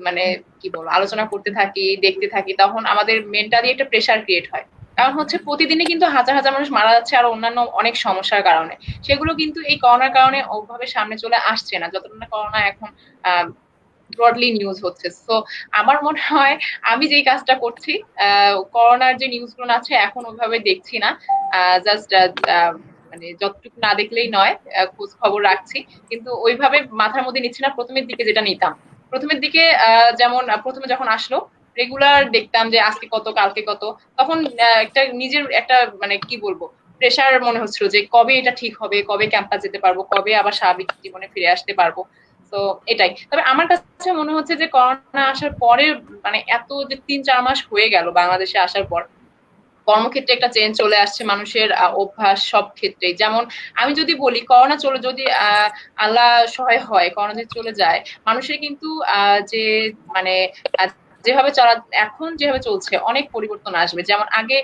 মানে কি বলবো আলোচনা করতে থাকি, দেখতে থাকি, তখন আমাদের মেন্টালি একটা প্রেশার ক্রিয়েট হয়। কারণ হচ্ছে প্রতিদিনই কিন্তু হাজার হাজার মানুষ মারা যাচ্ছে আর অন্যান্য অনেক সমস্যার কারণে। সেগুলো কিন্তু এই করোনার কারণে ওভাবে সামনে চলে আসছে না, যতটা না করোনা এখন ব্রডলি নিউজ হচ্ছে। তো আমার মনে হয় আমি যেই কাজটা করছি, করোনার যে নিউজ গুলো আছে এখন ওইভাবে দেখছি না, জাস্ট মানে যতটুকু না দেখলেই নয়, খোঁজ খবর রাখছি, কিন্তু ওইভাবে মাথার মধ্যে নিচ্ছি না প্রথমের দিকে যেটা নিতাম। প্রথমের দিকে যেমন প্রথমে যখন আসলো রেগুলার দেখতাম যে আজকে কত কালকে কত, তখন একটা নিজের একটা মানে কি বলবো প্রেশার মনে হচ্ছিল যে কবে এটা ঠিক হবে, কবে ক্যাম্পাস যেতে পারবো, কবে আবার স্বাভাবিক জীবনে ফিরে আসতে পারবো। তো এটাই। তবে আমার কাছে মনে হচ্ছে যে করোনা আসার পরে মানে এত যে ৩-৪ মাস হয়ে গেল বাংলাদেশে আসার পর, কর্মক্ষেত্রে একটা চেঞ্জ চলে আসছে মানুষের অভ্যাস সব ক্ষেত্রেই। যেমন আমি যদি বলি করোনা চলে যদি আল্লাহ সহায় হয় করোনা যদি চলে যায়, মানুষের কিন্তু যে মানে যেভাবে এখন যেভাবে চলছে অনেক পরিবর্তন আসবে। যেমন আগে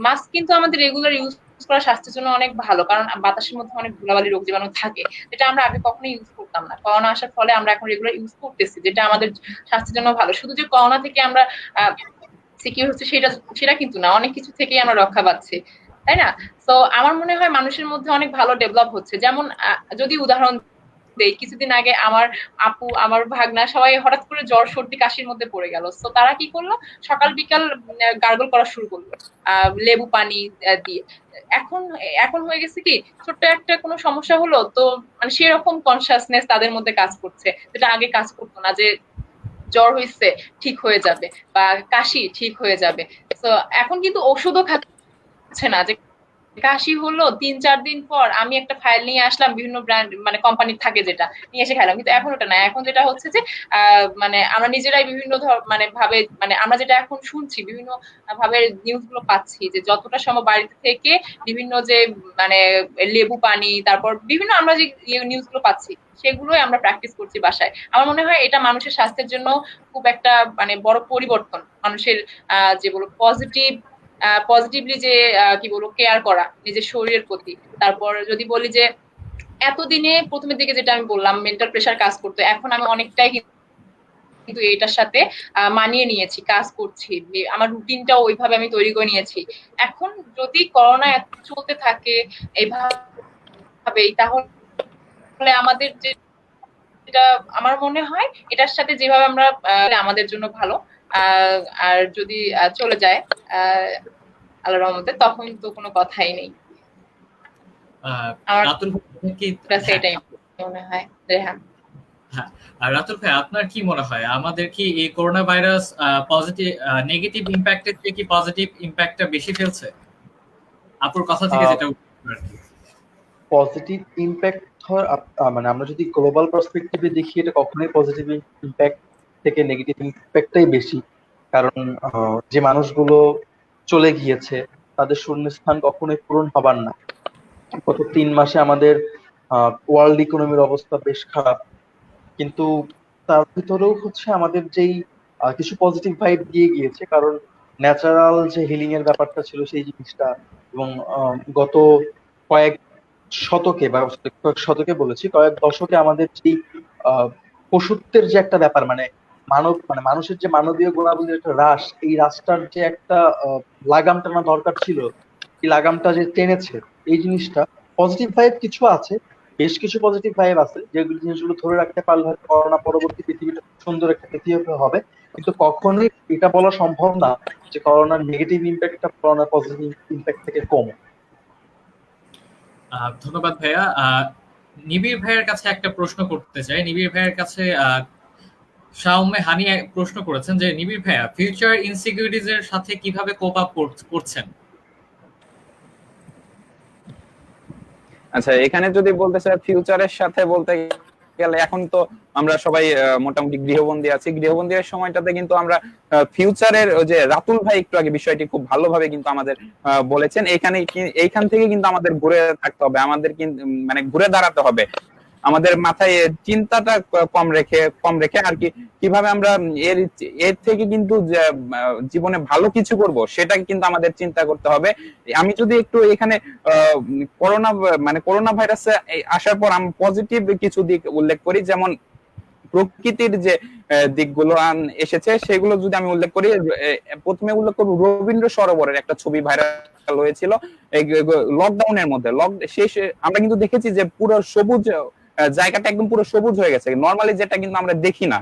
মাস্ক কিন্তু আমাদের রেগুলার ইউজ করা স্বাস্থ্যের জন্য অনেক ভালো, কারণ বাতাসের মধ্যে অনেক ধুলাবালি রোগ জীবাণু থাকে, যেটা আমরা আগে কখনোই ইউজ করতাম না। করোনা আসার ফলে আমরা এখন রেগুলার ইউজ করতেছি, যেটা আমাদের স্বাস্থ্যের জন্য ভালো। শুধু যে করোনা থেকে আমরা সিকিউর হচ্ছে সেটা সেটা কিন্তু না, অনেক কিছু থেকেই আমরা রক্ষা পাচ্ছি, তাই না? তো আমার মনে হয় মানুষের মধ্যে অনেক ভালো ডেভেলপ হচ্ছে। যেমন যদি উদাহরণ দেই, কিছুদিন আগে আমার আপু আমার ভাগনা সবাই হঠাৎ করে জ্বর সর্দি কাশির মধ্যে পড়ে গেল। তো তারা কি করলো, সকাল বিকাল গার্গল করা শুরু করলো লেবু পানি দিয়ে। এখন এখন হয়ে গেছে কি, ছোট্ট একটা কোনো সমস্যা হলো তো মানে সেরকম কনসিয়াসনেস তাদের মধ্যে কাজ করছে, যেটা আগে কাজ করতো না, যে জ্বর হয়েছে ঠিক হয়ে যাবে বা কাশি ঠিক হয়ে যাবে। তো এখন কিন্তু ওষুধও খাচ্ছে না, যে কাশি হলো ৩-৪ দিন পর আমি একটা ফাইল নিয়ে আসলাম, বিভিন্ন ব্র্যান্ড মানে কোম্পানির থাকে যেটা, নিয়ে এসে খাইলাম। কিন্তু এখন ওটা না, এখন যেটা হচ্ছে যে মানে আমরা নিজেরাই বিভিন্ন মানে ভাবে মানে আমরা যেটা এখন শুনছি বিভিন্ন ভাবে নিউজ গুলো পাচ্ছি, যে যতটা সম্ভব বাড়িতে থেকে বিভিন্ন যে মানে লেবু পানি, তারপর বিভিন্ন আমরা যে নিউজ গুলো পাচ্ছি সেগুলোই আমরা প্র্যাকটিস করছি বাসায়। আমার মনে হয় এটা মানুষের স্বাস্থ্যের জন্য খুব একটা মানে বড় পরিবর্তন, মানুষের যে বলো পজিটিভলি যে কি বলবো কেয়ার করা নিজের শরীরের প্রতি। তারপর যদি বলি যে এতদিনে প্রথমের দিকে যেটা আমি বললাম মেন্টাল প্রেশার কাজ করতো, এখন আমি অনেকটাই কিন্তু এটার সাথে মানিয়ে নিয়েছি, কাজ করছি, আমার রুটিনটা ওইভাবে আমি তৈরি করে নিয়েছি। এখন যদি করোনা চলতে থাকে এইভাবেই, তাহলে আমাদের যেটা আমার মনে হয় এটার সাথে যেভাবে আমরা আমাদের জন্য ভালো। আর যদি চলে যায় আল্লাহর রহমতে, তখন তো কোনো কথাই নেই। আমার রাতুল কি কাছে এটাই মনে হয়। রেহান, হ্যাঁ, আর রাতুল ভাই আপনার কি মনে হয় আমাদের কি এই করোনা ভাইরাস পজিটিভ নেগেটিভ ইম্প্যাক্টের থেকে কি পজিটিভ ইম্প্যাক্টটা বেশি ফেলছে? আপুর কথা থেকে যেটা পজিটিভ ইম্প্যাক্ট মানে আমরা যদি গ্লোবাল পার্সপেক্টিভে দেখি, এটা কখনোই পজিটিভ ইম্প্যাক্ট থেকে নেগেটিভ ইম্প্যাক্টটাই বেশি। কারণ যে মানুষগুলো চলে গিয়েছে তাদের শূন্যস্থান কখনোই পূরণ হবার না। গত 3 মাসে আমাদের ওয়ার্ল্ড ইকোনমির অবস্থা বেশ খারাপ, কিন্তু তার ভিতরেও হচ্ছে আমাদের যেই কিছু পজিটিভ ভাইব দিয়ে গিয়েছে, কারণ ন্যাচারাল যে হিলিং এর ব্যাপারটা ছিল সেই জিনিসটা। এবং গত কয়েক শতকে বা কয়েক শতকে বলেছি, কয়েক দশকে আমাদের যেই পশুত্বের যে একটা ব্যাপার, মানে মানুষের যে মানবীয় গুণাবলীর একটা হ্রাস, এই হ্রাসটার যে একটা লাগাম টানা দরকার ছিল, এই লাগামটা যে টেনেছে, এই জিনিসটা পজিটিভ ভাইব কিছু আছে, বেশ কিছু পজিটিভ ভাইব আছে, যেগুলো জিনিসগুলো ধরে রাখতে পারলে হয়তো করোনা পরবর্তী পৃথিবীটা সুন্দর একটা পৃথিবী হবে। কিন্তু কখনোই এটা বলা সম্ভব না যে করোনার নেগেটিভ ইম্প্যাক্টটা করোনার পজিটিভ ইম্প্যাক্ট থেকে কম। ধন্যবাদ ভাইয়া। নিবিড় ভাইয়ের কাছে একটা প্রশ্ন করতে চাই। নিবিড় ভাইয়ের কাছে শাওমে হানি এক প্রশ্ন করেছেন যে নিবিড় ভাইয়া ফিউচার ইনসিকিউরিটিজ এর সাথে কিভাবে কোপ আপ করছেন? আচ্ছা, এখানে যদি বলতে চাই ফিউচারের সাথে বলতে গেলে এখন তো আমরা সবাই মোটামুটি গৃহবন্দী আছি। গৃহবন্দীর সময়টাতে কিন্তু আমরা ফিউচারের যে রাতুল ভাই একটু আগে বিষয়টি খুব ভালোভাবে কিন্তু আমাদের বলেছেন। এইখান থেকে কিন্তু আমাদের ঘুরে থাকতে হবে, আমাদের কিন্তু মানে ঘুরে দাঁড়াতে হবে, আমাদের মাথায় চিন্তাটা কম রেখে আর কি কিভাবে আমরা এর এর থেকে কিন্তু জীবনে ভালো কিছু করব সেটা কিন্তু আমাদের চিন্তা করতে হবে। আমি যদি একটু এখানে করোনা মানে করোনা ভাইরাস আসার পর আমি পজিটিভ কিছু দিক উল্লেখ করি, যেমন প্রকৃতির যে দিকগুলো এসেছে সেগুলো যদি আমি উল্লেখ করি, প্রথমে উল্লেখ করব রবীন্দ্র সরোবরের একটা ছবি ভাইরাল হয়েছিল এই লকডাউনের মধ্যে। শেষে আমরা কিন্তু দেখেছি যে পুরো সবুজ জায়গাটা একদম পুরো সবুজ হয়ে গেছে, নর্মালি যেটা কিন্তু আমরা দেখি না।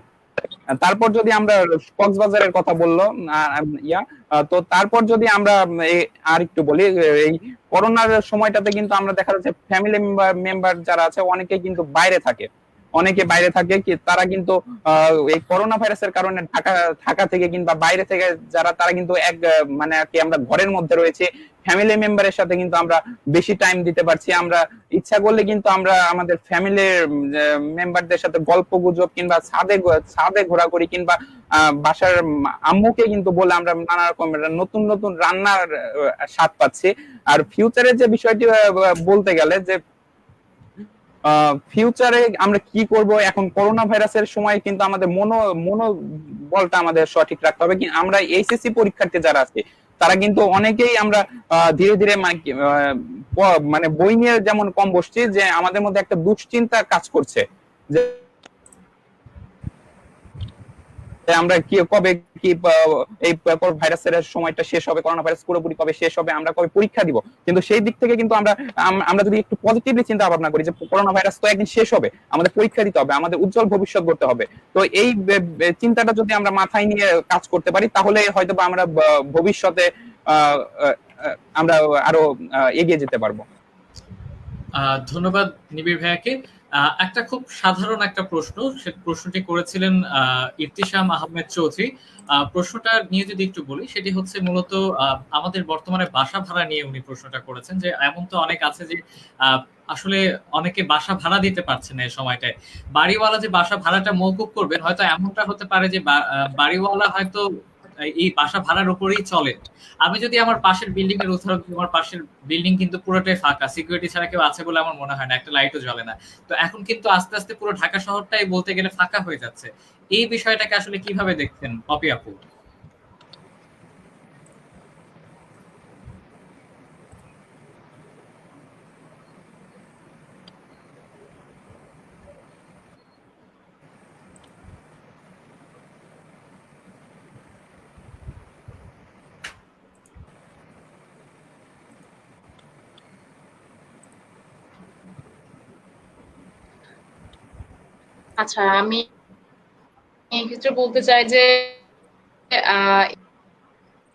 তারপর যদি আমরা কক্সবাজারের কথা বললো তো তারপর যদি আমরা আর একটু বলি, এই করোনার সময়টাতে কিন্তু আমরা দেখা যাচ্ছে ফ্যামিলি মেম্বার যারা আছে অনেকে বাইরে থাকে কি তারা কিন্তু এই করোনা ভাইরাসের কারণে ঢাকা থেকে কিংবা বাইরে থেকে যারা তারা কিন্তু মানে কি আমরা ঘরের মধ্যে রয়েছে, ফ্যামিলি মেম্বারের সাথে কিন্তু আমরা বেশি টাইম দিতে পারছি। আমরা ইচ্ছা করলে কিন্তু আমরা আমাদের ফ্যামিলির মেম্বারদের সাথে গল্প গুজব কিংবা ছাদে ঘোরাঘুরি কিংবা বাসার আম্মুকে কিন্তু বলে আমরা নানা রকমের নতুন নতুন রান্নার স্বাদ পাচ্ছি। আর ফিউচারের যে বিষয়টি বলতে গেলে যে ফিউচারে আমরা কি করব, এখন করোনা ভাইরাসের সময় কিন্তু আমাদের মনোবলটা আমাদের সঠিক রাখতে হবে। আমরা এইচএসসি পরীক্ষার্থী যারা আছে তারা কিন্তু অনেকেই আমরা ধীরে ধীরে মানে বই নিয়ে যেমন কম বসছি, যে আমাদের মধ্যে একটা দুশ্চিন্তা কাজ করছে যে আমরা কবে এই ভাইরাসের সময়টা শেষ হবে, করোনা ভাইরাস পুরোপুরি কবে শেষ হবে, আমরা কবে পরীক্ষা দিব। কিন্তু সেই দিক থেকে কিন্তু আমরা যদি একটু পজিটিভলি চিন্তা ভাবনা করি যে করোনা ভাইরাস তো একদিন শেষ হবে, আমাদের পরীক্ষা দিতে হবে, আমাদের উজ্জ্বল ভবিষ্যৎ গড়তে হবে, তো এই চিন্তাটা যদি আমরা মাথায় নিয়ে কাজ করতে পারি তাহলে হয়তো বা আমরা ভবিষ্যতে আমরা আরো এগিয়ে যেতে পারবো। ধন্যবাদ নিবিড় ভাইয়াকে। একটা খুব সাধারণ একটা প্রশ্ন, সে প্রশ্নটি করেছিলেন ইরতিশাম আহমেদ চৌধুরী। প্রশ্নটা নিয়ে যদি একটু বলি, সেটি হচ্ছে মূলত আমাদের বর্তমানে বাসা ভাড়া নিয়ে উনি প্রশ্নটা করেছেন যে এমন তো অনেক আছে যে আসলে অনেকে বাসা ভাড়া দিতে পারছে না এই সময়টায়। বাড়িওয়ালা যে বাসা ভাড়াটা মওকুফ করবেন, হয়তো এমনটা হতে পারে যে বাড়িওয়ালা হয়তো এই বাসা ভাড়ার উপরেই চলে। আমি যদি আমার পাশের বিল্ডিং এর উদাহরণ দিই, আমার পাশের বিল্ডিং কিন্তু পুরোটাই ফাঁকা, সিকিউরিটি ছাড়া কেউ আছে বলে আমার মনে হয় না, একটা লাইটও জ্বলে না। তো এখন কিন্তু আস্তে আস্তে পুরো ঢাকা শহরটাই বলতে গেলে ফাঁকা হয়ে যাচ্ছে। এই বিষয়টাকে আসলে কিভাবে দেখছেন পপি আপু? আচ্ছা, আমি এই ক্ষেত্রে বলতে চাই যে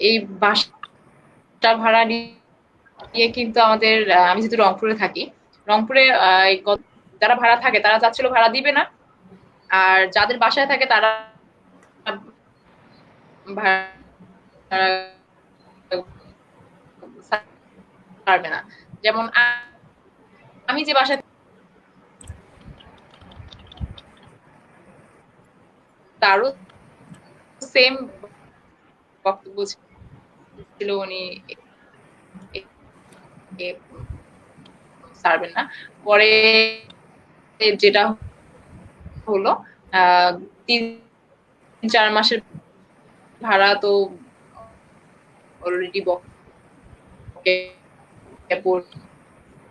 এই বাসা ভাড়া নিয়ে কিন্তু আমাদের আমি যেহেতু রংপুরে থাকি, রংপুরে যারা ভাড়া থাকে তারা চাচ্ছিল ভাড়া দিবে না, আর যাদের বাসায় থাকে তারা পারবে না। যেমন আমি যে বাসায় তারও সেম বক্তব্য ছিল, উনি ছাড়বেন না। পরে যেটা হলো 3-4 মাসের ভাড়া তো অলরেডি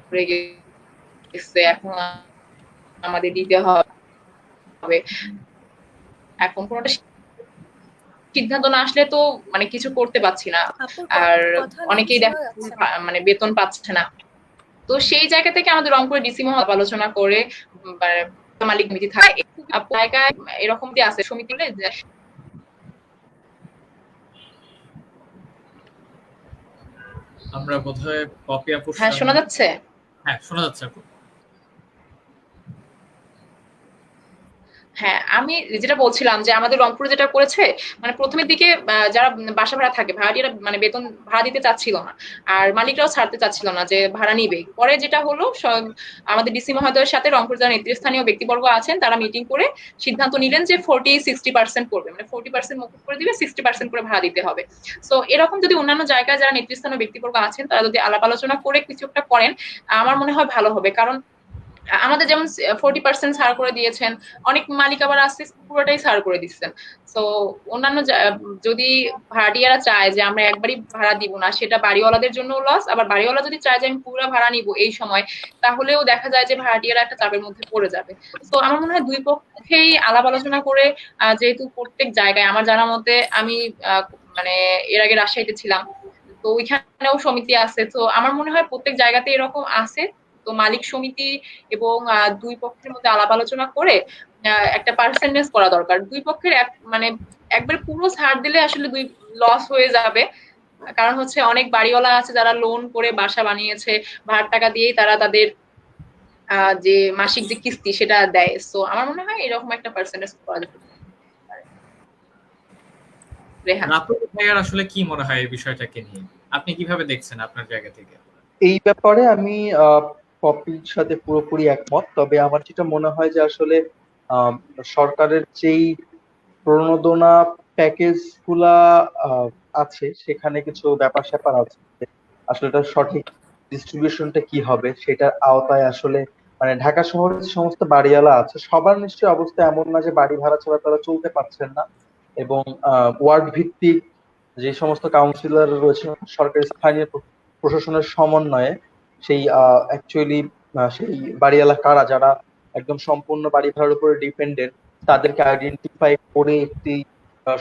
পড়ে গেছে, এখন আমাদের দিতে হবে। এখন কোনোটা সিদ্ধান্ত না আসলে তো মানে কিছু করতে পারছি না, আর অনেকেই মানে বেতন পাচ্ছে না। তো সেই জায়গা থেকে আমাদের রংপুরে ডিসি মহল আলোচনা করে মালিক সমিতি থাকে, জায়গায় এরকম যে আছে সমিতি, আমরা বোধহয় পপি আপু। হ্যাঁ, শোনা যাচ্ছে? হ্যাঁ, শোনা যাচ্ছে আপু। হ্যাঁ, আমি যেটা বলছিলাম যে আমাদের রংপুরে যেটা করেছে, মানে প্রথমের দিকে যারা বাসা ভাড়া থাকে, ভাড়াটিয়ারা মানে বেতন ভাড়া দিতে চাচ্ছিল না, আর মালিকরাও ছাড়তে চাচ্ছিল না যে ভাড়া নিবে। পরে যেটা হলো, আমাদের ডিসি মহোদয়ের সাথে রংপুর যারা নেতৃস্থানীয় ব্যক্তিবর্গ আছেন তারা মিটিং করে সিদ্ধান্ত নিলেন যে 40-60% করবে, মানে 40% মকুব করে দিবে, 60% করে ভাড়া দিতে হবে। সো এরকম যদি অন্যান্য জায়গায় যারা নেতৃস্থানীয় ব্যক্তিবর্গ আছেন তারা যদি আলাপ আলোচনা করে কিছু একটা করেন, আমার মনে হয় ভালো হবে। কারণ আমাদের যেমন 40% ছাড় করে দিয়েছেন, অনেক মালিক আবার আসছে পুরোটাই ছাড় করে দিচ্ছেন। তো অন্যান্য যদি ভাড়াটিয়ারা চায় যে আমরা একবারই ভাড়া দিব না, সেটা বাড়িওয়ালাদের জন্য লস। আবার বাড়িওয়ালা যদি চায় যে আমি পুরো ভাড়া নিব এই সময়, তাহলেও দেখা যায় যে ভাড়াটিয়ারা একটা চাপের মধ্যে পড়ে যাবে। তো আমার মনে হয় দুই পক্ষেই আলাপ আলোচনা করে, যেহেতু প্রত্যেক জায়গায় আমার জানা মতে, আমি মানে এর আগে রাজশাহীতে ছিলাম, তো ওইখানেও সমিতি আছে। তো আমার মনে হয় প্রত্যেক জায়গাতে এরকম আছে। তো মালিক সমিতি এবং দুই পক্ষের মধ্যে আলাপ আলোচনা করে একটা পার্সেন্টেজ করা দরকার। দুই পক্ষের মানে একবার পুরো ছাড় দিলে আসলে দুই লস হয়ে যাবে। কারণ হচ্ছে অনেক বাড়িওয়ালা আছে যারা লোন করে বাসা বানিয়েছে, ভাড়ার টাকা দিয়েই তারা তাদের যে মাসিক যে কিস্তি সেটা দেয়। সো আমার মনে হয় এরকম একটা পার্সেন্টেজ করা যেতে পারে। রেহান, রাতুল ভাইয়ার আসলে কি মনে হয় এই বিষয়টাকে নিয়ে? আপনি কিভাবে দেখছেন আপনার জায়গা থেকে? এই ব্যাপারে আমি পপির সাথে পুরোপুরি একমত। তবে আমার যেটা মনে হয় যে আসলে আহ, সরকারের যেই প্রণোদনা প্যাকেজ গুলা আহ, আছে, সেখানে কিছু ব্যাপার স্যাপার আছে। আসলে এটা সঠিক ডিস্ট্রিবিউশনটা কি হবে সেটার আওতায় আসলে মানে ঢাকা শহরে যে সমস্ত বাড়িওয়ালা আছে সবার নিশ্চয়ই অবস্থা এমন না যে বাড়ি ভাড়া ছাড়া তারা চলতে পারছেন না। এবং ওয়ার্ড ভিত্তিক যে সমস্ত কাউন্সিলর রয়েছে সরকারি স্থানীয় প্রশাসনের সমন্বয়ে সেই অ্যাকচুয়ালি সেই বাড়িওয়ালা কারা যারা একদম সম্পূর্ণ বাড়ি ভাড়ার উপরে ডিপেন্ডেন্ট, তাদেরকে আইডেন্টিফাই করে একটি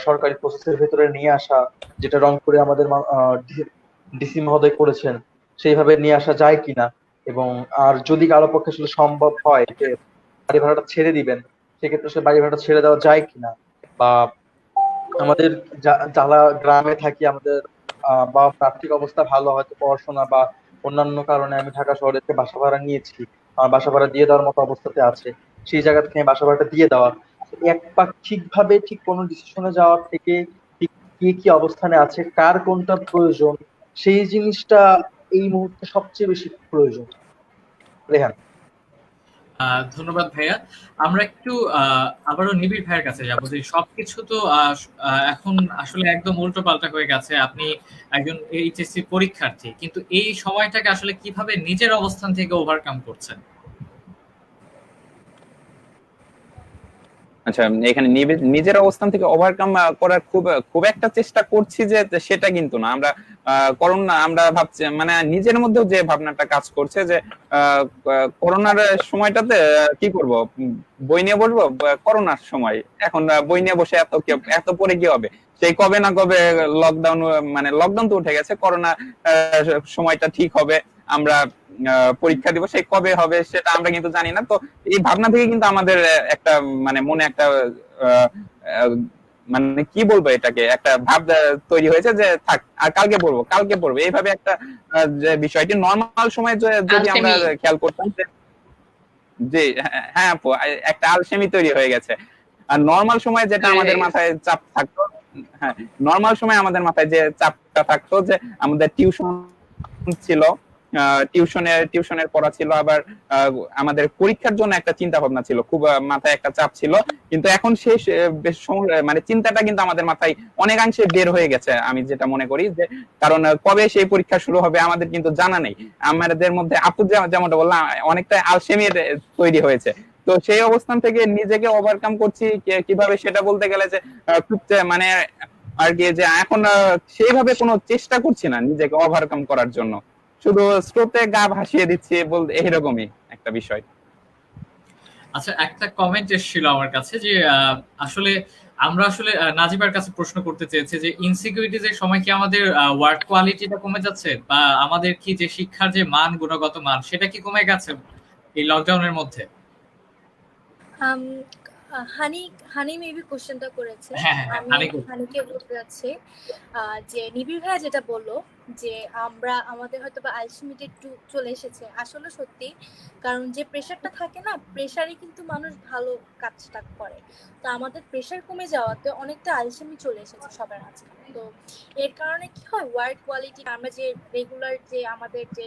সরকারি প্রসেসের ভেতরে নিয়ে আসা, যেটা রংপুরে আমাদের ডিসি মহোদয় করেছেন, সেইভাবে নিয়ে আসা যায় কিনা। এবং আর যদি কারো পক্ষে আসলে সম্ভব হয় যে বাড়ি ভাড়াটা ছেড়ে দিবেন, সেক্ষেত্রে আসলে বাড়ি ভাড়াটা ছেড়ে দেওয়া যায় কিনা। বা আমাদের যারা গ্রামে থাকি, আমাদের বা আর্থিক অবস্থা ভালো, হয়তো পড়াশোনা বা অন্যান্য কারণে আমি ঢাকা শহরে থেকে বাসা ভাড়া নিয়েছি, আমার বাসা ভাড়া দিয়ে দেওয়ার মতো অবস্থাতে আছে, সেই জায়গা থেকে আমি বাসা ভাড়াটা দিয়ে দেওয়া। একপাক্ষিক ভাবে ঠিক কোনো ডিসিশনে যাওয়ার থেকে ঠিক কে কি অবস্থানে আছে, কার কোনটা প্রয়োজন, সেই জিনিসটা এই মুহূর্তে সবচেয়ে বেশি প্রয়োজন। রেহান। ধন্যবাদ ভাইয়া। আমরা একটু আবারও নিবিড় ভাইয়ের কাছে যাবো যে সবকিছু তো এখন আসলে একদম উল্টো পাল্টা হয়ে গেছে। আপনি একজন এইচএসসি পরীক্ষার্থী, কিন্তু এই সময়টাকে আসলে কিভাবে নিজের অবস্থান থেকে ওভারকাম করছেন? আচ্ছা, এখানে নিজের অবস্থান থেকে ওভারকাম করার খুব খুব একটা চেষ্টা করছি যে সেটা কিন্তু না। আমরা করোনা আমরা ভাবছি, মানে নিজের মধ্যেও যে ভাবনাটা কাজ করছে যে করোনার সময়টাতে কি করব, বই নিয়ে বসবো। করোনার সময় এখন বই নিয়ে বসে এত পরে কি হবে? সেই কবে না কবে লকডাউন, মানে লকডাউন তো উঠে গেছে, করোনা সময়টা ঠিক হবে, আমরা পরীক্ষা দিব, সেই কবে হবে সেটা আমরা কিন্তু জানি না। তো এই ভাবনা থেকে কিন্তু আমাদের একটা মানে মনে একটা আহ, আহ, মানে কি বলবো, এটাকে একটা ভাব তৈরি হয়েছে যে থাক, আর কালকে পড়বো এইভাবে একটা যে বিষয়টি নর্মাল সময় যদি আমরা আলসেমি। খেয়াল করতাম যে হ্যাঁ আপু, একটা আলসেমি তৈরি হয়ে গেছে। আর নর্মাল সময় যেটা তৈরি আমাদের হয়ে গেছে। মাথায় চাপ থাকতো, হ্যাঁ, নর্মাল সময় আমাদের মাথায় যে চাপটা থাকতো যে আমাদের টিউশন ছিল, টিউশনের পড়া ছিল, আবার আমাদের পরীক্ষার জন্য একটা চিন্তা ভাবনা ছিল, খুব মাথায় একটা চাপ ছিল। কিন্তু এখন সেই মানে চিন্তাটা কিন্তু আমাদের মাথায় অনেকাংশে বের হয়ে গেছে, আমি যেটা মনে করি যে কারণ কবে সেই পরীক্ষা শুরু হবে আমাদের কিন্তু জানা নেই। আমাদের মধ্যে আপু যেমনটা বললাম, অনেকটা আলসেমির তৈরি হয়েছে। তো সেই অবস্থান থেকে নিজেকে ওভারকাম করছি কিভাবে সেটা বলতে গেলে যে খুব মানে আর কি, যে এখন সেইভাবে কোনো চেষ্টা করছি না নিজেকে ওভারকাম করার জন্য, শুধু স্রোতে গা ভাসিয়ে দিচ্ছি বলতে, এইরকমই একটা বিষয়। আচ্ছা, একটা কমেন্ট এসেছিল আমার কাছে যে আসলে আমরা আসলে নাজিবার কাছে প্রশ্ন করতে চেয়েছি যে ইনসিকিউরিটিজ এর সময় কি আমাদের ওয়ার্ক কোয়ালিটিটা কমে যাচ্ছে, বা আমাদের কি যে শিক্ষার যে মান, গুণগত মান, সেটা কি কমে গেছে এই লকডাউনের মধ্যে? আম, হানি হানি মেবি কোশ্চেনটা করেছে। হ্যাঁ হ্যাঁ হ্যাঁ, আমি হানি করুন। হানিকে বলতে যাচ্ছি যে নিবিড় ভাইয়া যেটা বললো যে আমরা আমাদের হয়তো বা আলটিমেটে চলে এসেছে আসলে সত্যি, কারণ যে প্রেশারটা থাকে না, প্রেশারে কিন্তু মানুষ ভালো কাজটা করে। তো আমাদের প্রেশার কমে যাওয়াতে অনেকটা আলসেমি চলে এসেছে সবার মাঝখানে। তো এর কারণে কি হয়, ওয়ার্ক কোয়ালিটি, আমরা যে রেগুলার যে আমাদের যে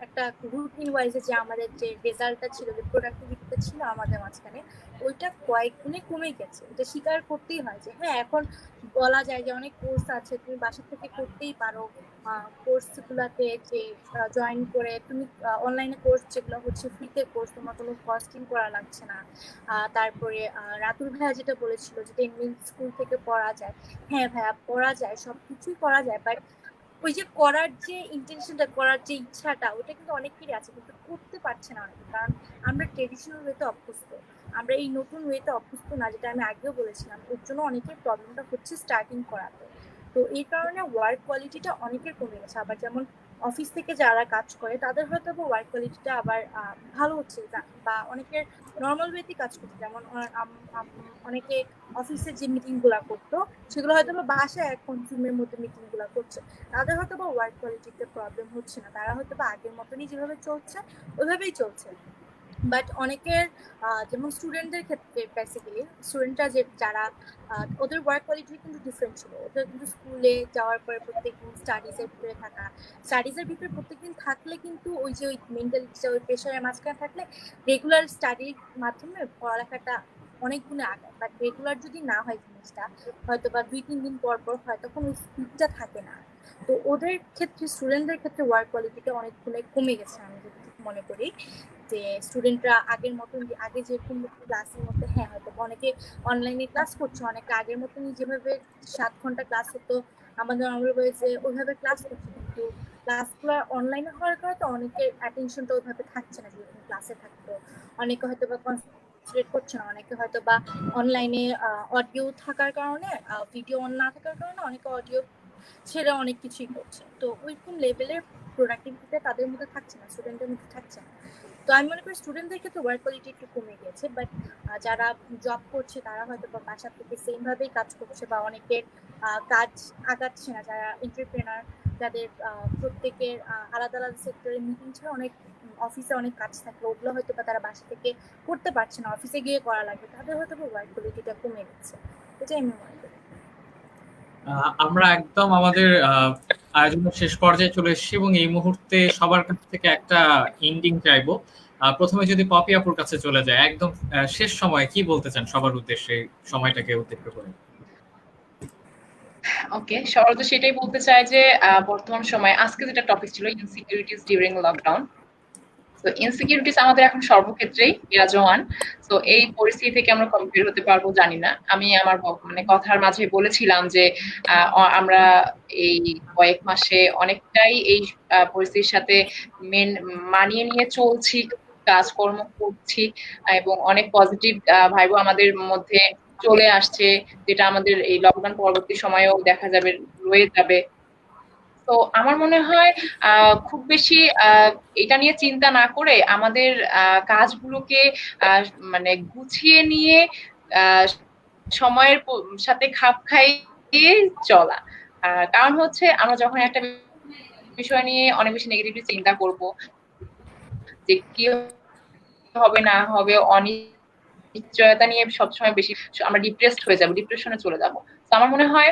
একটা রুটিন ওয়াইজে যে আমাদের যে রেজাল্টটা ছিল, যে প্রোডাক্টিভিটিটা ছিল আমাদের মাঝখানে, ওইটা কয়েক গুণে কমে গেছে। এটা স্বীকার করতেই হয় যে হ্যাঁ, এখন বলা যায় যে অনেক কোর্স আছে, তুমি বাসা থেকে করতেই পারো। কোর্সগুলোতে যে জয়েন করে তুমি অনলাইনে কোর্স যেগুলো হচ্ছে ফ্রিতে কোর্স, তোমার কোনো কস্টিং করা লাগছে না। তারপরে রাতুল ভাইয়া যেটা বলেছিল যেটা ইংলিশ স্কুল থেকে পড়া যায়, হ্যাঁ ভাইয়া পড়া যায়, সব কিছুই করা যায়, বাট ওই যে করার যে ইন্টেনশনটা, করার যে ইচ্ছাটা, ওটা কিন্তু অনেকেরই আছে, কিন্তু করতে পারছে না অনেকে, কারণ আমরা ট্রেডিশনাল ওয়েতে অভ্যস্ত, আমরা এই নতুন ওয়েতে অভ্যস্ত না, যেটা আমি আগেও বলেছিলাম। ওর জন্য অনেকের প্রবলেমটা হচ্ছে স্টার্টিং করাতে। তো এই কারণে ওয়ার্ক কোয়ালিটিটা অনেকের কমে গেছে। আবার যেমন অফিস থেকে যারা কাজ করে তাদের হয়তো ওয়ার্ক কোয়ালিটিটা আবার ভালো হচ্ছে, বা অনেকের নর্মাল ওয়েতে কাজ করছে। যেমন অনেকে অফিসের যে মিটিংগুলো করতো, সেগুলো হয়তো বাসায় এখন জুমের মধ্যে মিটিংগুলো করছে, তাদের হয়তো ওয়ার্ক কোয়ালিটিতে প্রবলেম হচ্ছে না, তারা হয়তো আগের মতনই যেভাবে চলছে ওইভাবেই চলছে। বাট অনেকের যেমন স্টুডেন্টদের ক্ষেত্রে, বেসিক্যালি স্টুডেন্টরা যারা ওদের ওয়ার্ক কোয়ালিটি কিন্তু ডিফারেন্ট ছিল। ওদের কিন্তু স্কুলে যাওয়ার পরে প্রত্যেকদিন স্টাডিজের ভিতরে থাকা, স্টাডিজের ভিতরে প্রত্যেকদিন থাকলে কিন্তু ওই যে ওই মেন্টালিটিটা, ওই প্রেশারের মাঝখানে থাকলে রেগুলার স্টাডির মাধ্যমে পড়ালেখাটা অনেক গুণে আগায়। বাট রেগুলার যদি না হয় জিনিসটা, হয়তো বা 2-3 দিন পর পর হয়, তখন ওই স্পিডটা থাকে না। তো ওদের ক্ষেত্রে, স্টুডেন্টদের ক্ষেত্রে ওয়ার্ক কোয়ালিটিটা অনেক গুণে কমে গেছে আমি যেটুকু মনে করি। যে স্টুডেন্টরা আগের মতন, আগে যেরকম ক্লাসের মধ্যে, হ্যাঁ হয়তো অনেকে অনলাইনে ক্লাস করছে, অনেকে আগের মতনই যেভাবে 7 ঘন্টা ক্লাস হতো আমাদের নর্মাল ওয়েজে ওইভাবে ক্লাস করছে, কিন্তু ক্লাসগুলো অনলাইনে হওয়ার কারণে তো অনেকের অ্যাটেনশনটা ওইভাবে থাকছে না যেরকম ক্লাসে থাকতো। অনেকে হয়তো বা কনসেন্ট্রেট করছে না, অনেকে হয়তো বা অনলাইনে অডিও থাকার কারণে, ভিডিও অন না থাকার কারণে অনেকে অডিও ছেড়ে অনেক কিছুই করছে। তো ওইরকম লেভেলের প্রোডাক্টিভিটিটা তাদের মধ্যে থাকছে না, স্টুডেন্টের মধ্যে থাকছে না। তো আমি মনে করি স্টুডেন্টদের ক্ষেত্রে ওয়ার্ক কোয়ালিটি একটু কমে গেছে। বাট যারা জব করছে তারা হয়তো বা বাসা থেকে সেম ভাবেই কাজ করছে, বা অনেকের কাজ আগাচ্ছে না, যারা এন্টারপ্রেনার, যাদের প্রত্যেকের আলাদা আলাদা সেক্টরে মিটিং ছাড়া অনেক অফিসে অনেক কাজ থাকে, ওগুলো হয়তো বা তারা বাসা থেকে করতে পারছে না, অফিসে গিয়ে করা লাগবে, তাদের হয়তো বা ওয়ার্ক কোয়ালিটিটা কমে গেছে। এটাই আমি মনে করি। আমরা একদম আমাদের আয়োজনের শেষ পর্যায়ে চলে এসেছি এবং এই মুহূর্তে সবার কাছ থেকে একটা এন্ডিং চাইবো। প্রথমে যদি পপি আপুর কাছে চলে যায়, একদম শেষ সময়ে কি বলতে চান সবার উদ্দেশ্যে, সময়টাকে উদ্দেশ্য করে? ওকে, সবার তো সেটাই বলতে চাই যে বর্তমান সময়ে আজকে যেটা টপিক ছিল, ইনসিকিউরিটিস ডিউরিং লকডাউন। তো ইনসিকিউরিটিস আমাদের এখন সর্বক্ষেত্রেই বিরাজমান। তো এই পরিস্থিতি থেকে আমরা কবে বের হতে পারবো জানি না। আমি আমার মানে কথার মাঝে বলেছিলাম যে আমরা এই কয়েক মাসে অনেকটাই এই পরিস্থিতির সাথে মানিয়ে নিয়ে চলছি, কাজকর্ম করছি, এবং অনেক পজিটিভ ভাইবও আমাদের মধ্যে চলে আসছে, যেটা আমাদের এই লকডাউন পরবর্তী সময়েও দেখা যাবে, রয়ে যাবে। তো আমার মনে হয় খুব বেশি এটা নিয়ে চিন্তা না করে আমাদের কাজগুলোকে মানে গুছিয়ে নিয়ে আহ, সময়ের সাথে খাপ খাইয়ে চলা। কারণ হচ্ছে আমরা যখন একটা বিষয় নিয়ে অনেক বেশি নেগেটিভলি চিন্তা করব, যে কি হবে না হবে, অনিশ্চয়তা নিয়ে সবসময় বেশি আমরা ডিপ্রেসড হয়ে যাবো, ডিপ্রেশনে চলে যাবো। তো আমার মনে হয়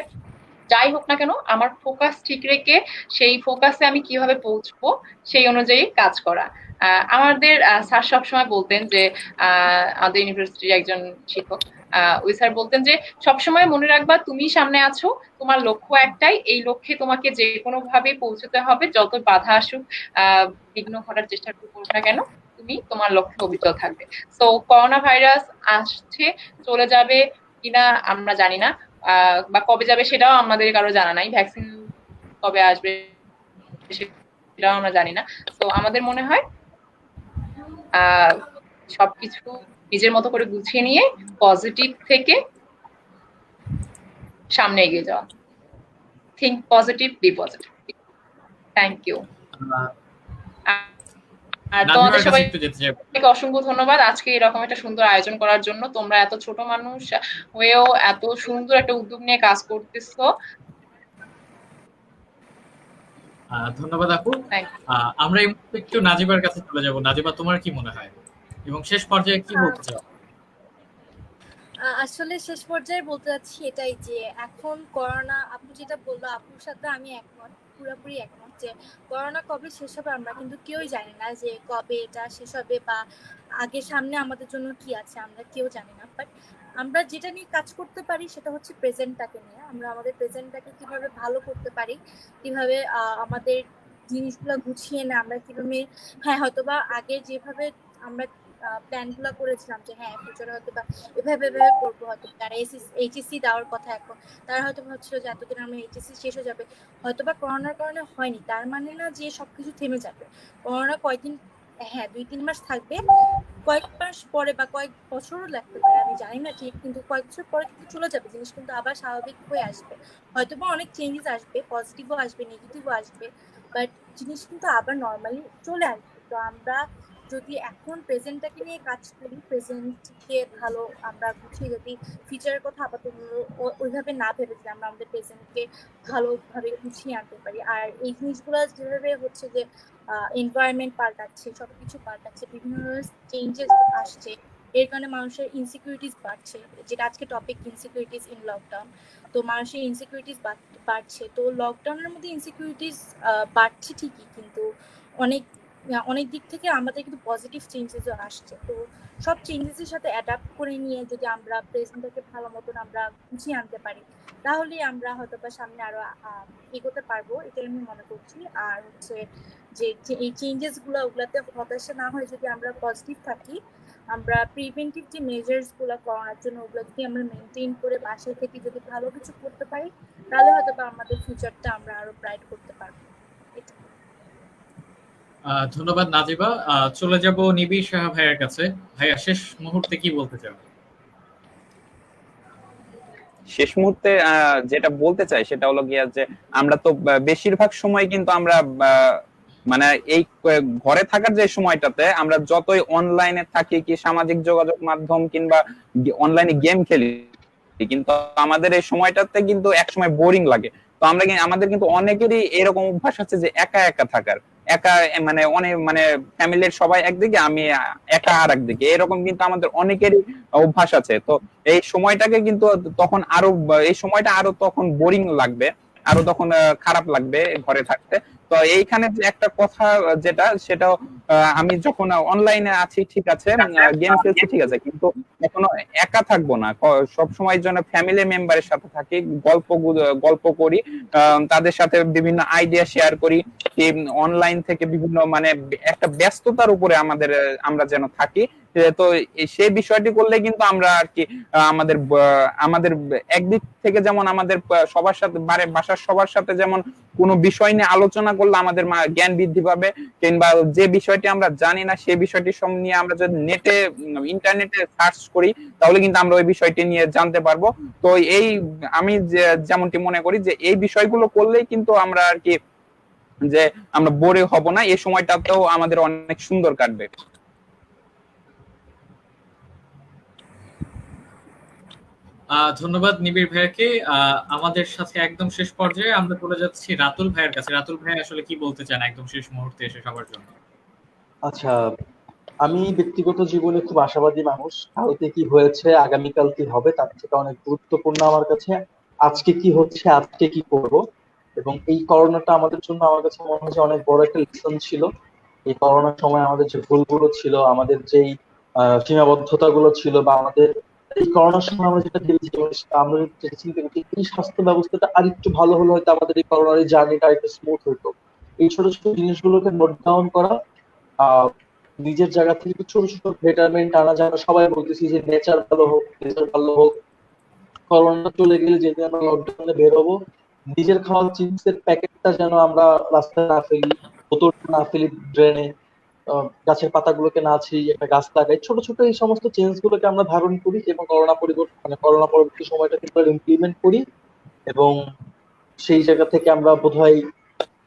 যাই হোক না কেন, আমার ফোকাস ঠিক রেখে সেই ফোকাসে আমি কিভাবে পৌঁছবো সেই অনুযায়ী কাজ করা। আমাদের স্যার সবসময় বলতেন যে, আমাদের ইউনিভার্সিটির একজন শিক্ষক, ওই স্যার বলতেন যে সবসময় মনে রাখবা তুমি সামনে আছো, তোমার লক্ষ্য একটাই, এই লক্ষ্যে তোমাকে যে কোনো ভাবে পৌঁছতে হবে, যত বাধা আসুক, বিঘ্ন ঘটার চেষ্টা করুক না কেন, তুমি তোমার লক্ষ্যে অবিচল থাকবে। তো করোনা ভাইরাস আসছে, চলে যাবে কিনা আমরা জানি না, বা কবে যাবে সেটাও আমাদের কারো জানা নাই, ভ্যাকসিন কবে আসবে সেটাও আমরা জানি না। তো আমাদের মনে হয় সবকিছু নিজের মতো করে গুছিয়ে নিয়ে পজিটিভ থেকে সামনে এগিয়ে যাওয়া। Think positive, be positive. Thank you. আর তোমাদের সবাইকে অসংখ্য ধন্যবাদ আজকে এরকম একটা সুন্দর আয়োজন করার জন্য। তোমরা এত ছোট মানুষ হয়েও এত সুন্দর একটা উদ্যোগ নিয়ে কাজ করতেছো। ধন্যবাদ আপু। Thank you. আমরা এই মুহূর্তে একটু নাজিবার কাছে চলে যাব। নাজিবা, তোমার কি মনে হয় এবং শেষ পর্যায়ে কি বলতে চাও? আসলে শেষ পর্যায়ে বলতে চাচ্ছি এটাই যে এখন করোনা, আপু যেটা বললো আপুর সাথে আমি একমত, পুরোপুরি একমত যে করোনা কবে শেষ হবে আমরা কিন্তু কেউই জানি না, যে কবে এটা শেষ হবে বা আগে সামনে আমাদের জন্য কি আছে আমরা কেউ জানি না। বাট আমরা যেটা নিয়ে কাজ করতে পারি সেটা হচ্ছে প্রেজেন্টটাকে নিয়ে, আমরা আমাদের প্রেজেন্টটাকে কিভাবে ভালো করতে পারি, কিভাবে আমাদের জিনিসগুলো গুছিয়ে না আমরা কিভাবে, হ্যাঁ হয়তোবা আগে যেভাবে আমরা প্ল্যানগুলো করেছিলাম যে হ্যাঁ ফিউচারে হয়তো বা এভাবে এভাবে করবো, হয়তো যারা এইচএসসি দেওয়ার কথা এখন তারা হয়তো ভাবছিল যে এতদিন আমরা এইচএসসি শেষ হয়ে যাবে, হয়তো বা করোনার কারণে হয়নি, তার মানে না যে সবকিছু থেমে যাবে। করোনা কয়েকদিন, হ্যাঁ 2-3 মাস থাকবে, কয়েক মাস পরে বা কয়েক বছরও লাগতে পারে আমি জানি না ঠিক, কিন্তু কয়েক বছর পরে কিন্তু চলে যাবে, জিনিস কিন্তু আবার স্বাভাবিক হয়ে আসবে, হয়তো বা অনেক চেঞ্জেস আসবে, পজিটিভও আসবে নেগেটিভও আসবে, বাট জিনিস কিন্তু আবার নর্মালি চলে আসবে। তো আমরা যদি এখন প্রেজেন্টটাকে নিয়ে কাজ করি, প্রেজেন্টকে ভালো আমরা গুছিয়ে যদি ফিউচারের কথা আপাতত ওইভাবে না ভেবে যে আমরা আমাদের প্রেজেন্টকে ভালোভাবে গুছিয়ে আনতে পারি। আর এই জিনিসগুলো যেভাবে হচ্ছে যে এনভায়রনমেন্ট পাল্টাচ্ছে, সবকিছু পাল্টাচ্ছে, বিভিন্ন ধরনের চেঞ্জেস আসছে, এর কারণে মানুষের ইনসিকিউরিটিস বাড়ছে, যেটা আজকে টপিক ইনসিকিউরিটিস ইন লকডাউন। তো মানুষের ইনসিকিউরিটিস বাড়ছে, তো লকডাউনের মধ্যে ইনসিকিউরিটিস বাড়ছে ঠিকই, কিন্তু অনেক অনেক দিক থেকে আমাদের কিন্তু পজিটিভ চেঞ্জেসও আসছে। তো সব চেঞ্জেসের সাথে অ্যাডাপ্ট করে নিয়ে যদি আমরা প্রেজেন্টটাকে ভালো মতন আমরা গুছিয়ে আনতে পারি, তাহলে আমরা হয়তো বা সামনে আরো এগোতে পারবো, এটাই আমি মনে করছি। আর হচ্ছে যে এই চেঞ্জেসগুলো ওগুলাতে হতাশা না হয়ে যদি আমরা পজিটিভ থাকি, আমরা প্রিভেন্টিভ যে মেজার্সগুলো করোনার জন্য ওগুলো যদি আমরা মেনটেন করে বাসায় থেকে যদি ভালো কিছু করতে পারি, তাহলে হয়তো বা আমাদের ফিউচারটা আমরা আরো ব্রাইট করতে পারবো। ধন্যবাদ নাজিবা। চলে যাব নিবিড় সাহা ভাইয়ের কাছে। ভাইয়া, শেষ মুহূর্তে কি বলতে চাও? শেষ মুহূর্তে যেটা বলতে চাই সেটা হলো গিয়া যে আমরা তো বেশিরভাগ সময় কিন্তু আমরা মানে এই ঘরে থাকার যে সময়টাতে আমরা যতই অনলাইনে থাকি কি সামাজিক যোগাযোগ মাধ্যম কিংবা অনলাইনে গেম খেলি, কিন্তু আমাদের এই সময়টাতে কিন্তু একসময় বোরিং লাগে। তো আমরা আমাদের কিন্তু অনেকেরই এরকম অভ্যাস আছে যে একা একা থাকার, একা মানে অনেক মানে ফ্যামিলির সবাই একদিকে, আমি একা আর একদিকে, এরকম কিন্তু আমাদের অনেকেরই অভ্যাস আছে। তো এই সময়টাকে কিন্তু তখন আরো, এই সময়টা আরো তখন বোরিং লাগবে, আরো তখন খারাপ লাগবে ঘরে থাকতে। তো এইখানে যে একটা কথা যেটা সেটা আমি যখন অনলাইনে আছি ঠিক আছে, গেম খেলছি ঠিক আছে, কিন্তু এখনো একা থাকবো না, সব সময় জন্য ফ্যামিলি মেম্বারের সাথে থাকি, গল্প করি, তাদের সাথে বিভিন্ন আইডিয়া শেয়ার করি, অনলাইন থেকে বিভিন্ন মানে একটা ব্যস্ততার উপরে আমরা যেন থাকি। তো সেই বিষয়টি করলে কিন্তু আমরা আর কি আমাদের একদিক থেকে যেমন আমাদের সবার সাথে বাসার সবার সাথে যেমন কোনো বিষয় নিয়ে আলোচনা করলে আমাদের জ্ঞান বৃদ্ধি পাবে, কিংবা যে বিষয়টি আমরা জানি না সেই বিষয়টি নিয়ে আমরা যদি ইন্টারনেটে সার্চ করি তাহলে কিন্তু আমরা ওই বিষয়টি নিয়ে জানতে পারবো। তো আমি যেমনটি মনে করি যে এই বিষয়গুলো করলেই কিন্তু আমরা আর কি যে আমরা বোরে হব না, এই সময়টাতেও আমাদের অনেক সুন্দর কাটবে। ধন্যবাদ নিবিড় ভাইয়াকে। আমাদের সাথে একদম শেষ পর্যায়ে আমরা চলে যাচ্ছি রাতুল ভাইয়ের কাছে। রাতুল ভাই আসলে কি বলতে চান একদম শেষ মুহূর্তে এসে সবার জন্য? আচ্ছা, আমি ব্যক্তিগত জীবনে খুব আশাবাদী মানুষ। কালকে কি হয়েছে আগামীকাল কি হবে তার থেকে অনেক গুরুত্বপূর্ণ আমার কাছে আজকে কি হচ্ছে আজকে কি করব। এবং এই করোনাটা আমাদের জন্য আমার কাছে মনে হয় যে অনেক বড় একটা লেসন ছিল। এই করোনার সময় আমাদের যে ভুলগুলো ছিল, আমাদের যেই সীমাবদ্ধতা গুলো ছিল, বা আমাদের এই করোনার সময় আমরা যেটা ভেবেছি, আমরা যেটা চিন্তা করছি এই স্বাস্থ্য ব্যবস্থাটা আরেকটু ভালো হলে হয়তো আমাদের এই করোনার এই জার্নিটা আরেকটু স্মুথ হইতো। এই ছোট ছোট জিনিসগুলোকে নোট ডাউন করা, আহ নিজের জায়গা থেকে একটু ছোট ছোট বেটারমেন্ট আনা, যেন সবাই বলতেছি যে নেচার ভালো হোক, নেচার ভালো হোক। করোনা চলে গেলে যেদিন আমরা লকডাউনে বের হবো, নিজের খাওয়া চিপসের প্যাকেটটা যেন আমরা রাস্তায় না ফেলি, বোতলটা না ফেলি ড্রেনে, গাছের পাতাগুলোকে না ছিঁড়ি, একটা গাছ লাগাই। ছোট ছোট এই সমস্ত চেঞ্জ গুলোকে আমরা ধারণ করি এবং করোনা পরবর্তী সময়টা কিন্তু ইমপ্লিমেন্ট করি। এবং সেই জায়গা থেকে আমরা বোধহয়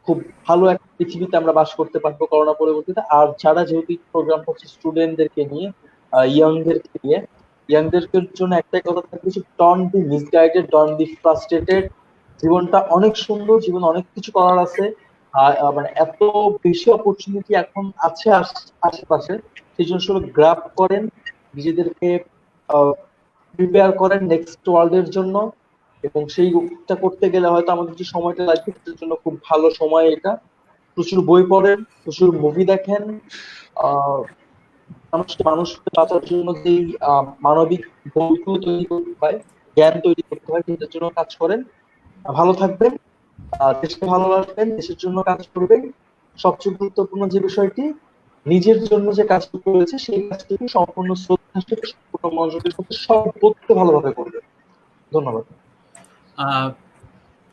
খুব ভালো একটা পৃথিবীতে আমরা বাস করতে পারবো করোনা পরবর্তীতে। আর যারা যেহেতু প্রোগ্রাম করছে স্টুডেন্টদেরকে নিয়ে, ইয়াংদেরকে নিয়ে, ইয়াংদের জন্য একটাই কথা থাকবে যে don't be misguided, don't be frustrated. জীবনটা অনেক সুন্দর, জীবন অনেক কিছু করার আছে। মানে এত বেশি অপরচুনিটি এখন আছে আশেপাশে, সেই জন্য আসলে গ্রাব করেন, নিজেদেরকে প্রিপেয়ার করেন নেক্সট ওয়ার্ল্ডের জন্য। এবং সেইটা করতে গেলে হয়তো আমাদের যে সময়টা লাগবে সেটার জন্য খুব ভালো সময় এটা। প্রচুর বই পড়েন, প্রচুর মুভি দেখেন, আহ মানুষকে বাঁচার জন্য যে মানবিক বইগুলো তৈরি করতে হয়, জ্ঞান তৈরি করতে হয়, সেটার জন্য কাজ করেন। ভালো থাকবেন, দেশকে ভালোবাসবেন, দেশের জন্য কাজ করবেন। সবচেয়ে গুরুত্বপূর্ণ যে বিষয়টি, নিজের জন্য যে কাজটি করেছে সেই কাজটিকে সম্পূর্ণ শ্রদ্ধার সাথে, সম্পূর্ণ মনোযোগের সাথে সর্বোচ্চ ভালোভাবে করবেন। ধন্যবাদ। আহ,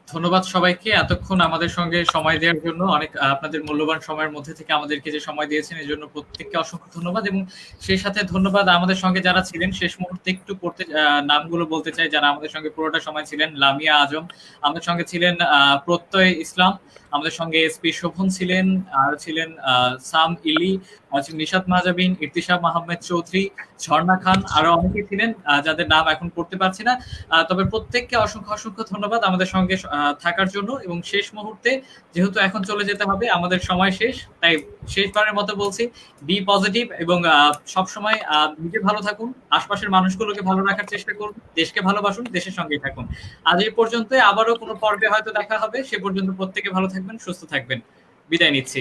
ধন্যবাদ সবাইকে এতক্ষণ আমাদের সঙ্গে সময় দেওয়ার জন্য। অনেক আপনাদের মূল্যবান সময়ের মধ্যে থেকে আমাদেরকে যে সময় দিয়েছেন এর জন্য প্রত্যেককে অসংখ্য ধন্যবাদ। এবং সেই সাথে ধন্যবাদ আমাদের সঙ্গে যারা ছিলেন শেষ মুহূর্তে একটু পড়তে নামগুলো বলতে চাই, যারা আমাদের সঙ্গে পুরোটা সময় ছিলেন। লামিয়া আজম আমাদের সঙ্গে ছিলেন, প্রত্যয় ইসলাম আমাদের সঙ্গে, এসপি শোভন ছিলেন, আর ছিলেন সাম ইলি, নিশাত মাহজাবিন, ইর্তিশাব আহমেদ চৌধুরী, ঝর্ণা খান, আরো অনেকে ছিলেন যাদের নাম এখন পড়তে পারছি না। তবে প্রত্যেককে অসংখ্য অসংখ্য ধন্যবাদ আমাদের সঙ্গে থাকার জন্য। এবং শেষ মুহূর্তে যেহেতু এখন চলে যেতে হবে, আমাদের সময় শেষ, তাই শেষবারের মতো বলছি, বি পজিটিভ এবং সবসময় নিজে ভালো থাকুন, আশপাশের মানুষগুলোকে ভালো রাখার চেষ্টা করুন, দেশকে ভালোবাসুন, দেশের সঙ্গেই থাকুন। আজ এই পর্যন্ত, আবারও কোনো পর্বে হয়তো দেখা হবে। সে পর্যন্ত প্রত্যেকে ভালো থাকবেন, সুস্থ থাকবেন। বিদায় নিচ্ছি।